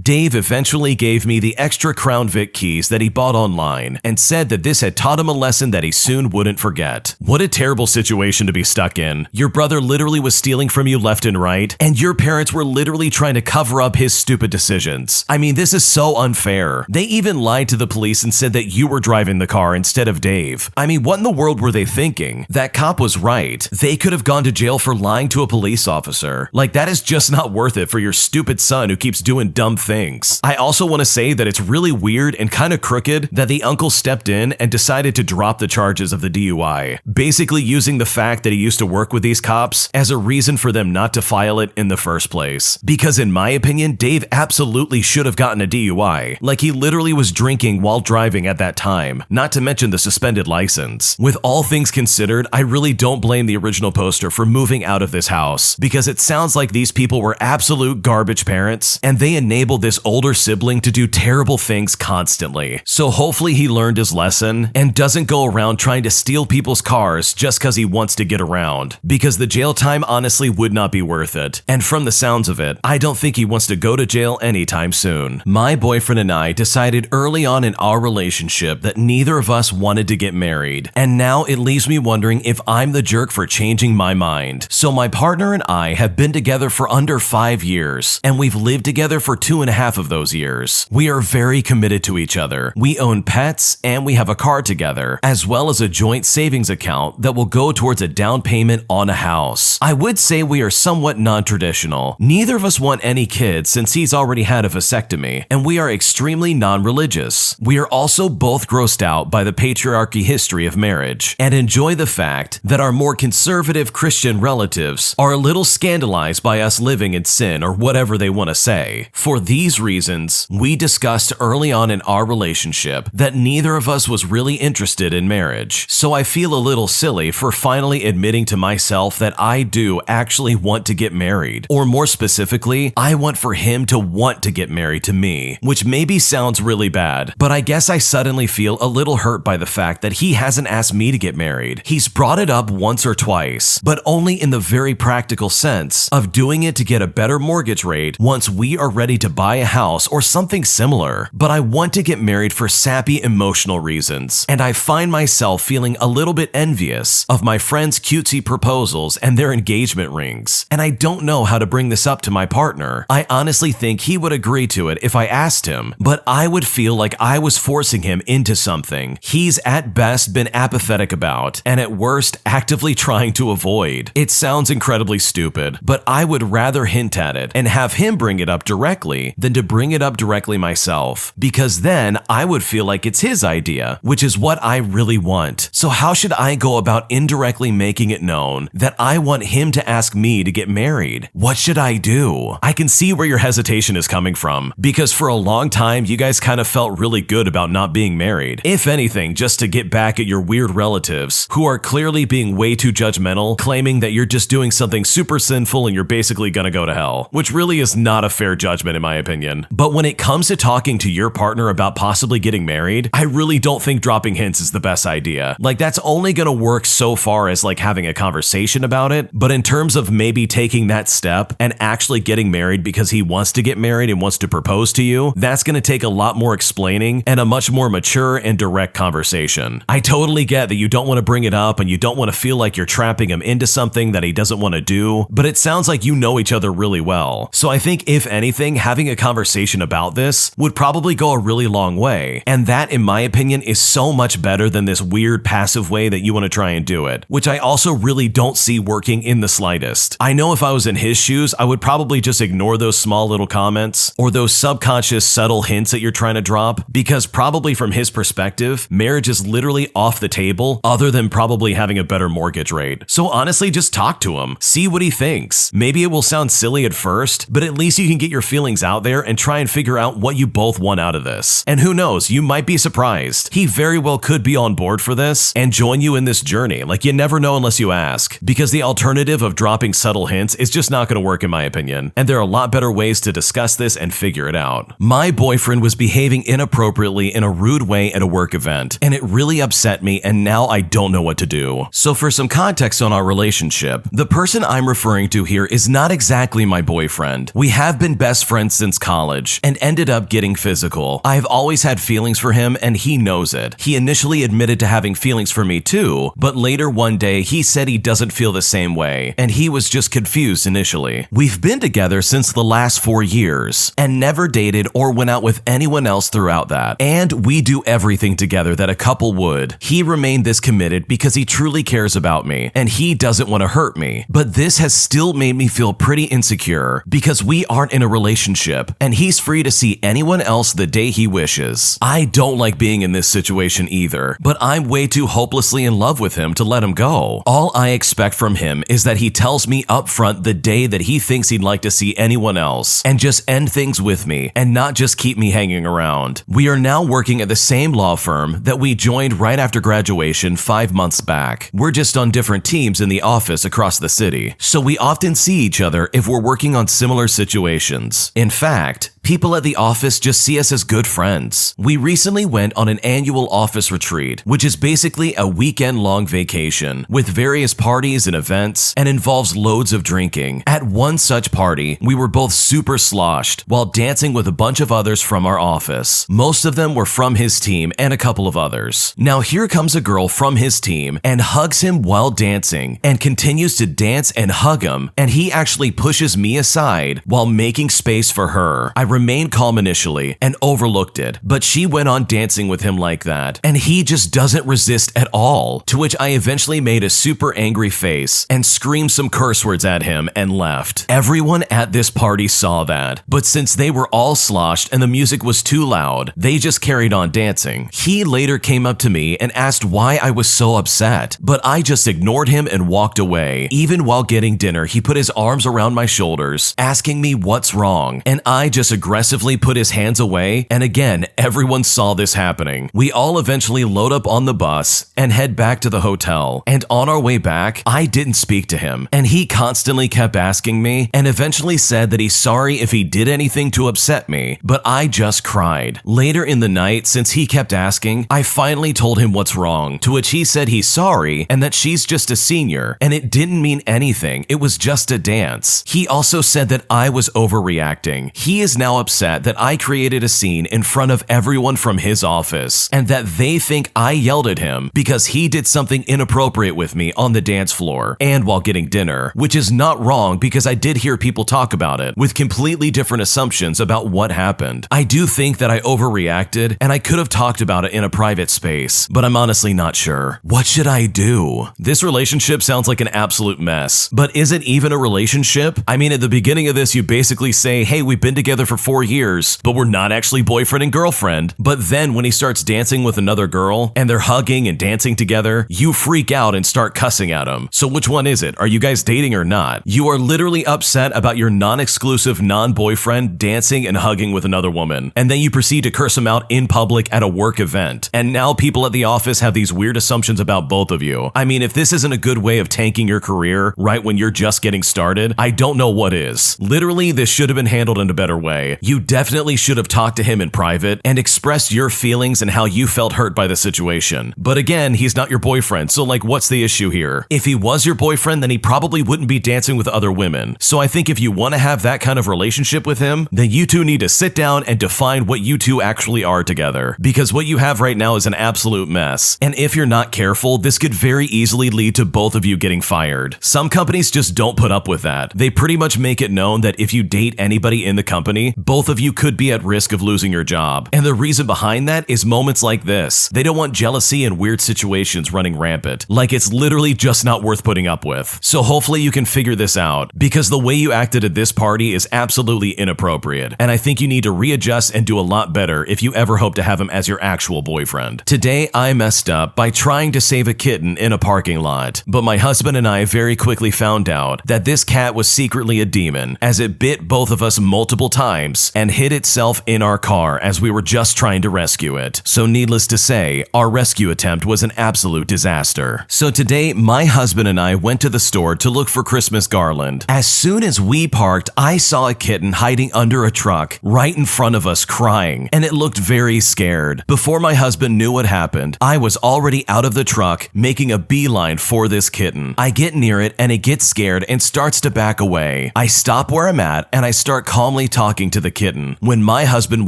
Dave eventually gave me the extra Crown Vic keys that he bought online and said that this had taught him a lesson that he soon wouldn't forget. What a terrible situation to be stuck in. Your brother literally was stealing from you left and right, and your parents were literally trying to cover up his stupid decisions. I mean, this is so unfair. They even lied to the police and said that you were driving the car instead of Dave. I mean, what in the world were they thinking? That cop was right. They could have gone to jail for lying to a police officer. Like, that is just not worth it for your stupid son who keeps doing dumb things. I also want to say that it's really weird and kind of crooked that the uncle stepped in and decided to drop the charges of the DUI, basically using the fact that he used to work with these cops as a reason for them not to file it in the first place. Because in my opinion, Dave absolutely should have gotten a DUI. Like, he literally was drinking while driving at that time, not to mention the suspended license. With all things considered, I really don't blame the original poster for moving out of this house, because it sounds like these people were absolute garbage parents, and they enabled this older sibling to do terrible things constantly. So hopefully he learned his lesson and doesn't go around trying to steal people's cars just because he wants to get around, because the jail time honestly would not be worth it. And from the sounds of it, I don't think he wants to go to jail anytime soon. My boyfriend and I decided early on in our relationship that neither of us wanted to get married, and now it leaves me wondering if I'm the jerk for changing my mind. So my partner and I have been together for under 5 years, and we've lived together for 2.5 of those years. We are very committed to each other. We own pets, and we have a car together, as well as a joint savings account that will go towards a down payment on a house. I would say we are somewhat non-traditional. Neither of us want any kids since he's already had a vasectomy, and we are extremely non-religious. We are also both grossed out by the patriarchy history of marriage, and enjoy the fact that our more conservative Christian relatives are a little scandalized by us living in sin or whatever they want to say. For these reasons, we discussed early on in our relationship that neither of us was really interested in marriage, so I feel a little silly for finally admitting to myself that I do actually want to get married, or more specifically, I want for him to want to get married to me, which maybe sounds really bad, but I guess I suddenly feel a little hurt by the fact that he hasn't asked me to get married. He's brought it up once or twice, but only in the very practical sense of doing it to get a better mortgage rate once we are ready to buy a house or something similar. But I want to get married for sappy emotional reasons, and I find myself feeling a little bit envious of my friends' cutesy proposals and their engagement rings, and I don't know how to bring this up to my partner. I honestly think he would agree to it if I asked him, but I would feel like I was forcing him into something he's at best been apathetic about, and at worst actively trying to avoid. It sounds incredibly stupid, but I would rather hint at it and have him bring it up directly than to bring it up directly myself, because then I would feel like it's his idea, which is what I really want. So how should I go about indirectly making it known that I want him to ask me to get married? What should I do? I can see where your hesitation is coming from, because for a long time you guys kind of felt really good about not being married. If anything, just to get back at your weird relatives who are clearly being way too judgmental, claiming that you're just doing something super sinful and you're basically gonna go to hell, which really is not a fair judgment in my opinion. But when it comes to talking to your partner about possibly getting married, I really don't think dropping hints is the best idea. Like, that's only gonna work so far as like having a conversation about it, but in terms of maybe taking that step and actually getting married because he wants to get married and wants to propose to you, that's gonna take a lot more explaining and a much more mature and direct conversation. I totally get that you don't want to bring it up and you don't want to feel like you're trapping him into something that he doesn't want to do, but it sounds like you know each other really well. So I think if anything, having a conversation about this would probably go a really long way, and that in my opinion is so much better than this weird passive way that you want to try and do it, which I also really don't see working in the slightest. I know if I was in his shoes, I would probably just ignore those small little comments or those subconscious subtle hints that you're trying to drop, because probably from his perspective, marriage is literally off the table other than probably having a better mortgage rate. So honestly, just talk to him, see what he thinks. Maybe it will sound silly at first, but at least you can get your feelings out there and try and figure out what you both want out of this. And who knows, you might be surprised. He very well could be on board for this and join you in this journey. Like, you never know unless you ask, because the alternative of dropping subtle hints is just not going to work in my opinion. And there are a lot better ways to discuss this and figure it out. My boyfriend was behaving inappropriately in a rude way at a work event, and it really upset me, and now I don't know what to do. So for some context on our relationship, the person I'm referring to here is not exactly my boyfriend. We have been best friends since college and ended up getting physical. I've always had feelings for him and he knows it. He initially admitted to having feelings for me too, but later one day he said he doesn't feel the same way, and he was just confused initially. We've been together since the last 4 years and never dated or went out with anyone else throughout that, and we do everything together that a couple would. He remained this committed because he truly cares about me and he doesn't want to hurt me, but this has still made me feel pretty insecure because we aren't in a relationship and he's free to see anyone else the day he wishes. I don't like being in this situation either, but I'm way too hopelessly in love with him to let him go. All I expect from him is that he tells me up front the day that he thinks he'd like to see anyone else and just end things with me and not just keep me hanging around. We are now working at the same law firm that we joined right after graduation 5 months back. We're just on different teams in the office across the city, so we often see each other if we're working on similar situations. In fact, people at the office just see us as good friends. We recently went on an annual office retreat, which is basically a weekend-long vacation with various parties and events and involves loads of drinking. At one such party, we were both super sloshed while dancing with a bunch of others from our office. Most of them were from his team and a couple of others. Now here comes a girl from his team and hugs him while dancing and continues to dance and hug him, and he actually pushes me aside while making space for her. I remained calm initially and overlooked it, but she went on dancing with him like that, and he just doesn't resist at all, to which I eventually made a super angry face and screamed some curse words at him and left. Everyone at this party saw that, but since they were all sloshed and the music was too loud, they just carried on dancing. He later came up to me and asked why I was so upset, but I just ignored him and walked away. Even while getting dinner, he put his arms around my shoulders, asking me what's wrong, and I just aggressively put his hands away, and again, everyone saw this happening. We all eventually load up on the bus and head back to the hotel, and on our way back, I didn't speak to him, and he constantly kept asking me, and eventually said that he's sorry if he did anything to upset me, but I just cried. Later in the night, since he kept asking, I finally told him what's wrong, to which he said he's sorry and that she's just a senior, and it didn't mean anything, it was just a dance. He also said that I was overreacting. He is now upset that I created a scene in front of everyone from his office, and that they think I yelled at him because he did something inappropriate with me on the dance floor and while getting dinner, which is not wrong because I did hear people talk about it with completely different assumptions about what happened. I do think that I overreacted and I could have talked about it in a private space, but I'm honestly not sure. What should I do? This relationship sounds like an absolute mess, but is it even a relationship? I mean, at the beginning of this, you basically say, hey, we've been together for 4 years, but we're not actually boyfriend and girlfriend. But then when he starts dancing with another girl and they're hugging and dancing together, you freak out and start cussing at him. So which one is it? Are you guys dating or not? You are literally upset about your non-exclusive non-boyfriend dancing and hugging with another woman, and then you proceed to curse him out in public at a work event. And now people at the office have these weird assumptions about both of you. I mean, if this isn't a good way of tanking your career right when you're just getting started, I don't know what is. Literally, this should have been handled in a better way. You definitely should have talked to him in private and expressed your feelings and how you felt hurt by the situation. But again, he's not your boyfriend, so like, what's the issue here? If he was your boyfriend, then he probably wouldn't be dancing with other women. So I think if you want to have that kind of relationship with him, then you two need to sit down and define what you two actually are together. Because what you have right now is an absolute mess. And if you're not careful, this could very easily lead to both of you getting fired. Some companies just don't put up with that. They pretty much make it known that if you date anybody in the company, both of you could be at risk of losing your job. And the reason behind that is moments like this. They don't want jealousy and weird situations running rampant. Like, it's literally just not worth putting up with. So hopefully you can figure this out, because the way you acted at this party is absolutely inappropriate. And I think you need to readjust and do a lot better if you ever hope to have him as your actual boyfriend. Today, I messed up by trying to save a kitten in a parking lot, but my husband and I very quickly found out that this cat was secretly a demon, as it bit both of us multiple times and hid itself in our car as we were just trying to rescue it. So needless to say, our rescue attempt was an absolute disaster. So today, my husband and I went to the store to look for Christmas garland. As soon as we parked, I saw a kitten hiding under a truck right in front of us crying, and it looked very scared. Before my husband knew what happened, I was already out of the truck making a beeline for this kitten. I get near it and it gets scared and starts to back away. I stop where I'm at and I start calmly talking to the kitten when my husband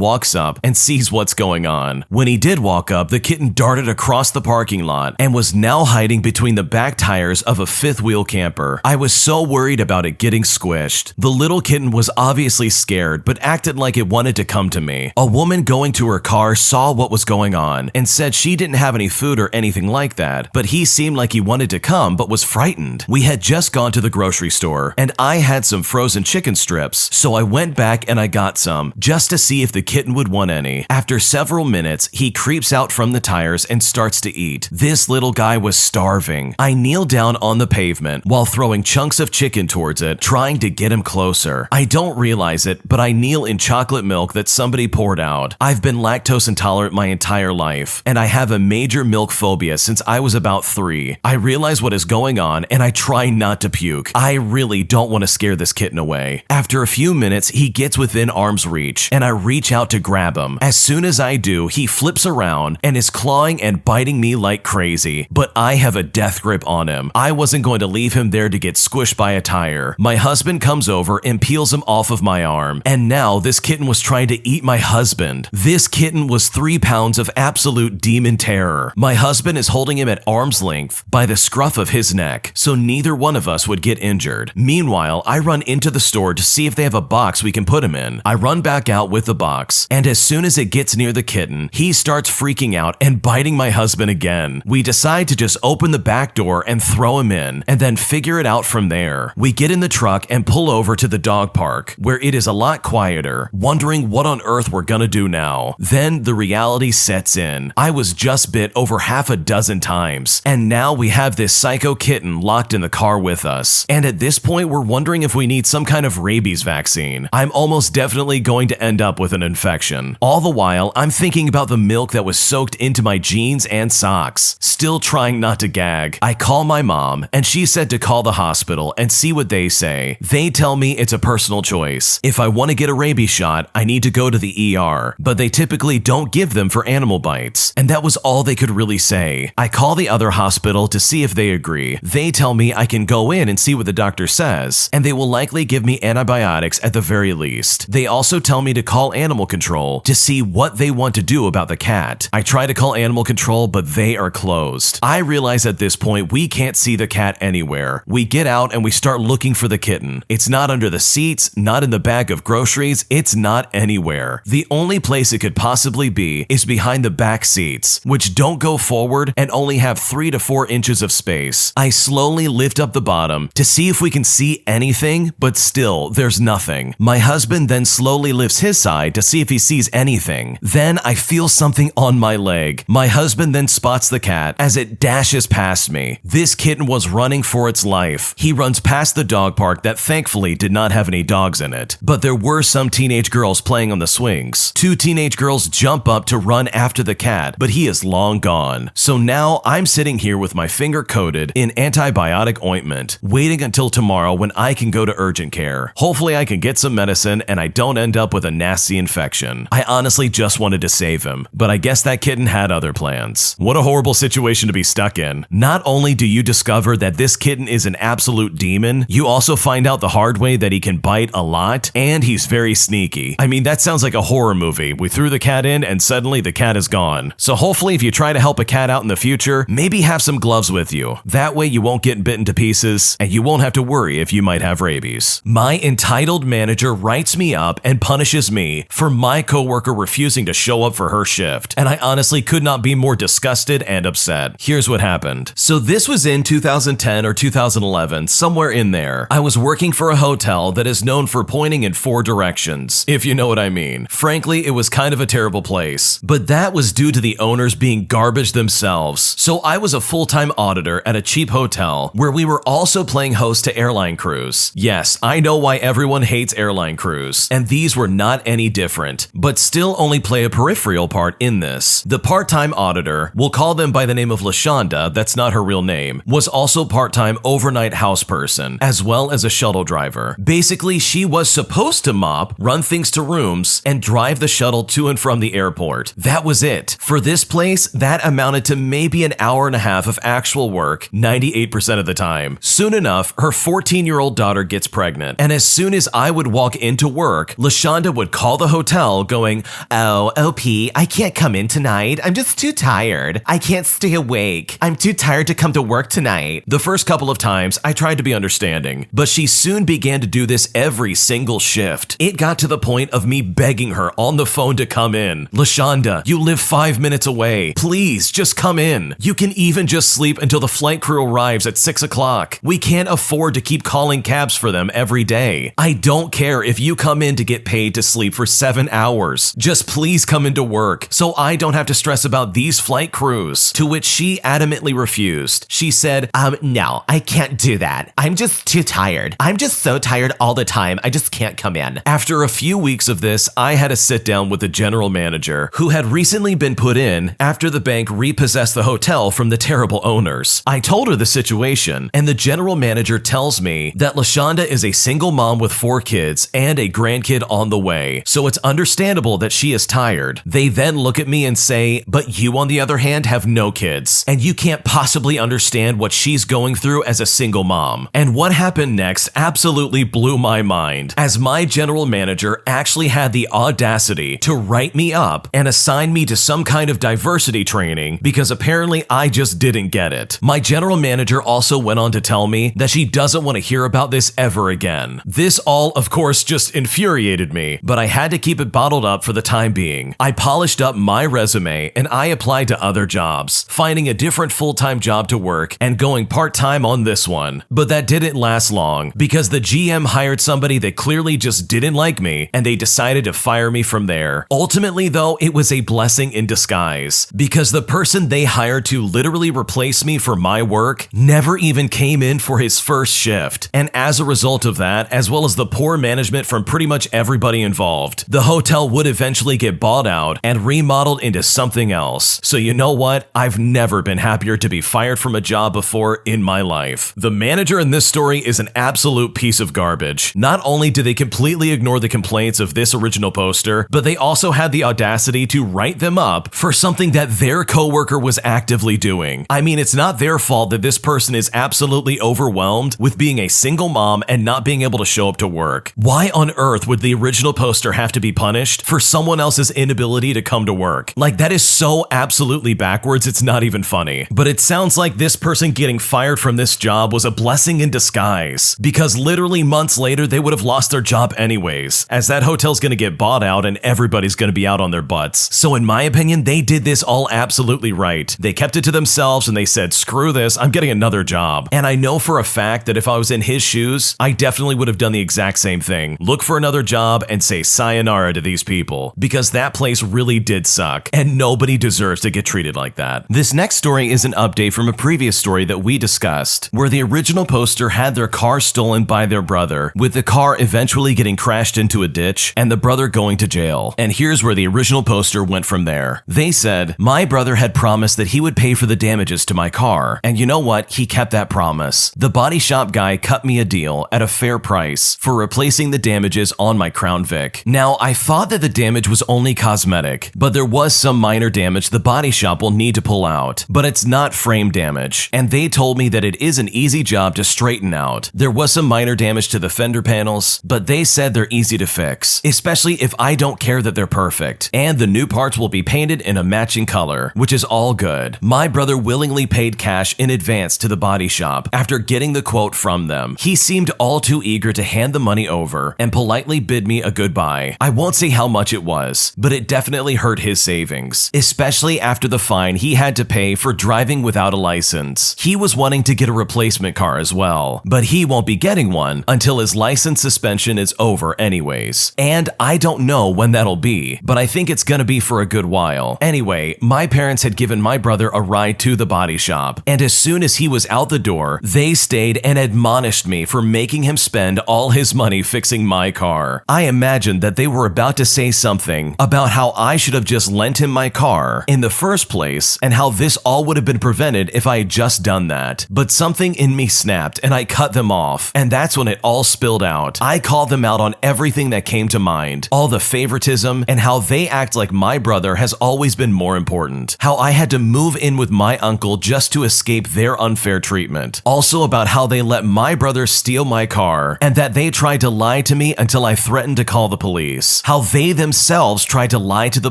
walks up and sees what's going on. When he did walk up, the kitten darted across the parking lot and was now hiding between the back tires of a fifth wheel camper. I was so worried about it getting squished. The little kitten was obviously scared but acted like it wanted to come to me. A woman going to her car saw what was going on and said she didn't have any food or anything like that, but he seemed like he wanted to come but was frightened. We had just gone to the grocery store and I had some frozen chicken strips, so I went back and I got some just to see if the kitten would want any. After several minutes, he creeps out from the tires and starts to eat. This little guy was starving. I kneel down on the pavement while throwing chunks of chicken towards it, trying to get him closer. I don't realize it, but I kneel in chocolate milk that somebody poured out. I've been lactose intolerant my entire life, and I have a major milk phobia since I was about 3. I realize what is going on and I try not to puke. I really don't want to scare this kitten away. After a few minutes, he gets within arm's reach and I reach out to grab him. As soon as I do, he flips around and is clawing and biting me like crazy, but I have a death grip on him. I wasn't going to leave him there to get squished by a tire. My husband comes over and peels him off of my arm, and now this kitten was trying to eat my husband. This kitten was 3 pounds of absolute demon terror. My husband is holding him at arm's length by the scruff of his neck, so neither one of us would get injured. Meanwhile, I run into the store to see if they have a box we can put him in. in. I run back out with the box, and as soon as it gets near the kitten, he starts freaking out and biting my husband again. We decide to just open the back door and throw him in, and then figure it out from there. We get in the truck and pull over to the dog park, where it is a lot quieter, wondering what on earth we're gonna do now. Then the reality sets in. I was just bit over half a dozen times, and now we have this psycho kitten locked in the car with us. And at this point, we're wondering if we need some kind of rabies vaccine. I'm almost definitely going to end up with an infection. All the while, I'm thinking about the milk that was soaked into my jeans and socks, still trying not to gag. I call my mom, and she said to call the hospital and see what they say. They tell me it's a personal choice. If I want to get a rabies shot, I need to go to the ER, but they typically don't give them for animal bites, and that was all they could really say. I call the other hospital to see if they agree. They tell me I can go in and see what the doctor says, and they will likely give me antibiotics at the very least. They also tell me to call animal control to see what they want to do about the cat. I try to call animal control, but they are closed. I realize at this point we can't see the cat anywhere. We get out and we start looking for the kitten. It's not under the seats, not in the bag of groceries, it's not anywhere. The only place it could possibly be is behind the back seats, which don't go forward and only have 3 to 4 inches of space. I slowly lift up the bottom to see if we can see anything, but still, there's nothing. My husband then slowly lifts his side to see if he sees anything. Then I feel something on my leg. My husband then spots the cat as it dashes past me. This kitten was running for its life. He runs past the dog park that thankfully did not have any dogs in it, but there were some teenage girls playing on the swings. 2 teenage girls jump up to run after the cat, but he is long gone. So now I'm sitting here with my finger coated in antibiotic ointment, waiting until tomorrow when I can go to urgent care. Hopefully I can get some medicine and I don't end up with a nasty infection. I honestly just wanted to save him, but I guess that kitten had other plans. What a horrible situation to be stuck in. Not only do you discover that this kitten is an absolute demon, you also find out the hard way that he can bite a lot, and he's very sneaky. I mean, that sounds like a horror movie. We threw the cat in and suddenly the cat is gone. So hopefully if you try to help a cat out in the future, maybe have some gloves with you. That way you won't get bitten to pieces, and you won't have to worry if you might have rabies. My entitled manager writes me up and punishes me for my coworker refusing to show up for her shift, and I honestly could not be more disgusted and upset. Here's what happened. So this was in 2010 or 2011, somewhere in there. I was working for a hotel that is known for pointing in 4 directions, if you know what I mean. Frankly, it was kind of a terrible place, but that was due to the owners being garbage themselves. So I was a full-time auditor at a cheap hotel where we were also playing host to airline crews. Yes, I know why everyone hates airline crews, and these were not any different, but still only play a peripheral part in this. The part-time auditor, we'll call them by the name of LaShonda, that's not her real name, was also part-time overnight house person, as well as a shuttle driver. Basically, she was supposed to mop, run things to rooms, and drive the shuttle to and from the airport. That was it. For this place, that amounted to maybe an hour and a half of actual work, 98% of the time. Soon enough, her 14-year-old daughter gets pregnant, and as soon as I would walk into work, LaShonda would call the hotel going, "Oh, OP, I can't come in tonight. I'm just too tired. I can't stay awake. I'm too tired to come to work tonight." The first couple of times, I tried to be understanding, but she soon began to do this every single shift. It got to the point of me begging her on the phone to come in. "LaShonda, you live 5 minutes away. Please, just come in. You can even just sleep until the flight crew arrives at 6 o'clock. We can't afford to keep calling cabs for them every day. I don't care if you come in to get paid to sleep for 7 hours. Just please come into work so I don't have to stress about these flight crews." To which she adamantly refused. She said, "No, I can't do that. I'm just too tired. I'm just so tired all the time. I just can't come in." After a few weeks of this, I had a sit down with the general manager, who had recently been put in after the bank repossessed the hotel from the terrible owners. I told her the situation, and the general manager tells me that LaShonda is a single mom with 4 kids and a grandkid on the way, so it's understandable that she is tired. They then look at me and say, "But you, on the other hand, have no kids, and you can't possibly understand what she's going through as a single mom." And what happened next absolutely blew my mind, as my general manager actually had the audacity to write me up and assign me to some kind of diversity training because apparently I just didn't get it. My general manager also went on to tell me that she doesn't want to hear about this ever again. This all, of course, just infuriated infuriated me, but I had to keep it bottled up for the time being. I polished up my resume and I applied to other jobs, finding a different full-time job to work and going part-time on this one. But that didn't last long because the GM hired somebody that clearly just didn't like me and they decided to fire me from there. Ultimately though, it was a blessing in disguise because the person they hired to literally replace me for my work never even came in for his first shift. And as a result of that, as well as the poor management from pretty much everybody involved, the hotel would eventually get bought out and remodeled into something else. So you know what? I've never been happier to be fired from a job before in my life. The manager in this story is an absolute piece of garbage. Not only did they completely ignore the complaints of this original poster, but they also had the audacity to write them up for something that their coworker was actively doing. I mean, it's not their fault that this person is absolutely overwhelmed with being a single mom and not being able to show up to work. Why on earth would the original poster have to be punished for someone else's inability to come to work? Like, that is so absolutely backwards, it's not even funny. But it sounds like this person getting fired from this job was a blessing in disguise, because literally months later they would have lost their job anyways, as that hotel's gonna get bought out and everybody's gonna be out on their butts. So in my opinion, they did this all absolutely right. They kept it to themselves and they said, screw this, I'm getting another job. And I know for a fact that if I was in his shoes, I definitely would have done the exact same thing. Look for another job and say sayonara to these people, because that place really did suck and nobody deserves to get treated like that. This next story is an update from a previous story that we discussed, where the original poster had their car stolen by their brother, with the car eventually getting crashed into a ditch and the brother going to jail. And here's where the original poster went from there. They said, my brother had promised that he would pay for the damages to my car, and you know what? He kept that promise. The body shop guy cut me a deal at a fair price for replacing the damages on my Crown Vic. Now, I thought that the damage was only cosmetic, but there was some minor damage the body shop will need to pull out, but it's not frame damage, and they told me that it is an easy job to straighten out. There was some minor damage to the fender panels, but they said they're easy to fix, especially if I don't care that they're perfect, and the new parts will be painted in a matching color, which is all good. My brother willingly paid cash in advance to the body shop after getting the quote from them. He seemed all too eager to hand the money over and politely bid me a goodbye. I won't say how much it was, but it definitely hurt his savings, especially after the fine he had to pay for driving without a license. He was wanting to get a replacement car as well, but he won't be getting one until his license suspension is over anyways. And I don't know when that'll be, but I think it's gonna be for a good while. Anyway, my parents had given my brother a ride to the body shop, and as soon as he was out the door, they stayed and admonished me for making him spend all his money fixing my car. I imagined that they were about to say something about how I should have just lent him my car in the first place and how this all would have been prevented if I had just done that. But something in me snapped and I cut them off, and that's when it all spilled out. I called them out on everything that came to mind, all the favoritism and how they act like my brother has always been more important, how I had to move in with my uncle just to escape their unfair treatment. Also about how they let my brother steal my car and that they tried to lie to me until I threatened to call the police. How they themselves tried to lie to the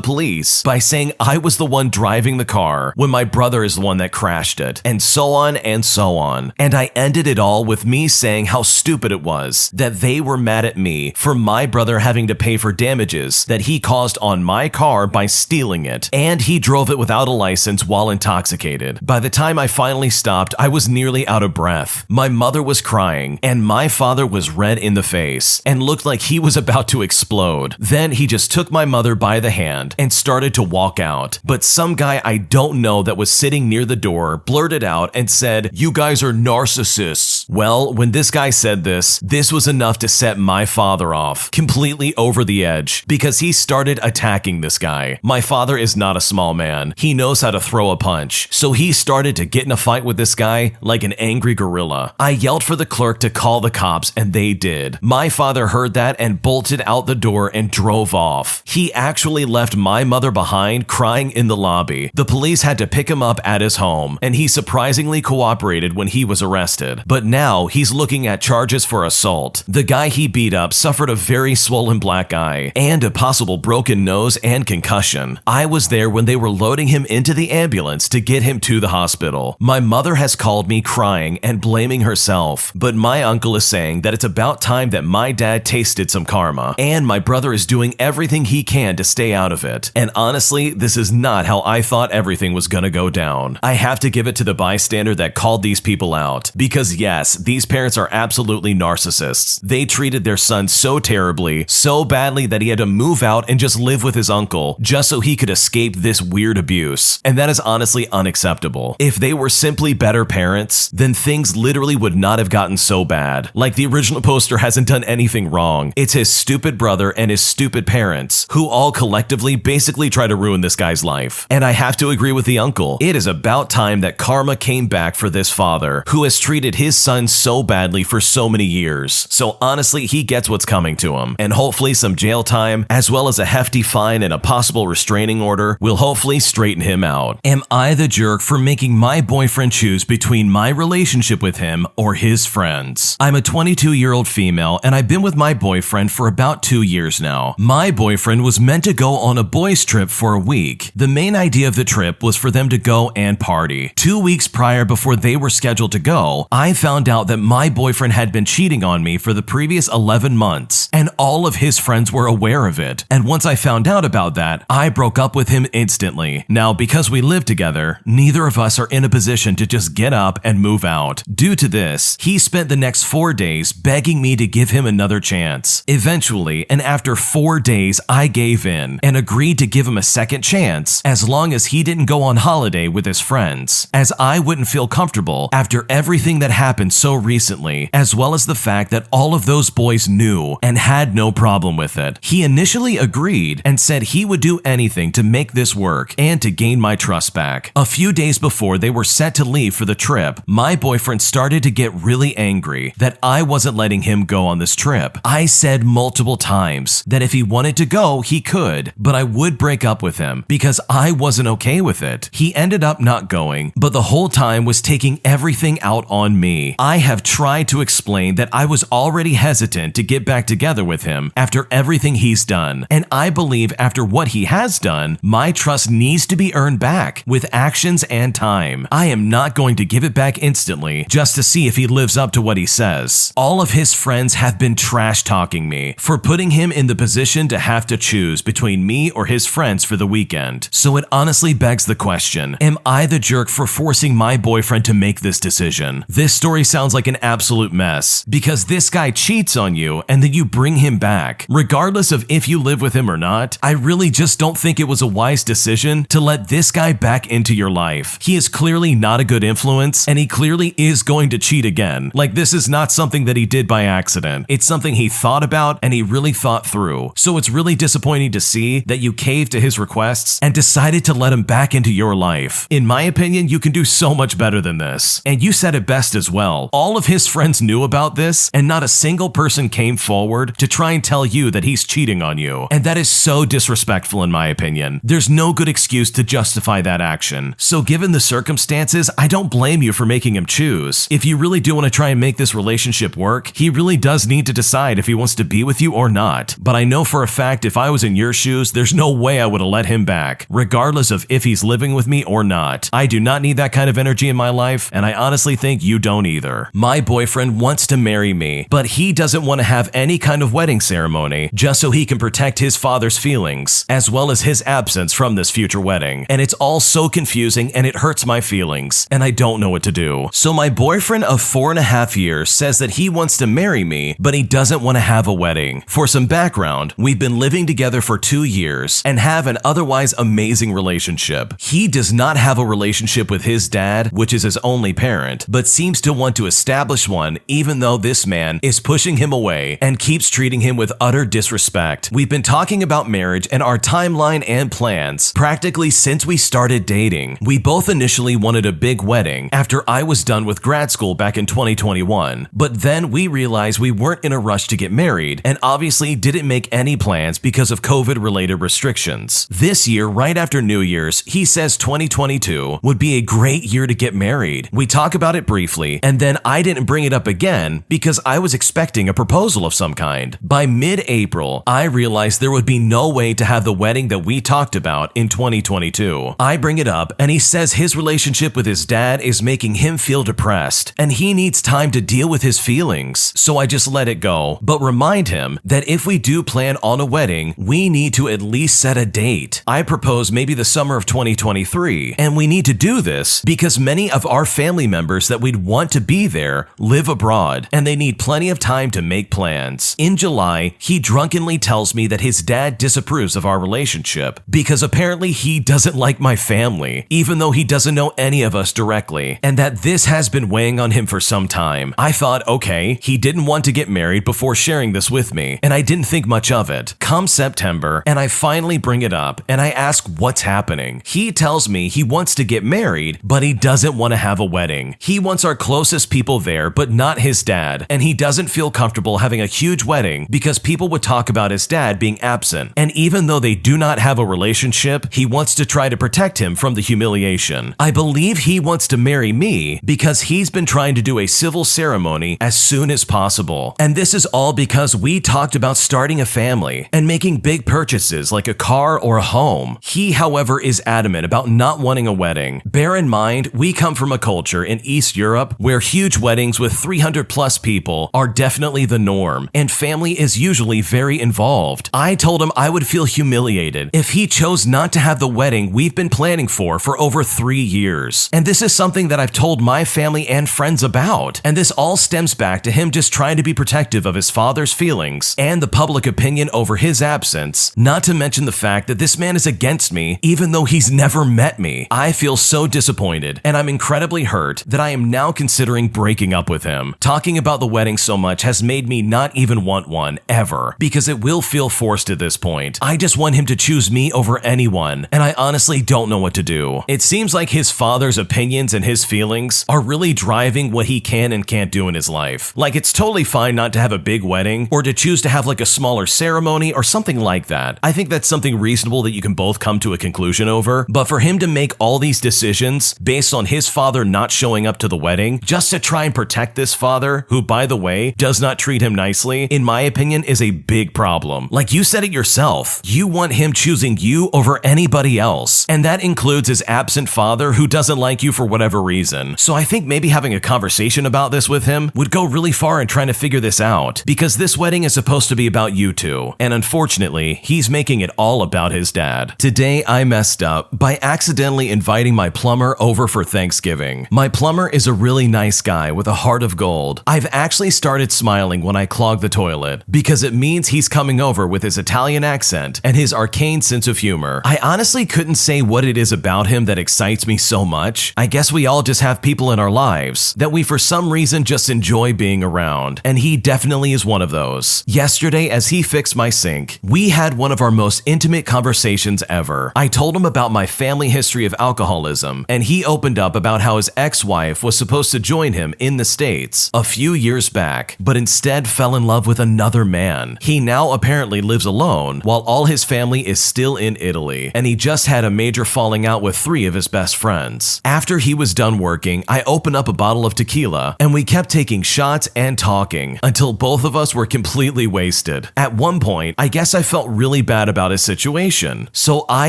police by saying I was the one driving the car when my brother is the one that crashed it, and so on and so on. And I ended it all with me saying how stupid it was that they were mad at me for my brother having to pay for damages that he caused on my car by stealing it, and he drove it without a license while intoxicated. By the time I finally stopped, I was nearly out of breath. My mother was crying, and my father was red in the face and looked like he was about to explode. Then he just took my mother by the hand and started to walk out. But some guy I don't know that was sitting near the door blurted out and said, "You guys are narcissists." Well, when this guy said this was enough to set my father off, completely over the edge, because he started attacking this guy. My father is not a small man. He knows how to throw a punch. So he started to get in a fight with this guy like an angry gorilla. I yelled for the clerk to call the cops, and they did. My father heard that and bolted out the door and drove off. He actually left my mother behind crying in the lobby. The police had to pick him up at his home, and he surprisingly cooperated when he was arrested. But now he's looking at charges for assault. The guy he beat up suffered a very swollen black eye and a possible broken nose and concussion. I was there when they were loading him into the ambulance to get him to the hospital. My mother has called me crying and blaming herself, but my uncle is saying that it's about time that my dad tasted inherited some karma, and my brother is doing everything he can to stay out of it. And honestly, this is not how I thought everything was gonna go down. I have to give it to the bystander that called these people out, because yes, these parents are absolutely narcissists. They treated their son so terribly, so badly that he had to move out and just live with his uncle just so he could escape this weird abuse. And that is honestly unacceptable. If they were simply better parents, then things literally would not have gotten so bad. Like, the original poster hasn't done anything wrong. It's his stupid brother and his stupid parents who all collectively basically try to ruin this guy's life. And I have to agree with the uncle. It is about time that karma came back for this father who has treated his son so badly for so many years. So honestly, he gets what's coming to him. And hopefully some jail time, as well as a hefty fine and a possible restraining order, will hopefully straighten him out. Am I the jerk for making my boyfriend choose between my relationship with him or his friends? I'm a 22-year-old female, and I've been with my boyfriend for about 2 years now. My boyfriend was meant to go on a boys' trip for a week. The main idea of the trip was for them to go and party. 2 weeks prior, before they were scheduled to go, I found out that my boyfriend had been cheating on me for the previous 11 months, and all of his friends were aware of it. And once I found out about that, I broke up with him instantly. Now, because we live together, neither of us are in a position to just get up and move out. Due to this, he spent the next 4 days begging me to give him another chance. Eventually, and after 4 days, I gave in and agreed to give him a second chance as long as he didn't go on holiday with his friends, as I wouldn't feel comfortable after everything that happened so recently, as well as the fact that all of those boys knew and had no problem with it. He initially agreed and said he would do anything to make this work and to gain my trust back. A few days before they were set to leave for the trip, my boyfriend started to get really angry that I wasn't letting him go on this trip. I said multiple times that if he wanted to go, he could, but I would break up with him because I wasn't okay with it. He ended up not going, but the whole time was taking everything out on me. I have tried to explain that I was already hesitant to get back together with him after everything he's done, and I believe after what he has done, my trust needs to be earned back with actions and time. I am not going to give it back instantly just to see if he lives up to what he says. All of his friends have been trash talking me for putting him in the position to have to choose between me or his friends for the weekend. So it honestly begs the question, am I the jerk for forcing my boyfriend to make this decision? This story sounds like an absolute mess because this guy cheats on you and then you bring him back. Regardless of if you live with him or not, I really just don't think it was a wise decision to let this guy back into your life. He is clearly not a good influence and he clearly is going to cheat again. Like, this is not something that he did by accident. It's something he thought about and he really thought through. So it's really disappointing to see that you caved to his requests and decided to let him back into your life. In my opinion, you can do so much better than this. And you said it best as well. All of his friends knew about this and not a single person came forward to try and tell you that he's cheating on you. And that is so disrespectful in my opinion. There's no good excuse to justify that action. So given the circumstances, I don't blame you for making him choose. If you really do want to try and make this relationship work, he really does need to decide if he wants to be with you or not. But I know for a fact if I was in your shoes, there's no way I would have let him back, regardless of if he's living with me or not. I do not need that kind of energy in my life, and I honestly think you don't either. My boyfriend wants to marry me, but he doesn't want to have any kind of wedding ceremony just so he can protect his father's feelings, as well as his absence from this future wedding. And it's all so confusing and it hurts my feelings, and I don't know what to do. So my boyfriend of 4.5 years says that he wants to marry me, but he doesn't want to have a wedding. For some background, we've been living together for 2 years and have an otherwise amazing relationship. He does not have a relationship with his dad, which is his only parent, but seems to want to establish one even though this man is pushing him away and keeps treating him with utter disrespect. We've been talking about marriage and our timeline and plans practically since we started dating. We both initially wanted a big wedding after I was done with grad school back in 2021, but then we realized we weren't in a rush to get married and obviously didn't make any plans because of COVID-related restrictions. This year, right after New Year's, he says 2022 would be a great year to get married. We talk about it briefly, and then I didn't bring it up again because I was expecting a proposal of some kind. By mid-April, I realized there would be no way to have the wedding that we talked about in 2022. I bring it up, and he says his relationship with his dad is making him feel depressed, and he needs time to deal with his feelings. So I just let it go. But remind him that if we do plan on a wedding, we need to at least set a date. I propose maybe the summer of 2023, and we need to do this because many of our family members that we'd want to be there live abroad, and they need plenty of time to make plans. In July, he drunkenly tells me that his dad disapproves of our relationship because apparently he doesn't like my family, even though he doesn't know any of us directly, and that this has been weighing on him for some time. I thought, okay, he didn't want to get married before sharing this with me, and I didn't think much of it. Come September, and I finally bring it up, and I ask what's happening. He tells me he wants to get married, but he doesn't want to have a wedding. He wants our closest people there, but not his dad, and he doesn't feel comfortable having a huge wedding because people would talk about his dad being absent, and even though they do not have a relationship, he wants to try to protect him from the humiliation. I believe he wants to marry me because he's been trying to do a civil ceremony as soon as possible, and this is all because we talked about starting a family and making big purchases like a car or a home. He, however, is adamant about not wanting a wedding. Bear in mind, we come from a culture in East Europe where huge weddings with 300 plus people are definitely the norm, and family is usually very involved. I told him I would feel humiliated if he chose not to have the wedding we've been planning for over 3 years. And this is something that I've told my family and friends about. And this all stems back to him just trying to be protective of his father's feelings and the public opinion over his absence, not to mention the fact that this man is against me even though he's never met me. I feel so disappointed, and I'm incredibly hurt that I am now considering breaking up with him. Talking about the wedding so much has made me not even want one, ever, because it will feel forced at this point. I just want him to choose me over anyone, and I honestly don't know what to do. It seems like his father's opinions and his feelings are really driving what he can and can't do in his life. Like, it's totally fine not to have a big wedding or to choose to have like a smaller ceremony or something like that. I think that's something reasonable that you can both come to a conclusion over, but for him to make all these decisions based on his father not showing up to the wedding just to try and protect this father, who by the way does not treat him nicely, in my opinion is a big problem. Like you said it yourself, you want him choosing you over anybody else, and that includes his absent father who doesn't like you for whatever reason. So I think maybe having a conversation about this with him would go really far in trying to figure this out, because this wedding is supposed to be about you two, and unfortunately, he's making it all about his dad. Today, I messed up by accidentally inviting my plumber over for Thanksgiving. My plumber is a really nice guy with a heart of gold. I've actually started smiling when I clog the toilet, because it means he's coming over with his Italian accent and his arcane sense of humor. I honestly couldn't say what it is about him that excites me so much. I guess we all just have people in our lives that we for some reason just enjoy being around, and he definitely is one of those. Yesterday, as he fixed my sink, we had one of our most intimate conversations ever. I told him about my family history of alcoholism, and he opened up about how his ex-wife was supposed to join him in the States a few years back, but instead fell in love with another man. He now apparently lives alone, while all his family is still in Italy, and he just had a major falling out with 3 of his best friends. After he was done working, I opened up a bottle of tequila, and we kept taking shots and talking until both of us were completely wasted. At one point, I guess I felt really bad about his situation, so I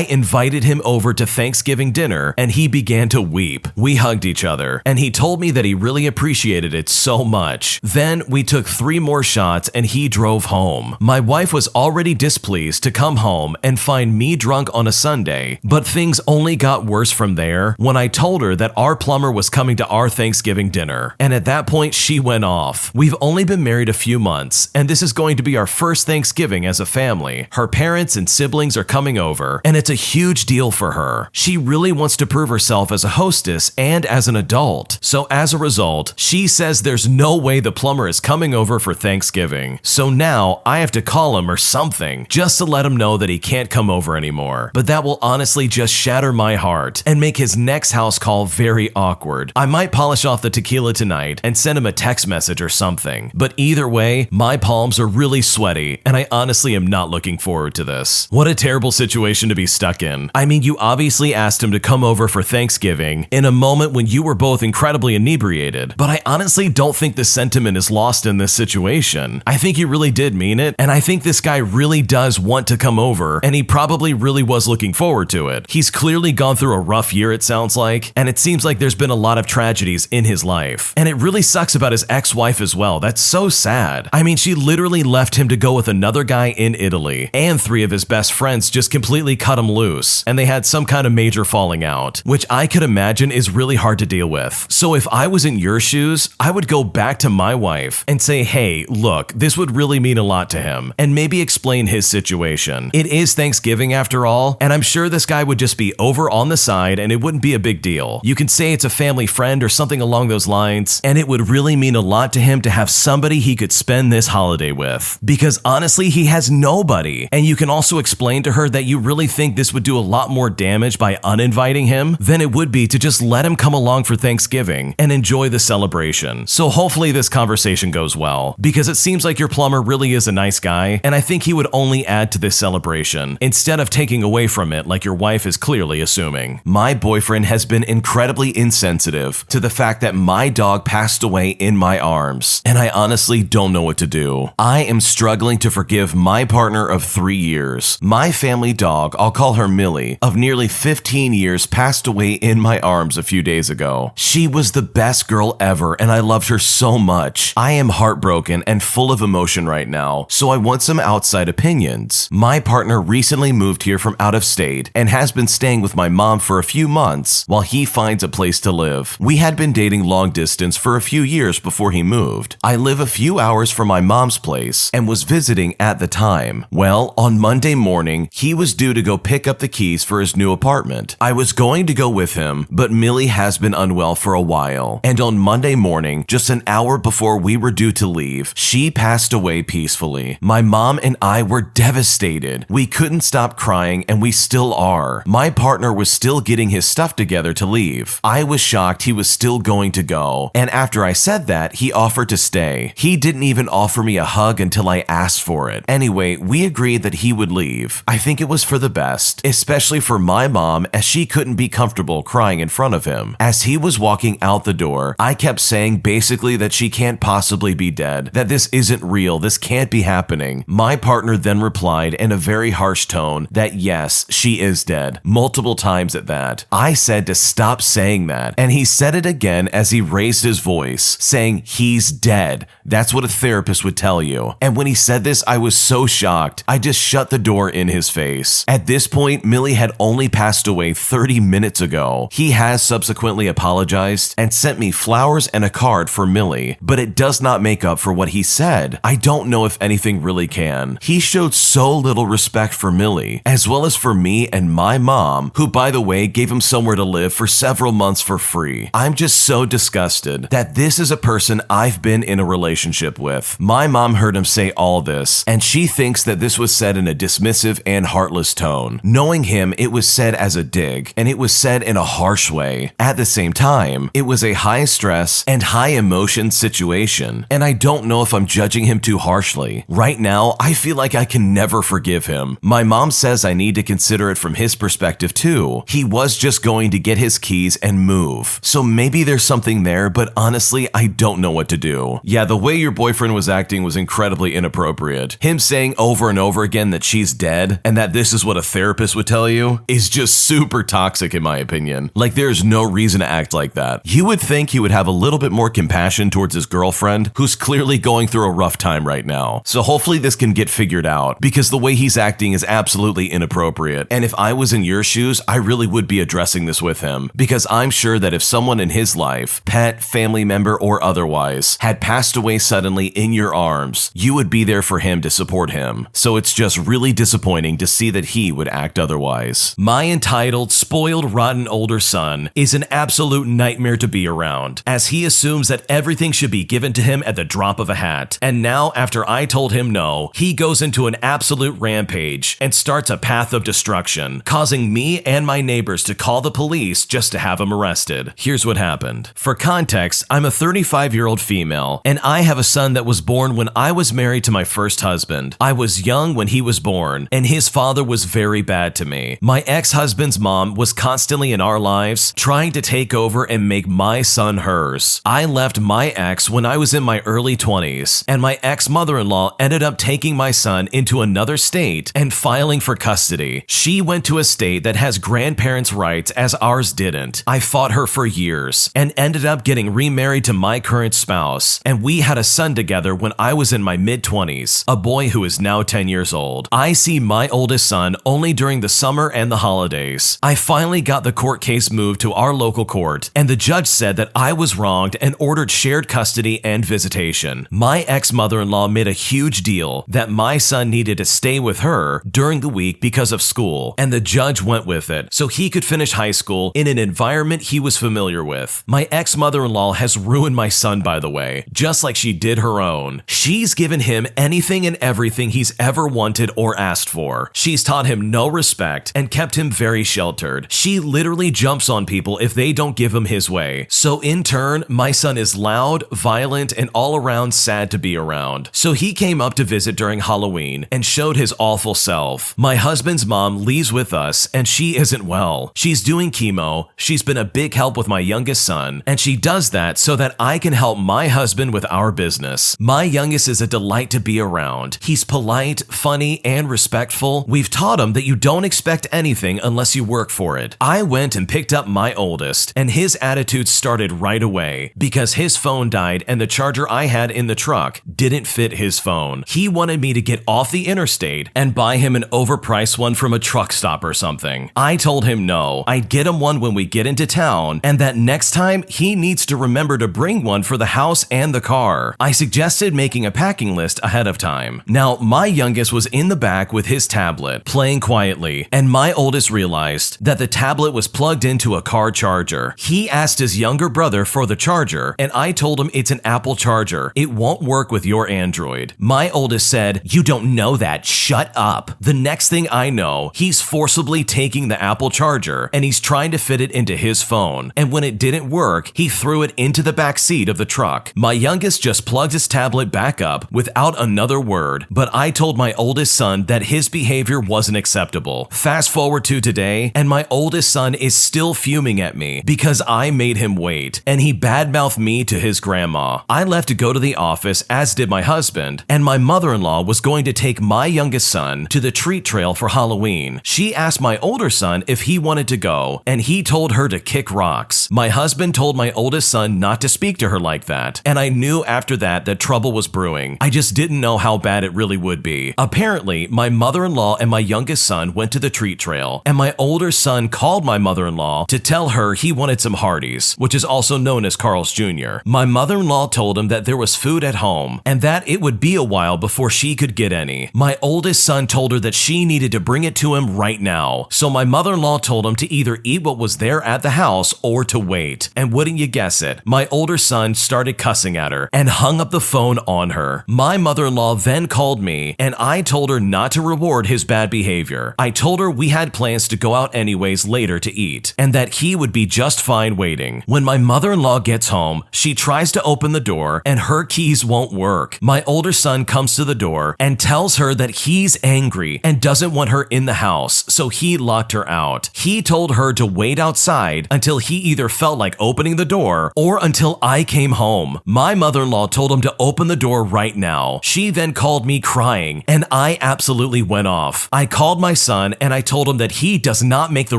invited him over to Thanksgiving dinner, and he began to weep. We hugged each other, and he told me that he really appreciated it so much. Then we took 3 more shots, and he drove home. My wife was already displeased to come home and find me drunk on a Sunday, but things only got worse from there when I told her that our plumber was coming to our Thanksgiving dinner, and at that point she went off. We've only been married a few months, and this is going to be our first Thanksgiving as a family. Her parents and siblings are coming over, and it's a huge deal for her. She really wants to prove herself as a hostess and as an adult, so as a result, she says there's no way the plumber is coming over for Thanksgiving. So now I have to call him or something just to let him know that he can't come over anymore. But that will honestly just shatter my heart and make his next house call very awkward. I might polish off the tequila tonight and send him a text message or something, but either way, my palms are really sweaty, and I honestly am not looking forward to this. What a terrible situation to be stuck in. I mean, you obviously asked him to come over for Thanksgiving in a moment when you were both incredibly inebriated, but I honestly don't think the sentiment is lost in this situation. I think he really did mean it, and I think this guy really does want to come over, and he probably really was looking forward to it. He's clearly gone through a rough year, it sounds like, and it seems like there's been a lot of tragedies in his life. And it really sucks about his ex-wife as well. That's so sad. I mean, mean, she literally left him to go with another guy in Italy, and 3 of his best friends just completely cut him loose, and they had some kind of major falling out, which I could imagine is really hard to deal with. So if I was in your shoes, I would go back to my wife and say, hey, look, this would really mean a lot to him, and maybe explain his situation. It is Thanksgiving after all, and I'm sure this guy would just be over on the side and it wouldn't be a big deal. You can say it's a family friend or something along those lines, and it would really mean a lot to him to have somebody he could spend this holiday with. Because honestly, he has nobody. And you can also explain to her that you really think this would do a lot more damage by uninviting him than it would be to just let him come along for Thanksgiving and enjoy the celebration. So hopefully this conversation goes well, because it seems like your plumber really is a nice guy, and I think he would only add to this celebration instead of taking away from it like your wife is clearly assuming. My boyfriend has been incredibly insensitive to the fact that my dog passed away in my arms, and I honestly don't know what to do. I am struggling to forgive my partner of 3 years. My family dog, I'll call her Millie, of nearly 15 years passed away in my arms a few days ago. She was the best girl ever, and I loved her so much. I am heartbroken and full of emotion right now, so I want some outside opinions. My partner recently moved here from out of state and has been staying with my mom for a few months while he finds a place to live. We had been dating long distance for a few years before he moved. I live a few hours from my mom's place and was visiting at the time. Well, on Monday morning, he was due to go pick up the keys for his new apartment. I was going to go with him, but Millie has been unwell for a while, and on Monday morning, just an hour before we were due to leave, she passed away peacefully. My mom and I were devastated. We couldn't stop crying, and we still are. My partner was still getting his stuff together to leave. I was shocked he was still going to go, and after I said that, he offered to stay. He didn't even offer me a hug until I asked for it. Anyway, we agreed that he would leave. I think it was for the best, especially for my mom, as she couldn't be comfortable crying in front of him. As he was walking out the door, I kept saying basically that she can't possibly be dead, that this isn't real, this can't be happening. My partner then replied in a very harsh tone that yes, she is dead, multiple times at that. I said to stop saying that, and he said it again as he raised his voice, saying he's dead. That's what a therapist would tell you. And when he said this, I was so shocked, I just shut the door in his face. At this point, Millie had only passed away 30 minutes ago. He has subsequently apologized and sent me flowers and a card for Millie, but it does not make up for what he said. I don't know if anything really can. He showed so little respect for Millie, as well as for me and my mom, who by the way gave him somewhere to live for several months for free. I'm just so disgusted that this is a person I've been in a relationship with. My mom heard him say all this, and she thinks that this was said in a dismissive and heartless tone. Knowing him, it was said as a dig, and it was said in a harsh way. At the same time, it was a high stress and high emotion situation, and I don't know if I'm judging him too harshly. Right now, I feel like I can never forgive him. My mom says I need to consider it from his perspective too. He was just going to get his keys and move. So maybe there's something there, but honestly, I don't know what to do. Yeah, the way your boyfriend was acting was incredibly inappropriate. Him saying over and over again that she's dead and that this is what a therapist would tell you is just super toxic in my opinion. Like there's no reason to act like that. You would think he would have a little bit more compassion towards his girlfriend who's clearly going through a rough time right now. So hopefully this can get figured out, because the way he's acting is absolutely inappropriate. And if I was in your shoes, I really would be addressing this with him, because I'm sure that if someone in his life, pet, family member, or otherwise, had passed away suddenly in your arms, you would be there for him to support him. So it's just really disappointing to see that he would act otherwise. My entitled, spoiled, rotten older son is an absolute nightmare to be around, as he assumes that everything should be given to him at the drop of a hat. And now, after I told him no, he goes into an absolute rampage and starts a path of destruction, causing me and my neighbors to call the police just to have him arrested. Here's what happened. For context, I'm a 35-year-old female, and I have a son that was born when I was married to my first husband. I was young when he was born, and his father was very bad to me. My ex-husband's mom was constantly in our lives, trying to take over and make my son hers. I left my ex when I was in my early 20s, and my ex-mother-in-law ended up taking my son into another state and filing for custody. She went to a state that has grandparents' rights as ours didn't. I fought her for years and ended up getting remarried to my current spouse, and we had a son together when I was in my mid-20s, a boy who is now 10 years old. I see my oldest son only during the summer and the holidays. I finally got the court case moved to our local court, and the judge said that I was wronged and ordered shared custody and visitation. My ex-mother-in-law made a huge deal that my son needed to stay with her during the week because of school, and the judge went with it so he could finish high school in an environment he was familiar with. My ex-mother-in-law has ruined my son, by the way, just like she did her own. She's given him anything and everything he's ever wanted or asked for. She's taught him no respect and kept him very sheltered. She literally jumps on people if they don't give him his way. So in turn, my son is loud, violent, and all around sad to be around. So he came up to visit during Halloween and showed his awful self. My husband's mom leaves with us and she isn't well. She's doing chemo, she's been a big help with my youngest son, and she does that so that I can help my husband with our business. My youngest is a delight to be around. He's polite, funny, and respectful. We've taught him that you don't expect anything unless you work for it. I went and picked up my oldest, and his attitude started right away because his phone died and the charger I had in the truck didn't fit his phone. He wanted me to get off the interstate and buy him an overpriced one from a truck stop or something. I told him no, I'd get him one when we get into town, and that next time he needs to remember to bring one for the house and the car. I suggested making a packing list ahead of time. Now, my youngest was in the back with his tablet, playing quietly, and my oldest realized that the tablet was plugged into a car charger. He asked his younger brother for the charger, and I told him it's an Apple charger. It won't work with your Android. My oldest said, "You don't know that, shut up." The next thing I know, he's forcibly taking the Apple charger and he's trying to fit it into his phone. And when it didn't work, he threw it into the back seat of the truck. My youngest just plugged his tablet back up without another word, but I told my oldest son that his behavior wasn't acceptable. Fast forward to today, and my oldest son is still fuming at me because I made him wait, and he badmouthed me to his grandma. I left to go to the office, as did my husband, and my mother-in-law was going to take my youngest son to the treat trail for Halloween. She asked my older son if he wanted to go, and he told her to kick rocks. My husband told my oldest son not to speak to her like that, and I knew after that trouble was brewing. I just didn't know how bad it really would be. Apparently, my mother-in-law and my youngest son went to the treat trail, and my older son called my mother-in-law to tell her he wanted some Hardee's, which is also known as Carl's Jr. My mother-in-law told him that there was food at home, and that it would be a while before she could get any. My oldest son told her that she needed to bring it to him right now, so my mother-in-law told him to either eat what was there at the house or to wait. And wouldn't you guess it, my older son started cussing at her and hung up the phone on her. My mother-in-law then called me, and I told her not to reward his bad behavior. I told her we had plans to go out anyways later to eat, and that he would be just fine waiting. When my mother-in-law gets home, she tries to open the door, and her keys won't work. My older son comes to the door and tells her that he's angry and doesn't want her in the house, so he locked her out. He told her to wait outside until he either felt like opening the door or until I came home. My mother-in-law told him to open the door right now. She then called me crying, and I absolutely went off. I called my son and I told him that he does not make the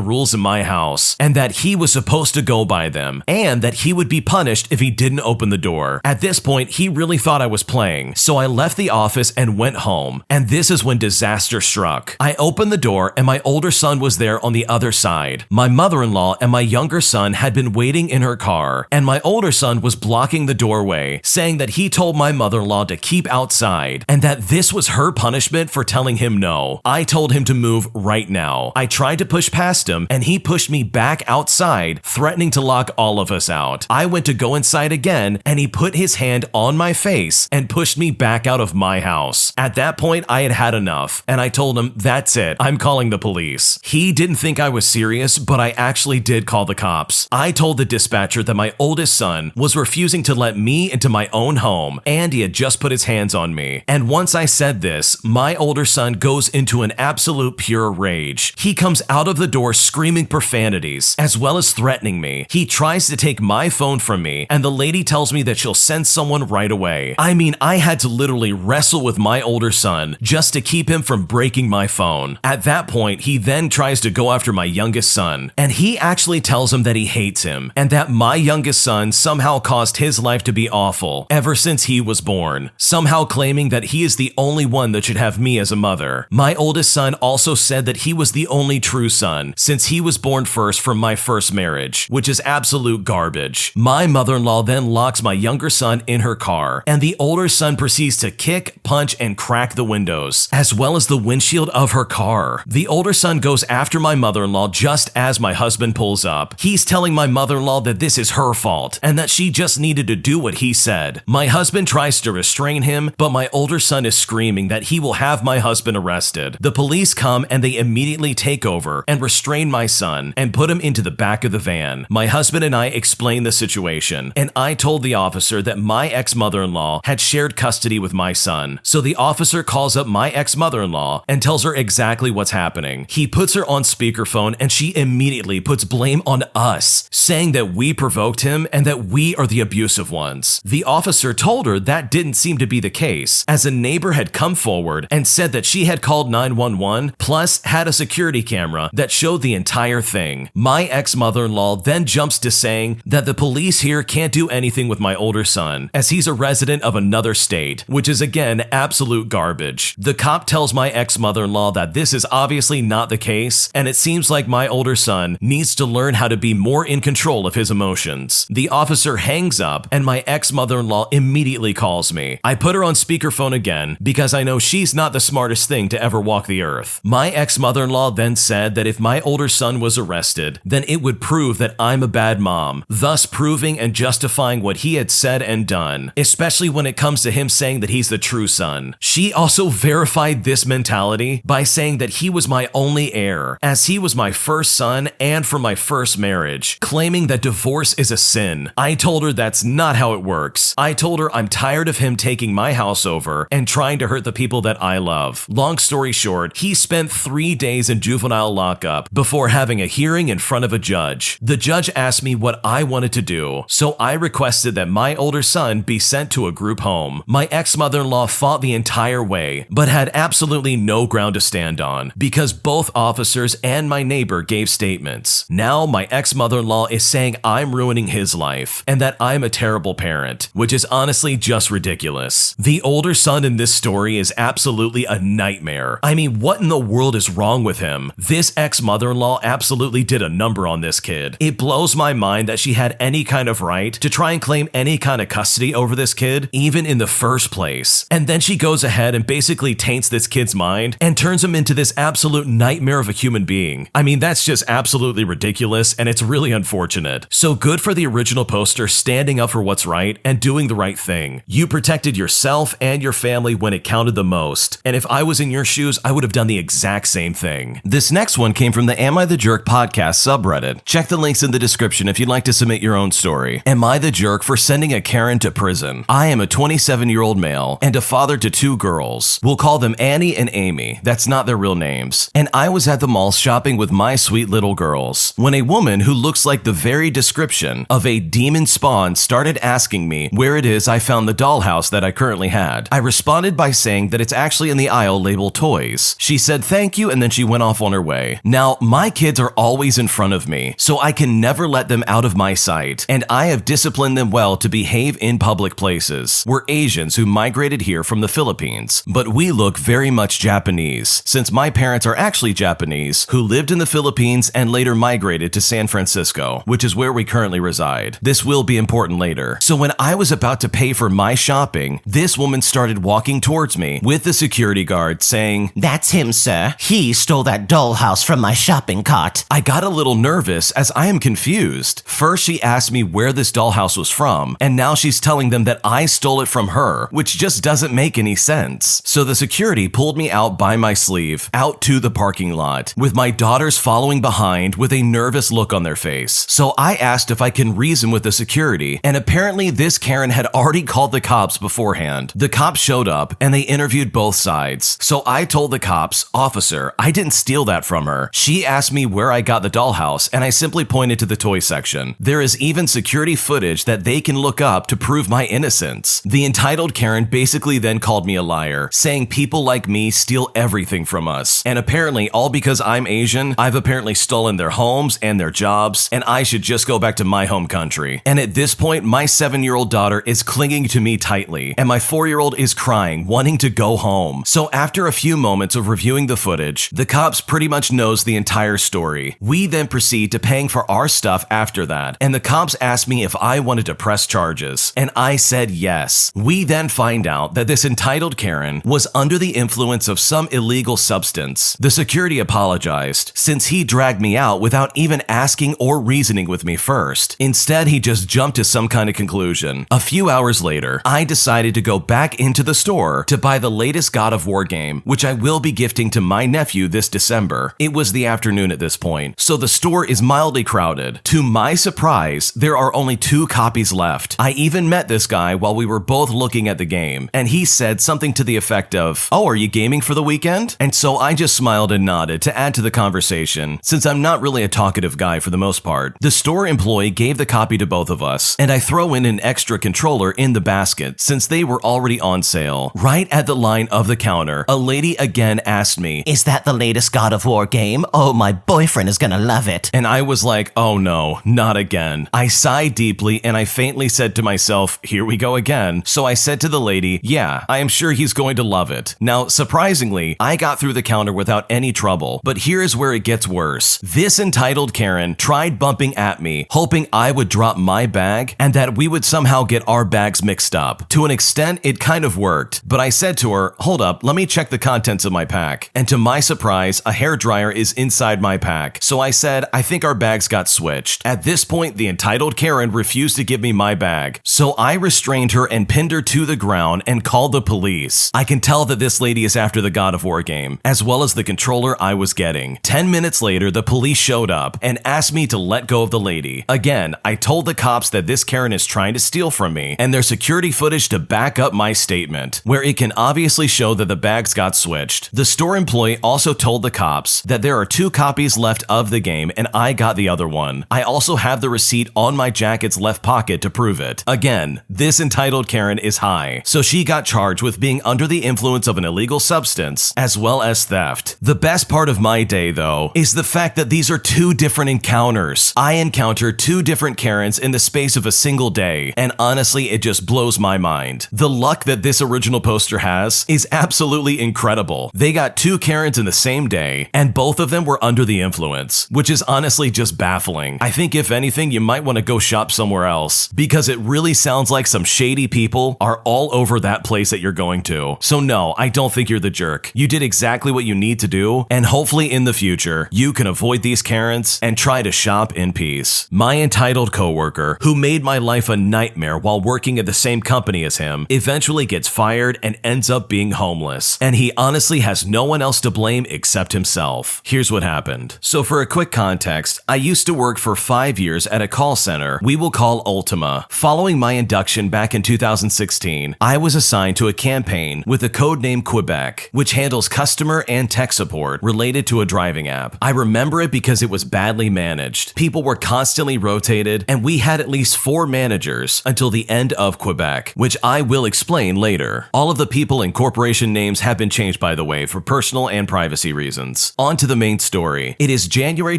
rules in my house, and that he was supposed to go by them, and that he would be punished if he didn't open the door. At this point, he really thought I was playing, so I left the office and went home, and this is when disaster struck. I opened the door and my older son was there on the other side. My mother-in-law and my younger son had been waiting in her car, and my older son was blocking the doorway, saying that he told my mother-in-law to keep outside, and that this was her punishment for telling him no. I told him to move right now. I tried to push past him, and he pushed me back outside, threatening to lock all of us out. I went to go inside again, and he put his hand on my face and pushed me back out of my house. At that point, I had had enough, and I told him, "That's it, I'm calling the police." He didn't think I was serious, but I actually did call the cops. I told the dispatcher that my oldest son was refusing to let me into my own home, and he had just put his hands on me. And once I said this, my older son goes into an absolute pure rage. He comes out of the door screaming profanities, as well as threatening me. He tries to take my phone from me, and the lady tells me that she'll send someone right away. I mean, I had to literally wrestle with my older son just to keep him from breaking my phone. At that point, he then tries to go after my youngest son, and he actually tells him that he hates him, and that my youngest son somehow caused his life to be awful ever since he was was born, somehow claiming that he is the only one that should have me as a mother. My oldest son also said that he was the only true son, since he was born first from my first marriage, which is absolute garbage. My mother-in-law then locks my younger son in her car, and the older son proceeds to kick, punch, and crack the windows, as well as the windshield of her car. The older son goes after my mother-in-law just as my husband pulls up. He's telling my mother-in-law that this is her fault, and that she just needed to do what he said. My husband tries to restrain him, but my older son is screaming that he will have my husband arrested. The police come and they immediately take over and restrain my son and put him into the back of the van. My husband and I explained the situation, and I told the officer that my ex-mother-in-law had shared custody with my son. So the officer calls up my ex-mother-in-law and tells her exactly what's happening. He puts her on speakerphone and she immediately puts blame on us, saying that we provoked him and that we are the abusive ones. The officer told her that didn't seem to be the case, as a neighbor had come forward and said that she had called 911, plus had a security camera that showed the entire thing. My ex-mother-in-law then jumps to saying that the police here can't do anything with my older son, as he's a resident of another state, which is again absolute garbage. The cop tells my ex-mother-in-law that this is obviously not the case, and it seems like my older son needs to learn how to be more in control of his emotions. The officer hangs up, and my ex-mother-in-law immediately calls me. I put her on speakerphone again because I know she's not the smartest thing to ever walk the earth. My ex-mother-in-law then said that if my older son was arrested, then it would prove that I'm a bad mom, thus proving and justifying what he had said and done, especially when it comes to him saying that he's the true son. She also verified this mentality by saying that he was my only heir, as he was my first son and from my first marriage, claiming that divorce is a sin. I told her that's not how it works. I told her I'm tired of him taking my house over and trying to hurt the people that I love. Long story short, he spent 3 days in juvenile lockup before having a hearing in front of a judge. The judge asked me what I wanted to do, so I requested that my older son be sent to a group home. My ex-mother-in-law fought the entire way, but had absolutely no ground to stand on, because both officers and my neighbor gave statements. Now my ex-mother-in-law is saying I'm ruining his life, and that I'm a terrible parent, which is honestly just ridiculous. The older son in this story is absolutely a nightmare. I mean, what in the world is wrong with him? This ex-mother-in-law absolutely did a number on this kid. It blows my mind that she had any kind of right to try and claim any kind of custody over this kid, even in the first place. And then she goes ahead and basically taints this kid's mind and turns him into this absolute nightmare of a human being. I mean, that's just absolutely ridiculous, and it's really unfortunate. So good for the original poster standing up for what's right and doing the right thing. You protected yourself and your family when it counted the most, and if I was in your shoes, I would have done the exact same thing. This next one came from the Am I the Jerk podcast subreddit. Check the links in the description if you'd like to submit your own story. Am I the jerk for sending a Karen to prison? I am a 27-year-old male and a father to 2 girls. We'll call them Annie and Amy. That's not their real names. And I was at the mall shopping with my sweet little girls when a woman who looks like the very description of a demon spawn started asking me where it is I found the dollhouse that I currently had. I responded by saying that it's actually in the aisle labeled toys. She said thank you, and then she went off on her way. Now, my kids are always in front of me, so I can never let them out of my sight, and I have disciplined them well to behave in public places. We're Asians who migrated here from the Philippines, but we look very much Japanese, since my parents are actually Japanese who lived in the Philippines and later migrated to San Francisco, which is where we currently reside. This will be important later. So when I was about to pay for my shopping, this woman started walking towards me with the security guard saying, "That's him, sir. He stole that dollhouse from my shopping cart." I got a little nervous as I am confused. First, she asked me where this dollhouse was from, and now she's telling them that I stole it from her, which just doesn't make any sense. So the security pulled me out by my sleeve, out to the parking lot, with my daughters following behind with a nervous look on their face. So I asked if I can reason with the security, and apparently this Karen had already called the cops beforehand. The cops showed up, and they interviewed both sides. So I told the cops, "Officer, I didn't steal that from her." She asked me where I got the dollhouse, and I simply pointed to the toy section. There is even security footage that they can look up to prove my innocence. The entitled Karen basically then called me a liar, saying people like me steal everything from us. And apparently, all because I'm Asian, I've apparently stolen their homes and their jobs, and I should just go back to my home country. And at this point, my 7-year-old daughter is clinging to to me tightly, and my 4-year-old is crying, wanting to go home. So after a few moments of reviewing the footage, the cops pretty much knows the entire story. We then proceed to paying for our stuff after that, and the cops asked me if I wanted to press charges, and I said yes. We then find out that this entitled Karen was under the influence of some illegal substance. The security apologized, since he dragged me out without even asking or reasoning with me first. Instead, he just jumped to some kind of conclusion. A few hours later, I decided to go back into the store to buy the latest God of War game, which I will be gifting to my nephew this December. It was the afternoon at this point, so the store is mildly crowded. To my surprise, there are only 2 copies left. I even met this guy while we were both looking at the game, and he said something to the effect of, "Oh, are you gaming for the weekend?" And so I just smiled and nodded to add to the conversation, since I'm not really a talkative guy for the most part. The store employee gave the copy to both of us, and I throw in an extra controller in the basket since they were already on sale. Right at the line of the counter, a lady again asked me, "Is that the latest God of War game? Oh, my boyfriend is gonna love it." and I was like, oh no, not again. I sighed deeply and I faintly said to myself, here we go again. So I said to the lady, yeah, I am sure he's going to love it. Now, surprisingly, I got through the counter without any trouble, but here's where it gets worse. This entitled Karen tried bumping at me, hoping I would drop my bag and that we would somehow get our bags mixed up. To an extent, it kind of worked, but I said to her, hold up, let me check the contents of my pack. And to my surprise, a hairdryer is inside my pack. So I said, I think our bags got switched. At this point, the entitled Karen refused to give me my bag. So I restrained her and pinned her to the ground and called the police. I can tell that this lady is after the God of War game, as well as the controller I was getting. 10 minutes later, the police showed up and asked me to let go of the lady. Again, I told the cops that this Karen is trying to steal from me, and there's security footage to back up my statement, where it can obviously show that the bags got switched. The store employee also told the cops that there are 2 copies left of the game and I got the other one. I also have the receipt on my jacket's left pocket to prove it. Again, this entitled Karen is high, so she got charged with being under the influence of an illegal substance as well as theft. The best part of my day, though, is the fact that these are 2 different encounters. I encountered 2 different Karens in the space of a single day, and honestly, it just blows my mind. The luck that this original poster has is absolutely incredible. They got 2 Karens in the same day, and both of them were under the influence, which is honestly just baffling. I think if anything, you might want to go shop somewhere else, because it really sounds like some shady people are all over that place that you're going to. So no, I don't think you're the jerk. You did exactly what you need to do, and hopefully in the future, you can avoid these Karens and try to shop in peace. My entitled coworker, who made my life a nightmare while working at the same company as him, eventually gets fired and ends up being homeless, and he honestly has no one else to blame except himself. Here's what happened. So for a quick context, I used to work for 5 years at a call center we will call Ultima. Following my induction back in 2016, I was assigned to a campaign with the codename Quebec, which handles customer and tech support related to a driving app. I remember it because it was badly managed. People were constantly rotated, and we had at least 4 managers until the end of Quebec, which I will explain later. All of the people and corporation names have been changed, by the way, for personal and privacy reasons. On to the main story. It is January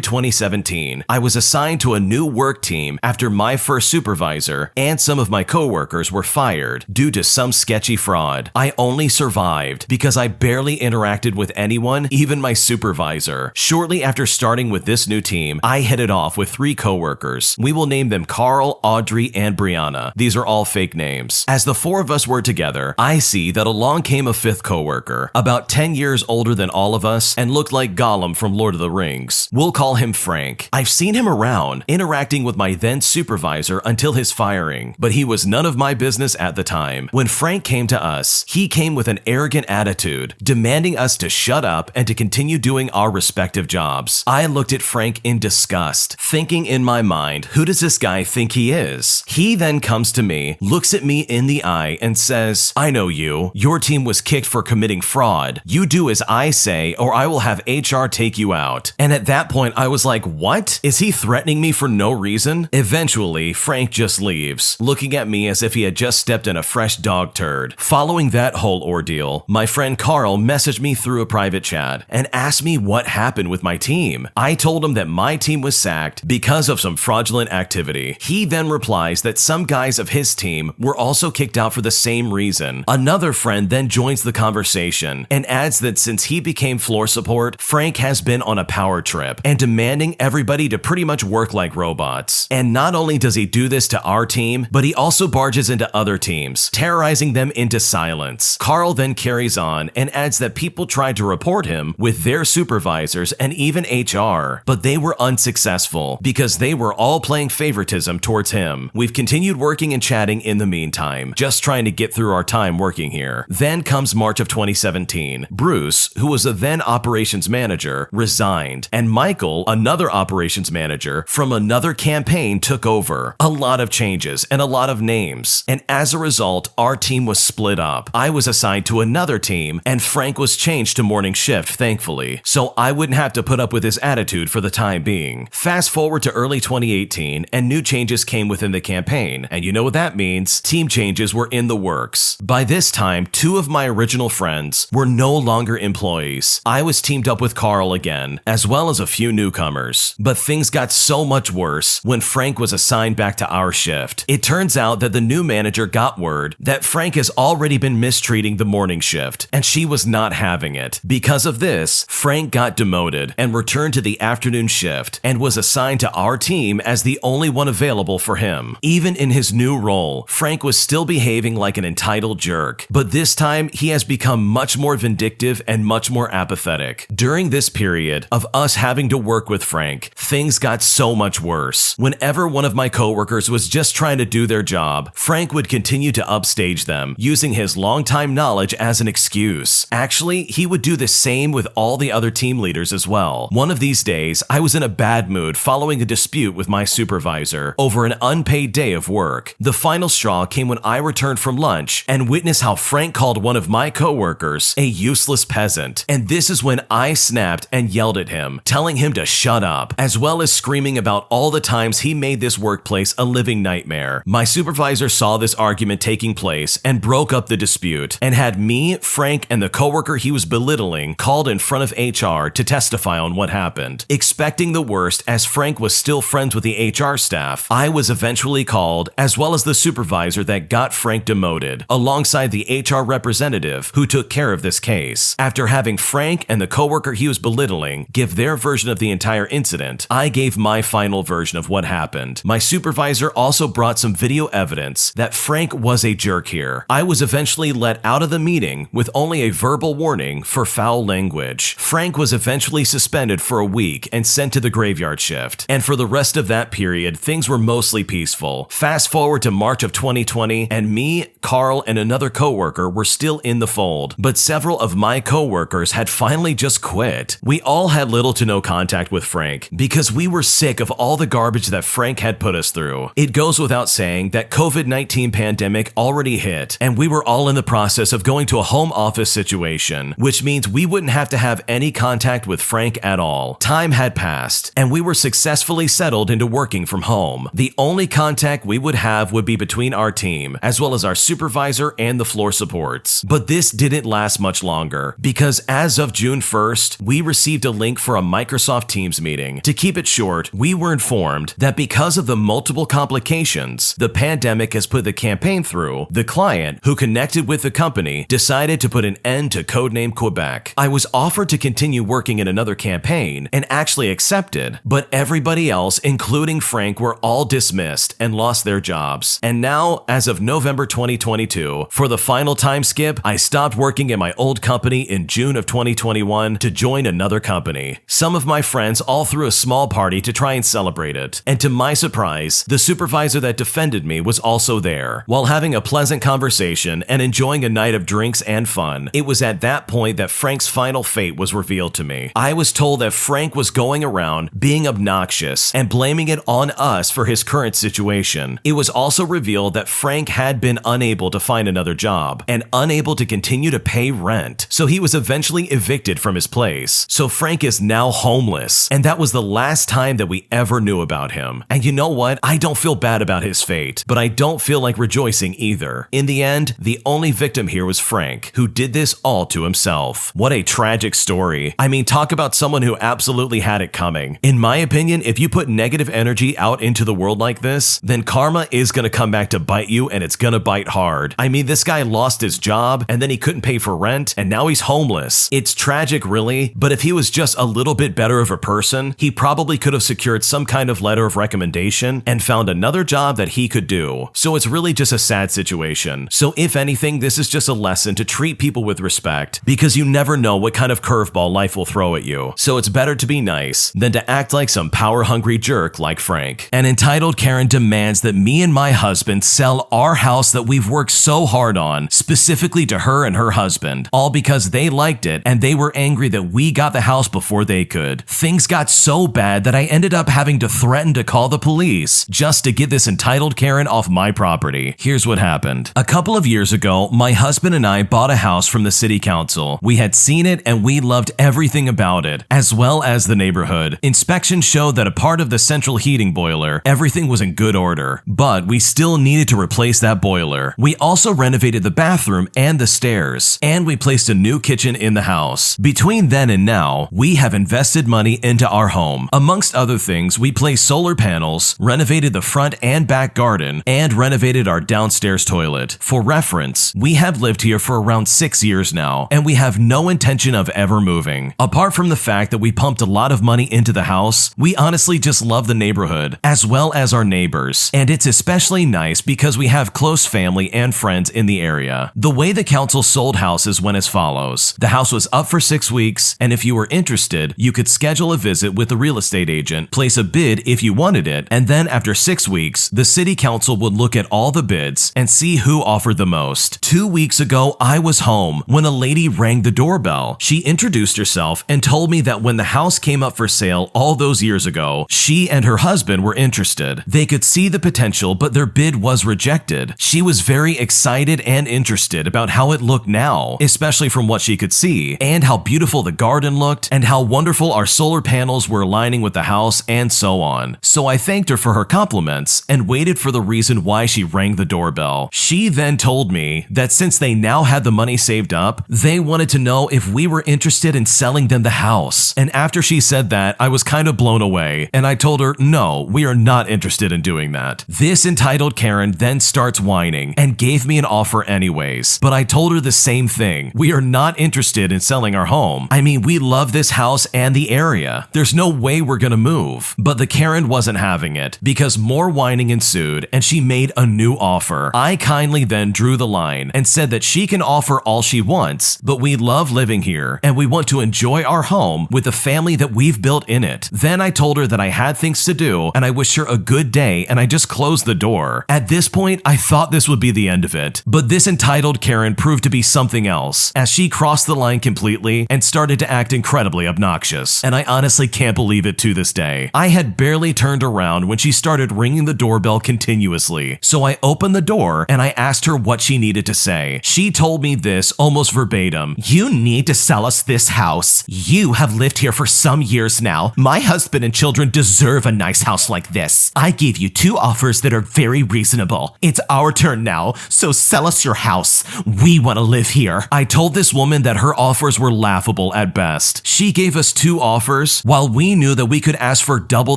2017. I was assigned to a new work team after my first supervisor and some of my coworkers were fired due to some sketchy fraud. I only survived because I barely interacted with anyone, even my supervisor. Shortly after starting with this new team, I hit it off with 3 coworkers. We will name them Carl, Audrey, and Brianna. These are all fake names. As the 4 of us were together, I see that along came a 5th coworker, about 10 years older than all of us and looked like Gollum from Lord of the Rings. We'll call him Frank. I've seen him around, interacting with my then supervisor until his firing, but he was none of my business at the time. When Frank came to us, he came with an arrogant attitude, demanding us to shut up and to continue doing our respective jobs. I looked at Frank in disgust, thinking in my mind, who does this guy think he is? He then comes to me, looks at me in the eye, and says, I know you. Your team was kicked for committing fraud. You do as I say, or I will have HR take you out. And at that point, I was like, what? Is he threatening me for no reason? Eventually, Frank just leaves, looking at me as if he had just stepped in a fresh dog turd. Following that whole ordeal, my friend Carl messaged me through a private chat and asked me what happened with my team. I told him that my team was sacked because of some fraudulent activity. He then replies that some guys of his team were also kicked out for the same reason. Another friend then joins the conversation and adds that since he became floor support, Frank has been on a power trip and demanding everybody to pretty much work like robots. And not only does he do this to our team, but he also barges into other teams, terrorizing them into silence. Carl then carries on and adds that people tried to report him with their supervisors and even HR, but they were unsuccessful because they were all playing favoritism towards him. We've continued working and chatting in the meantime, just trying to get through our time working here. Then comes March of 2017. Bruce, who was a then operations manager, resigned, and Michael, another operations manager from another campaign, took over. A lot of changes and a lot of names, and as a result, our team was split up. I was assigned to another team, and Frank was changed to morning shift, thankfully, so I wouldn't have to put up with his attitude for the time being. Fast forward to early 2018, and new changes came within the campaign, and you know what that means. Team changes were in the works. By this time, two of my original friends were no longer employees. I was teamed up with Carl again, as well as a few newcomers. But things got so much worse when Frank was assigned back to our shift. It turns out that the new manager got word that Frank has already been mistreating the morning shift, and she was not having it. Because of this, Frank got demoted and returned to the afternoon shift and was assigned to our team as the only one available for him. Even in his new role, Frank was still behaving like an entitled jerk, but this time he has become much more vindictive and much more apathetic. During this period of us having to work with Frank, things got so much worse. Whenever one of my coworkers was just trying to do their job, Frank would continue to upstage them, using his longtime knowledge as an excuse. Actually, he would do the same with all the other team leaders as well. One of these days, I was in a bad mood following a dispute with my supervisor over an unpaid day of work. The final straw came when I returned from lunch and witnessed how Frank called one of my coworkers a useless peasant. And this is when I snapped and yelled at him, telling him to shut up, as well as screaming about all the times he made this workplace a living nightmare. My supervisor saw this argument taking place and broke up the dispute and had me, Frank, and the coworker he was belittling called in front of HR to testify on what happened. Expecting the worst, as Frank was still friends with the HR staff, I was eventually called, as well as the supervisor that got Frank demoted, alongside the HR representative who took care of this case. After having Frank and the coworker he was belittling give their version of the entire incident, I gave my final version of what happened. My supervisor also brought some video evidence that Frank was a jerk here. I was eventually let out of the meeting with only a verbal warning for foul language. Frank was eventually suspended for a week and sent to the graveyard shift, and for the rest of that period, things were mostly peaceful. Fast forward to March of 2020, and me, Carl, and another coworker were still in the fold, but several of my coworkers had finally just quit. We all had little to no contact with Frank because we were sick of all the garbage that Frank had put us through. It goes without saying that COVID-19 pandemic already hit, and we were all in the process of going to a home office situation, which means we wouldn't have to have any contact with Frank at all. Time had passed, and we were successfully settled into working from home. The only contact we would have would be between our team, as well as our supervisor and the floor supports. But this didn't last much longer, because as of June 1st, we received a link for a Microsoft Teams meeting. To keep it short, we were informed that because of the multiple complications the pandemic has put the campaign through, the client, who connected with the company, decided to put an end to Codename Quebec. I was offered to continue working in another campaign and actually accepted, but everybody else, including Frank, were all dismissed and lost their jobs. And now, as of November 2022, for the final time skip, I stopped working at my old company in June of 2021 to join another company. Some of my friends all threw a small party to try and celebrate it, and to my surprise, the supervisor that defended me was also there. While having a pleasant conversation and enjoying a night of drinks and fun, it was at that point that Frank's final fate was revealed to me. I was told that Frank was going around being obnoxious and blaming it on us for his current situation. It was also revealed that Frank had been unable to find another job and unable to continue to pay rent, so he was eventually evicted from his place. So Frank is now homeless, and that was the last time that we ever knew about him. And you know what? I don't feel bad about his fate, but I don't feel like rejoicing either. In the end, the only victim here was Frank, who did this all to himself. What a tragic story. I mean, talk about someone who absolutely had it coming. In my opinion, if you put negative energy out into the world like this, then karma is going to come back to bite bite you, and it's gonna bite hard. I mean, this guy lost his job, and then he couldn't pay for rent, and now he's homeless. It's tragic, really, but if he was just a little bit better of a person, he probably could have secured some kind of letter of recommendation and found another job that he could do. So it's really just a sad situation. So if anything, this is just a lesson to treat people with respect, because you never know what kind of curveball life will throw at you. So it's better to be nice than to act like some power-hungry jerk like Frank. An entitled Karen demands that me and my husband sell our house that we've worked so hard on, specifically to her and her husband, all because they liked it and they were angry that we got the house before they could. Things got so bad that I ended up having to threaten to call the police just to get this entitled Karen off my property. Here's what happened. A couple of years ago, my husband and I bought a house from the city council. We had seen it and we loved everything about it, as well as the neighborhood. Inspections showed that a part of the central heating boiler, everything was in good order, but we still needed to replace that boiler. We also renovated the bathroom and the stairs, and we placed a new kitchen in the house. Between then and now, we have invested money into our home. Amongst other things, we placed solar panels, renovated the front and back garden, and renovated our downstairs toilet. For reference, we have lived here for around 6 years now, and we have no intention of ever moving. Apart from the fact that we pumped a lot of money into the house, we honestly just love the neighborhood, as well as our neighbors, and it's especially nice because we have close family and friends in the area. The way the council sold houses went as follows. The house was up for 6 weeks, and if you were interested, you could schedule a visit with the real estate agent, place a bid if you wanted it, and then after 6 weeks, the city council would look at all the bids and see who offered the most. 2 weeks ago, I was home when a lady rang the doorbell. She introduced herself and told me that when the house came up for sale all those years ago, she and her husband were interested. They could see the potential, but their bid was rejected. She was very excited and interested about how it looked now, especially from what she could see, and how beautiful the garden looked, and how wonderful our solar panels were aligning with the house, and so on. So I thanked her for her compliments and waited for the reason why she rang the doorbell. She then told me that since they now had the money saved up, they wanted to know if we were interested in selling them the house. And after she said that, I was kind of blown away, and I told her, no, we are not interested in doing that. This entitled Karen then starts whining and gave me an offer anyways, but I told her the same thing. We are not interested in selling our home. I mean, we love this house and the area. There's no way we're gonna move. But the Karen wasn't having it because more whining ensued and she made a new offer. I kindly then drew the line and said that she can offer all she wants, but we love living here and we want to enjoy our home with the family that we've built in it. Then I told her that I had things to do and I wished her a good day, and I just closed the door. At this point, I thought this would be the end of it, but this entitled Karen proved to be something else, as she crossed the line completely and started to act incredibly obnoxious, and I honestly can't believe it to this day. I had barely turned around when she started ringing the doorbell continuously, so I opened the door and I asked her what she needed to say. She told me this almost verbatim. "You need to sell us this house. You have lived here for some years now. My husband and children deserve a nice house like this. I gave you 2 offers that are very reasonable. It's our turn now, so sell us your house. We want to live here." I told this woman that her offers were laughable at best. She gave us 2 offers while we knew that we could ask for double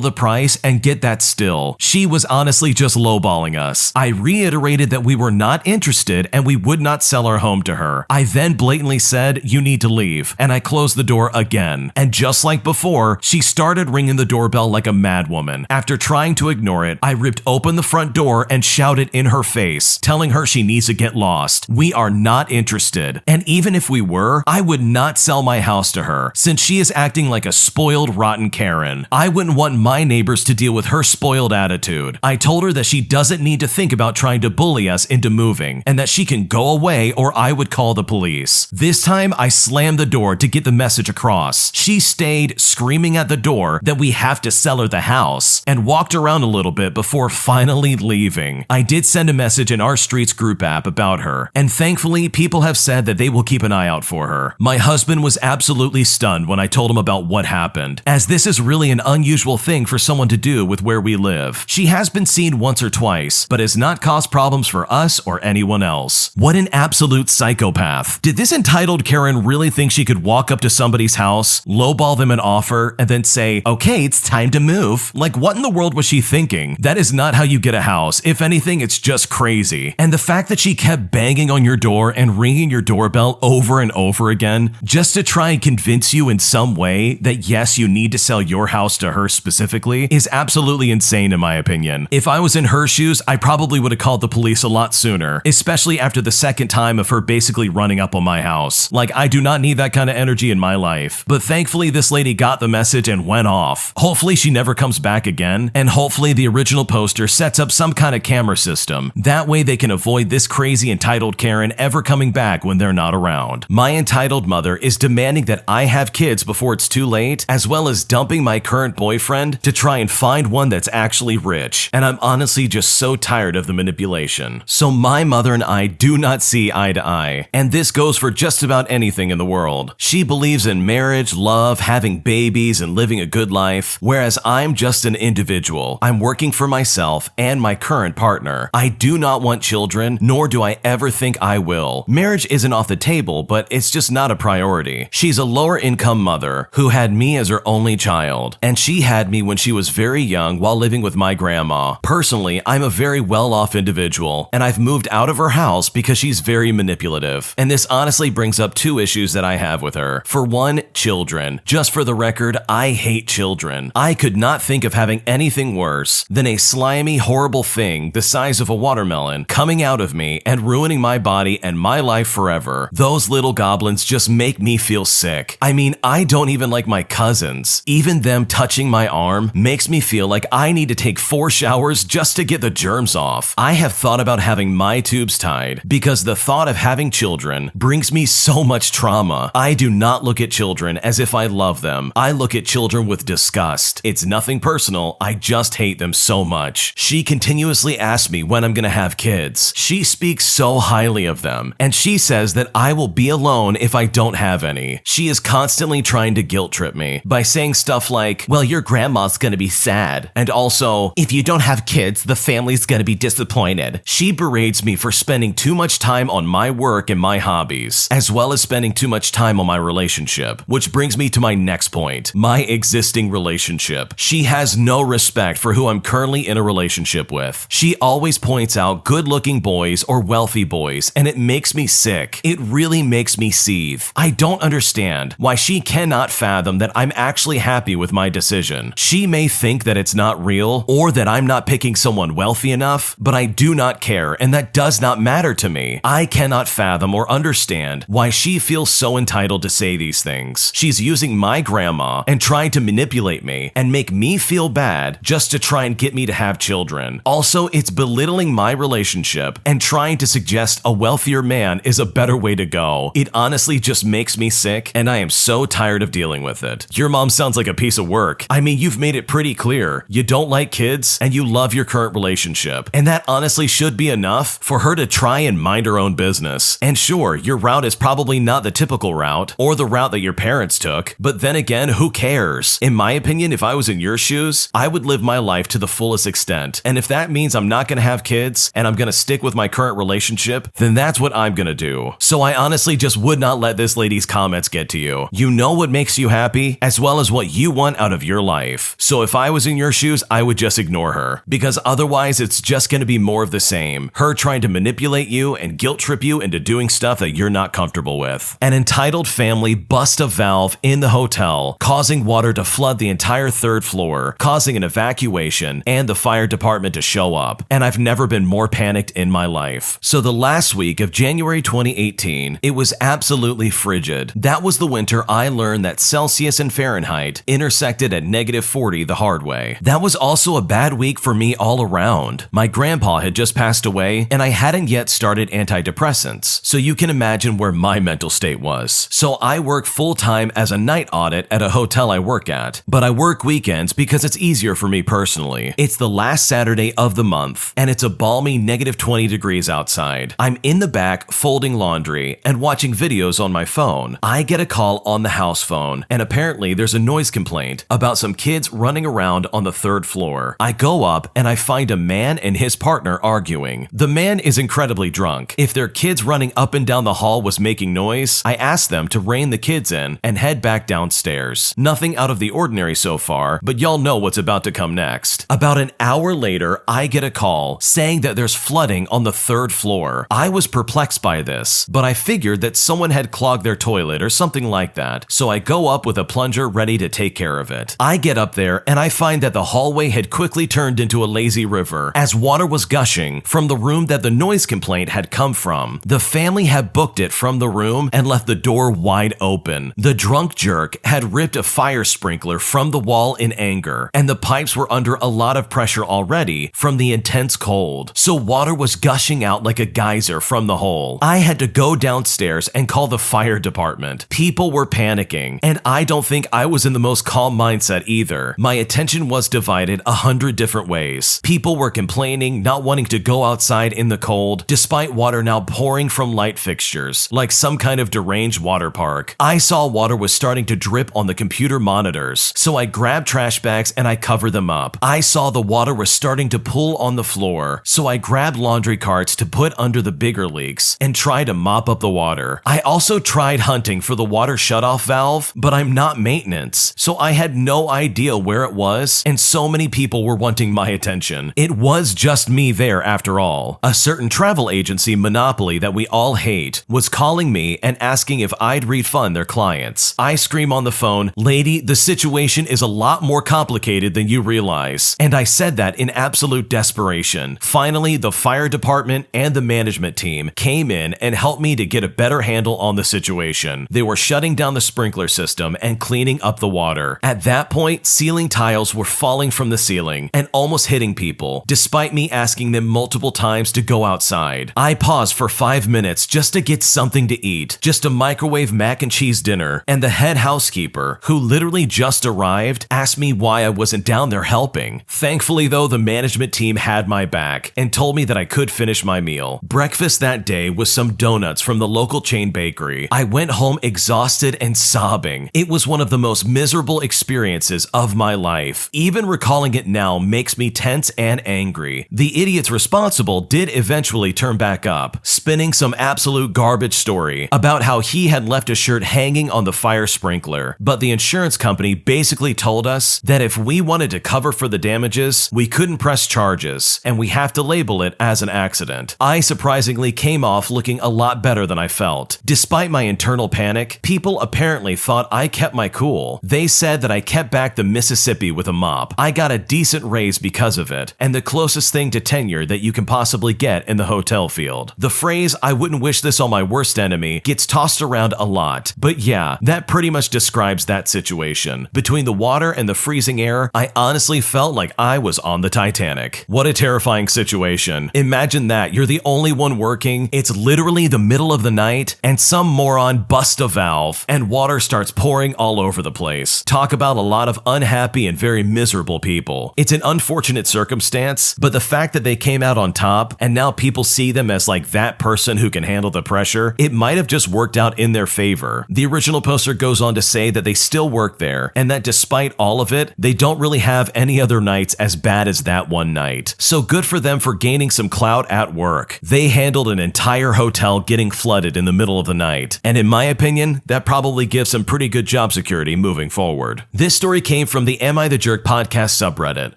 the price and get that still. She was honestly just lowballing us. I reiterated that we were not interested and we would not sell our home to her. I then blatantly said, "You need to leave," and I closed the door again. And just like before, she started ringing the doorbell like a madwoman. After trying to ignore it, I ripped open the front door and shouted in her face, telling her she needs to get lost. We are not interested. And even if we were, I would not sell my house to her, since she is acting like a spoiled, rotten Karen. I wouldn't want my neighbors to deal with her spoiled attitude. I told her that she doesn't need to think about trying to bully us into moving, and that she can go away or I would call the police. This time, I slammed the door to get the message across. She stayed screaming at the door that we have to sell her the house, and walked around a little bit before finally leaving. I did send a message in our Streets group app about her, and thankfully, people have said that they will keep an eye out for her. My husband was absolutely stunned when I told him about what happened, as this is really an unusual thing for someone to do with where we live. She has been seen once or twice, but has not caused problems for us or anyone else. What an absolute psychopath. Did this entitled Karen really think she could walk up to somebody's house, lowball them an offer, and then say, "Okay, it's time to move"? Like, what in the world was she thinking? That is not how you get a house. If anything, anything, it's just crazy. And the fact that she kept banging on your door and ringing your doorbell over and over again just to try and convince you in some way that yes, you need to sell your house to her specifically is absolutely insane in my opinion. If I was in her shoes, I probably would have called the police a lot sooner, especially after the second time of her basically running up on my house. Like, I do not need that kind of energy in my life. But thankfully, this lady got the message and went off. Hopefully she never comes back again, and hopefully the original poster sets up some kind of camera system. That way they can avoid this crazy entitled Karen ever coming back when they're not around. My entitled mother is demanding that I have kids before it's too late, as well as dumping my current boyfriend to try and find one that's actually rich. And I'm honestly just so tired of the manipulation. So my mother and I do not see eye to eye, and this goes for just about anything in the world. She believes in marriage, love, having babies, and living a good life, whereas I'm just an individual. I'm working for myself and my current partner. I do not want children, nor do I ever think I will. Marriage isn't off the table, but it's just not a priority. She's a lower income mother who had me as her only child, and she had me when she was very young while living with my grandma. Personally, I'm a very well-off individual, and I've moved out of her house because she's very manipulative. And this honestly brings up two issues that I have with her. For one, children. Just for the record, I hate children. I could not think of having anything worse than a slimy, horrible thing the size of a watermelon coming out of me and ruining my body and my life forever. Those little goblins just make me feel sick. I mean, I don't even like my cousins. Even them touching my arm makes me feel like I need to take 4 showers just to get the germs off. I have thought about having my tubes tied because the thought of having children brings me so much trauma. I do not look at children as if I love them. I look at children with disgust. It's nothing personal, I just hate them so much. She continuously asks me when I'm gonna have kids. She speaks so highly of them, and she says that I will be alone if I don't have any. She is constantly trying to guilt trip me by saying stuff like, well, your grandma's gonna be sad, and also, if you don't have kids, the family's gonna be disappointed. She berates me for spending too much time on my work and my hobbies, as well as spending too much time on my relationship, which brings me to my next point, my existing relationship. She has no respect for who I'm currently in a relationship with. She always points out good-looking boys or wealthy boys, and it makes me sick. It really makes me seethe. I don't understand why she cannot fathom that I'm actually happy with my decision. She may think that it's not real, or that I'm not picking someone wealthy enough, but I do not care, and that does not matter to me. I cannot fathom or understand why she feels so entitled to say these things. She's using my grandma and trying to manipulate me and make me feel bad just to try and get me to have children. Also, it's belittling my relationship and trying to suggest a wealthier man is a better way to go. It honestly just makes me sick, and I am so tired of dealing with it. Your mom sounds like a piece of work. I mean, you've made it pretty clear. You don't like kids, and you love your current relationship. And that honestly should be enough for her to try and mind her own business. And sure, your route is probably not the typical route, or the route that your parents took, but then again, who cares? In my opinion, if I was in your shoes, I would live my life to the fullest extent. And if that means I'm not gonna have kids, and I'm gonna stick with my current relationship, then that's what I'm gonna do. So I honestly just would not let this lady's comments get to you. You know what makes you happy, as well as what you want out of your life. So if I was in your shoes, I would just ignore her, because otherwise it's just gonna be more of the same. Her trying to manipulate you and guilt trip you into doing stuff that you're not comfortable with. An entitled family bust a valve in the hotel, causing water to flood the entire 3rd floor, causing an evacuation and the fire department to show up. And I've never been more panicked in my life. So the last week of January 2018, it was absolutely frigid. That was the winter I learned that Celsius and Fahrenheit intersected at -40 the hard way. That was also a bad week for me all around. My grandpa had just passed away, and I hadn't yet started antidepressants, so you can imagine where my mental state was. So I work full-time as a night audit at a hotel I work at, but I work weekends because it's easier for me personally. It's the last Saturday of the month, and it's a balmy -20 degrees outside. I'm in the back folding laundry and watching videos on my phone. I get a call on the house phone, and apparently there's a noise complaint about some kids running around on the 3rd floor. I go up and I find a man and his partner arguing. The man is incredibly drunk. If their kids running up and down the hall was making noise, I asked them to rein the kids in and head back downstairs. Nothing out of the ordinary so far, but y'all know what's about to come next. About an hour later, I get a call call saying that there's flooding on the 3rd floor. I was perplexed by this, but I figured that someone had clogged their toilet or something like that, so I go up with a plunger ready to take care of it. I get up there and I find that the hallway had quickly turned into a lazy river as water was gushing from the room that the noise complaint had come from. The family had booked it from the room and left the door wide open. The drunk jerk had ripped a fire sprinkler from the wall in anger, and the pipes were under a lot of pressure already from the intense cold, so water was gushing out like a geyser from the hole. I had to go downstairs and call the fire department. People were panicking, and I don't think I was in the most calm mindset either. My attention was divided 100 different ways. People were complaining, not wanting to go outside in the cold, despite water now pouring from light fixtures, like some kind of deranged water park. I saw water was starting to drip on the computer monitors, so I grabbed trash bags and I covered them up. I saw the water was starting to pool on the floor, so I grabbed laundry carts to put under the bigger leaks and try to mop up the water. I also tried hunting for the water shutoff valve, but I'm not maintenance, so I had no idea where it was, and so many people were wanting my attention. It was just me there after all. A certain travel agency monopoly that we all hate was calling me and asking if I'd refund their clients. I scream on the phone, "Lady, the situation is a lot more complicated than you realize." And I said that in absolute desperation. Finally, the fire department and the management team came in and helped me to get a better handle on the situation. They were shutting down the sprinkler system and cleaning up the water. At that point, ceiling tiles were falling from the ceiling and almost hitting people, despite me asking them multiple times to go outside. I paused for 5 minutes just to get something to eat, just a microwave mac and cheese dinner, and the head housekeeper, who literally just arrived, asked me why I wasn't down there helping. Thankfully though, the management team had my back and told me that I could finish my meal. Breakfast that day was some donuts from the local chain bakery. I went home exhausted and sobbing. It was one of the most miserable experiences of my life. Even recalling it now makes me tense and angry. The idiots responsible did eventually turn back up, spinning some absolute garbage story about how he had left a shirt hanging on the fire sprinkler, but the insurance company basically told us that if we wanted to cover for the damages, we couldn't press charges, and we have to label it as an accident. I surprisingly came off looking a lot better than I felt. Despite my internal panic, people apparently thought I kept my cool. They said that I kept back the Mississippi with a mop. I got a decent raise because of it, and the closest thing to tenure that you can possibly get in the hotel field. The phrase, "I wouldn't wish this on my worst enemy," gets tossed around a lot, but yeah, that pretty much describes that situation. Between the water and the freezing air, I honestly felt like I was on the Titanic. What a terrifying situation. Imagine that, you're the only one working, it's literally the middle of the night, and some moron busts a valve, and water starts pouring all over the place. Talk about a lot of unhappy and very miserable people. It's an unfortunate circumstance, but the fact that they came out on top, and now people see them as like that person who can handle the pressure, it might have just worked out in their favor. The original poster goes on to say that they still work there, and that despite all of it, they don't really have any other nights as bad as that one night. So good for them for gaining some clout at work. They handled an entire hotel getting flooded in the middle of the night, and in my opinion, that probably gives some pretty good job security moving forward. This story came from the Am I the Jerk podcast subreddit.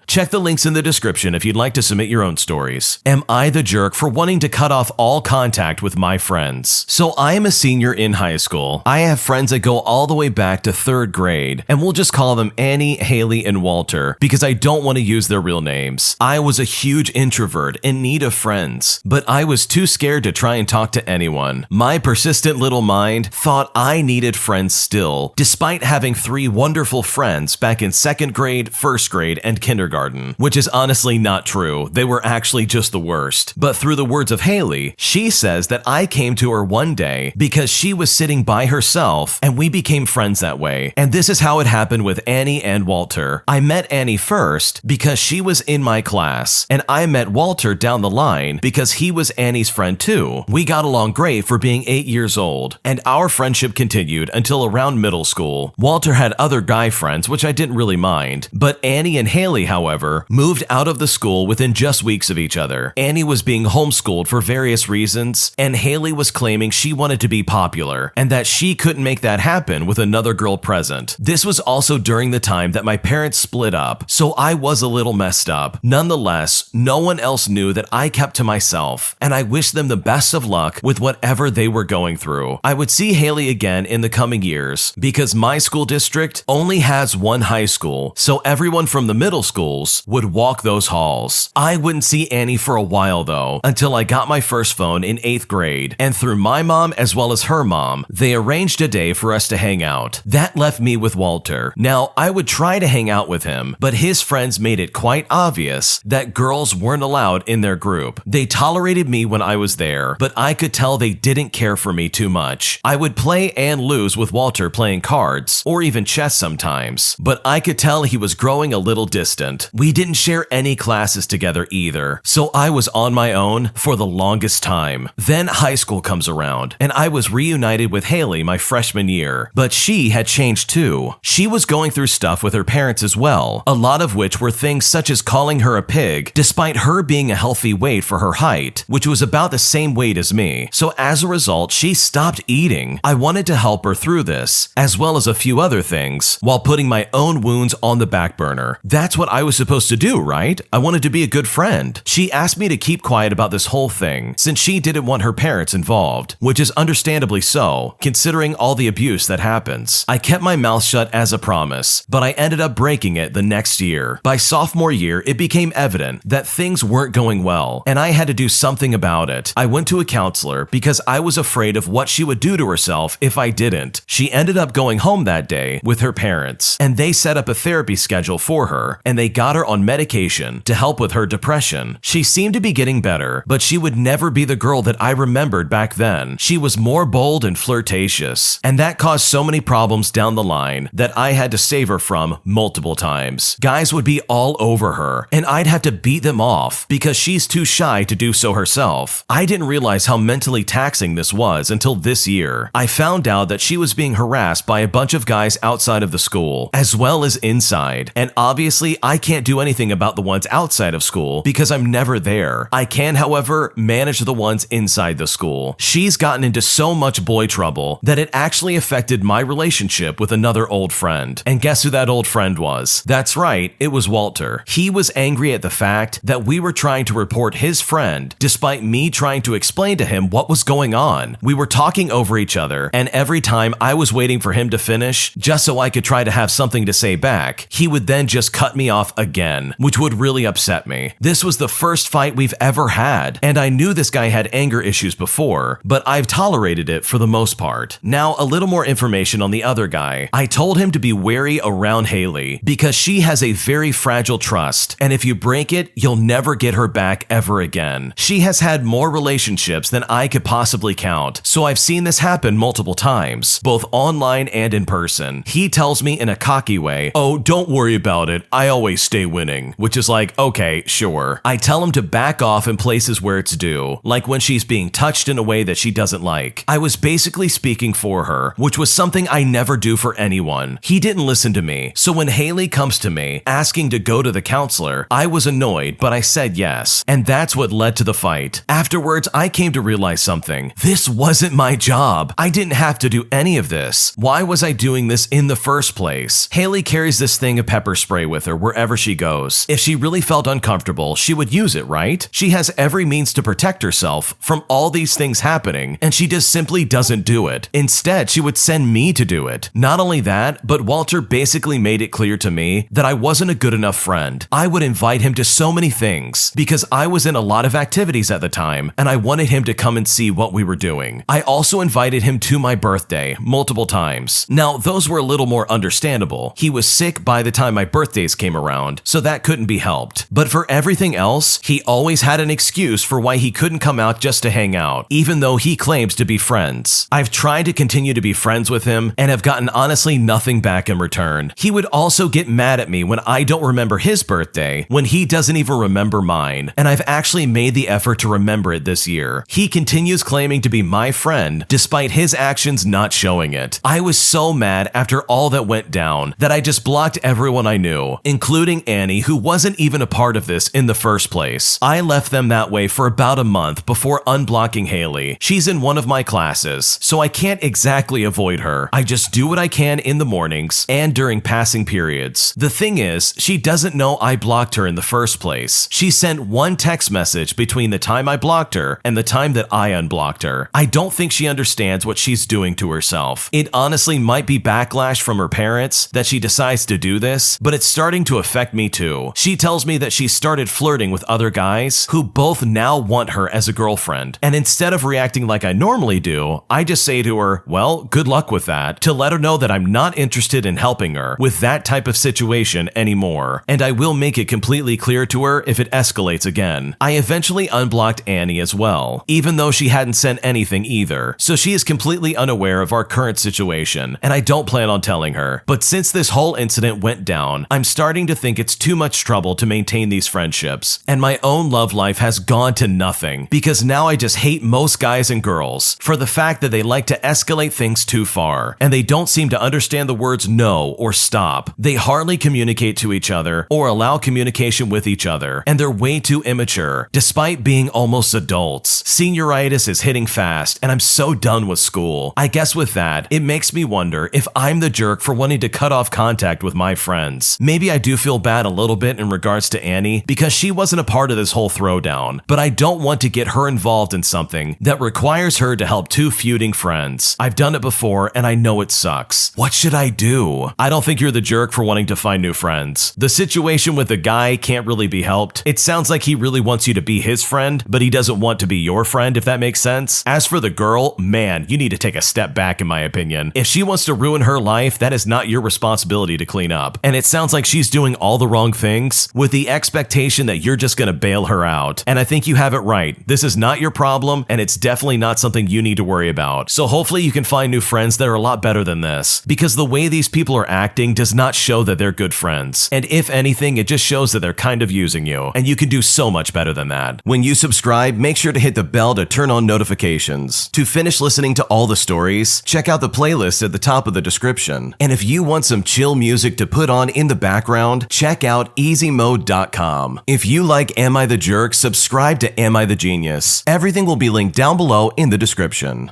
Check the links in the description if you'd like to submit your own stories. Am I the jerk for wanting to cut off all contact with my friends? So I am a senior in high school. I have friends that go all the way back to 3rd grade, and we'll just call them Annie, Haley, and Walter because I don't want to use their real names. I was a huge introvert in need of friends, but I was too scared to try and talk to anyone. My persistent little mind thought I needed friends still, despite having 3 wonderful friends back in 2nd grade, 1st grade, and kindergarten, which is honestly not true. They were actually just the worst. But through the words of Haley, she says that I came to her one day because she was sitting by herself and we became friends that way. And this is how it happened with Annie and Walter. I met Annie first because she was in my class, and I met Walter down the line because he was Annie's friend too. We got along great for being 8 years old, and our friendship continued until around middle school. Walter had other guy friends, which I didn't really mind, but Annie and Haley, however, moved out of the school within just weeks of each other. Annie was being homeschooled for various reasons, and Haley was claiming she wanted to be popular, and that she couldn't make that happen with another girl present. This was also during the time that my parents split up, so I was a little messed up. Nonetheless, No one else knew that I kept to myself, and I wished them the best of luck with whatever they were going through. I would see Haley again in the coming years because my school district only has one high school, so everyone from the middle schools would walk those halls. I wouldn't see Annie for a while though, until I got my first phone in 8th grade, and through my mom as well as her mom, they arranged a day for us to hang out. That left me with Walter. Now, I would try to hang out with him, but his friends made it quite obvious that girls weren't allowed in their group. They tolerated me when I was there, but I could tell they didn't care for me too much. I would play and lose with Walter playing cards, or even chess sometimes, but I could tell he was growing a little distant. We didn't share any classes together either, so I was on my own for the longest time. Then high school comes around, and I was reunited with Haley my freshman year, but she had changed too. She was going through stuff with her parents as well, a lot of which were things such as calling her a pig, despite her being a healthy weight for her height, which was about the same weight as me. So as a result, she stopped eating. I wanted to help her through this, as well as a few other things, while putting my own wounds on the back burner. That's what I was supposed to do, right? I wanted to be a good friend. She asked me to keep quiet about this whole thing, since she didn't want her parents involved, which is understandably so, considering all the abuse that happens. I kept my mouth shut as a promise, but I ended up breaking it the next year. By sophomore year, it became evident that things weren't going well, and I had to do something about it. I went to a counselor because I was afraid of what she would do to herself if I didn't. She ended up going home that day with her parents, and they set up a therapy schedule for her, and they got her on medication to help with her depression. She seemed to be getting better, but she would never be the girl that I remembered back then. She was more bold and flirtatious, and that caused so many problems down the line that I had to save her from multiple times. Guys would be all over her, and I'd have to beat them off because she's too shy to do so herself. I didn't realize how mentally taxing this was until this year. I found out that she was being harassed by a bunch of guys outside of the school, as well as inside, and obviously I can't do anything about the ones outside of school because I'm never there. I can, however, manage the ones inside the school. She's gotten into so much boy trouble that it actually affected my relationship with another old friend. And guess who that old friend was? That's right, it was Walter. He was angry at the fact that we were trying to report his friend despite me trying to explain to him what was going on. We were talking over each other, and every time I was waiting for him to finish just so I could try to have something to say back, he would then just cut me off again, which would really upset me. This was the first fight we've ever had, and I knew this guy had anger issues before, but I've tolerated it for the most part. Now, a little more information on the other guy. I told him to be wary around Haley because she has a very fragile trust, and if you break it, you'll never get her back ever again. She has had more relationships than I could possibly count, so I've seen this happen multiple times, both online and in person. He tells me in a cocky way, "Oh, don't worry about it, I always stay winning," which is like, okay, sure. I tell him to back off in places where it's due, like when she's being touched in a way that she doesn't like. I was basically speaking for her, which was something I never do for anyone. He didn't listen to me, so when Haley comes to me asking to go to the counselor, I was annoyed, but I said yes, and that's what led to the fight. Afterwards, I came to realize something. This wasn't my job. I didn't have to do any of this. Why was I doing this in the first place? Haley carries this thing of pepper spray with her wherever she goes. If she really felt uncomfortable, she would use it, right? She has every means to protect herself from all these things happening, and she just simply doesn't do it. Instead, she would send me to do it. Not only that, but Walter basically made it clear to me that I wasn't a good enough friend. I would invite him to so many things because I was in a lot of activities at the time, and I wanted him to come and see what we were doing. I also invited him to my birthday multiple times. Now, those were a little more understandable. He was sick by the time my birthdays came around, so that couldn't be helped. But for everything else, he always had an excuse for why he couldn't come out just to hang out, even though he claims to be friends. I've tried to continue to be friends with him and have gotten honestly nothing back in return. He would also get mad at me when I don't remember his birthday, when he doesn't even remember mine, and I've actually made the effort to remember it this year. He continues claiming to be my friend despite his actions not showing it. I was so mad after all that went down that I just blocked everyone I knew, including Annie, who wasn't even a part of this in the first place. I left them that way for about a month before unblocking Haley. She's in one of my classes, so I can't exactly avoid her. I just do what I can in the mornings and during passing periods. The thing is, she doesn't know I blocked her in the first place. place. She sent one text message between the time I blocked her and the time that I unblocked her. I don't think she understands what she's doing to herself. It honestly might be backlash from her parents that she decides to do this, but it's starting to affect me too. She tells me that she started flirting with other guys who both now want her as a girlfriend. And instead of reacting like I normally do, I just say to her, well, good luck with that, to let her know that I'm not interested in helping her with that type of situation anymore. And I will make it completely clear to her if it escalates again. I eventually unblocked Annie as well, even though she hadn't sent anything either. So she is completely unaware of our current situation, and I don't plan on telling her. But since this whole incident went down, I'm starting to think it's too much trouble to maintain these friendships, and my own love life has gone to nothing because now I just hate most guys and girls for the fact that they like to escalate things too far, and they don't seem to understand the words no or stop. They hardly communicate to each other or allow communication with each other, and they're way too immature, despite being almost adults. Senioritis is hitting fast, and I'm so done with school. I guess with that, it makes me wonder if I'm the jerk for wanting to cut off contact with my friends. Maybe I do feel bad a little bit in regards to Annie because she wasn't a part of this whole throwdown, but I don't want to get her involved in something that requires her to help two feuding friends. I've done it before and I know it sucks. What should I do? I don't think you're the jerk for wanting to find new friends. The situation with the guy can't really be helped. It sounds like he really wants you to be his friend, but he doesn't want to be your friend, if that makes sense. As for the girl, man, you need to take a step back in my opinion. If she wants to ruin her life, that is not your responsibility to clean up. And it sounds like she's doing all the wrong things with the expectation that you're just gonna bail her out. And I think you have it right. This is not your problem, and it's definitely not something you need to worry about. So hopefully you can find new friends that are a lot better than this, because the way these people are acting does not show that they're good friends. And if anything, it just shows that they're kind of using you, and you can do so much better than that. When you subscribe, make sure to hit the bell to turn on notifications. To finish listening to all the stories, check out the playlist at the top of the description. And if you want some chill music to put on in the background, check out easymode.com. If you like Am I the Jerk, subscribe to Am I the Genius. Everything will be linked down below in the description.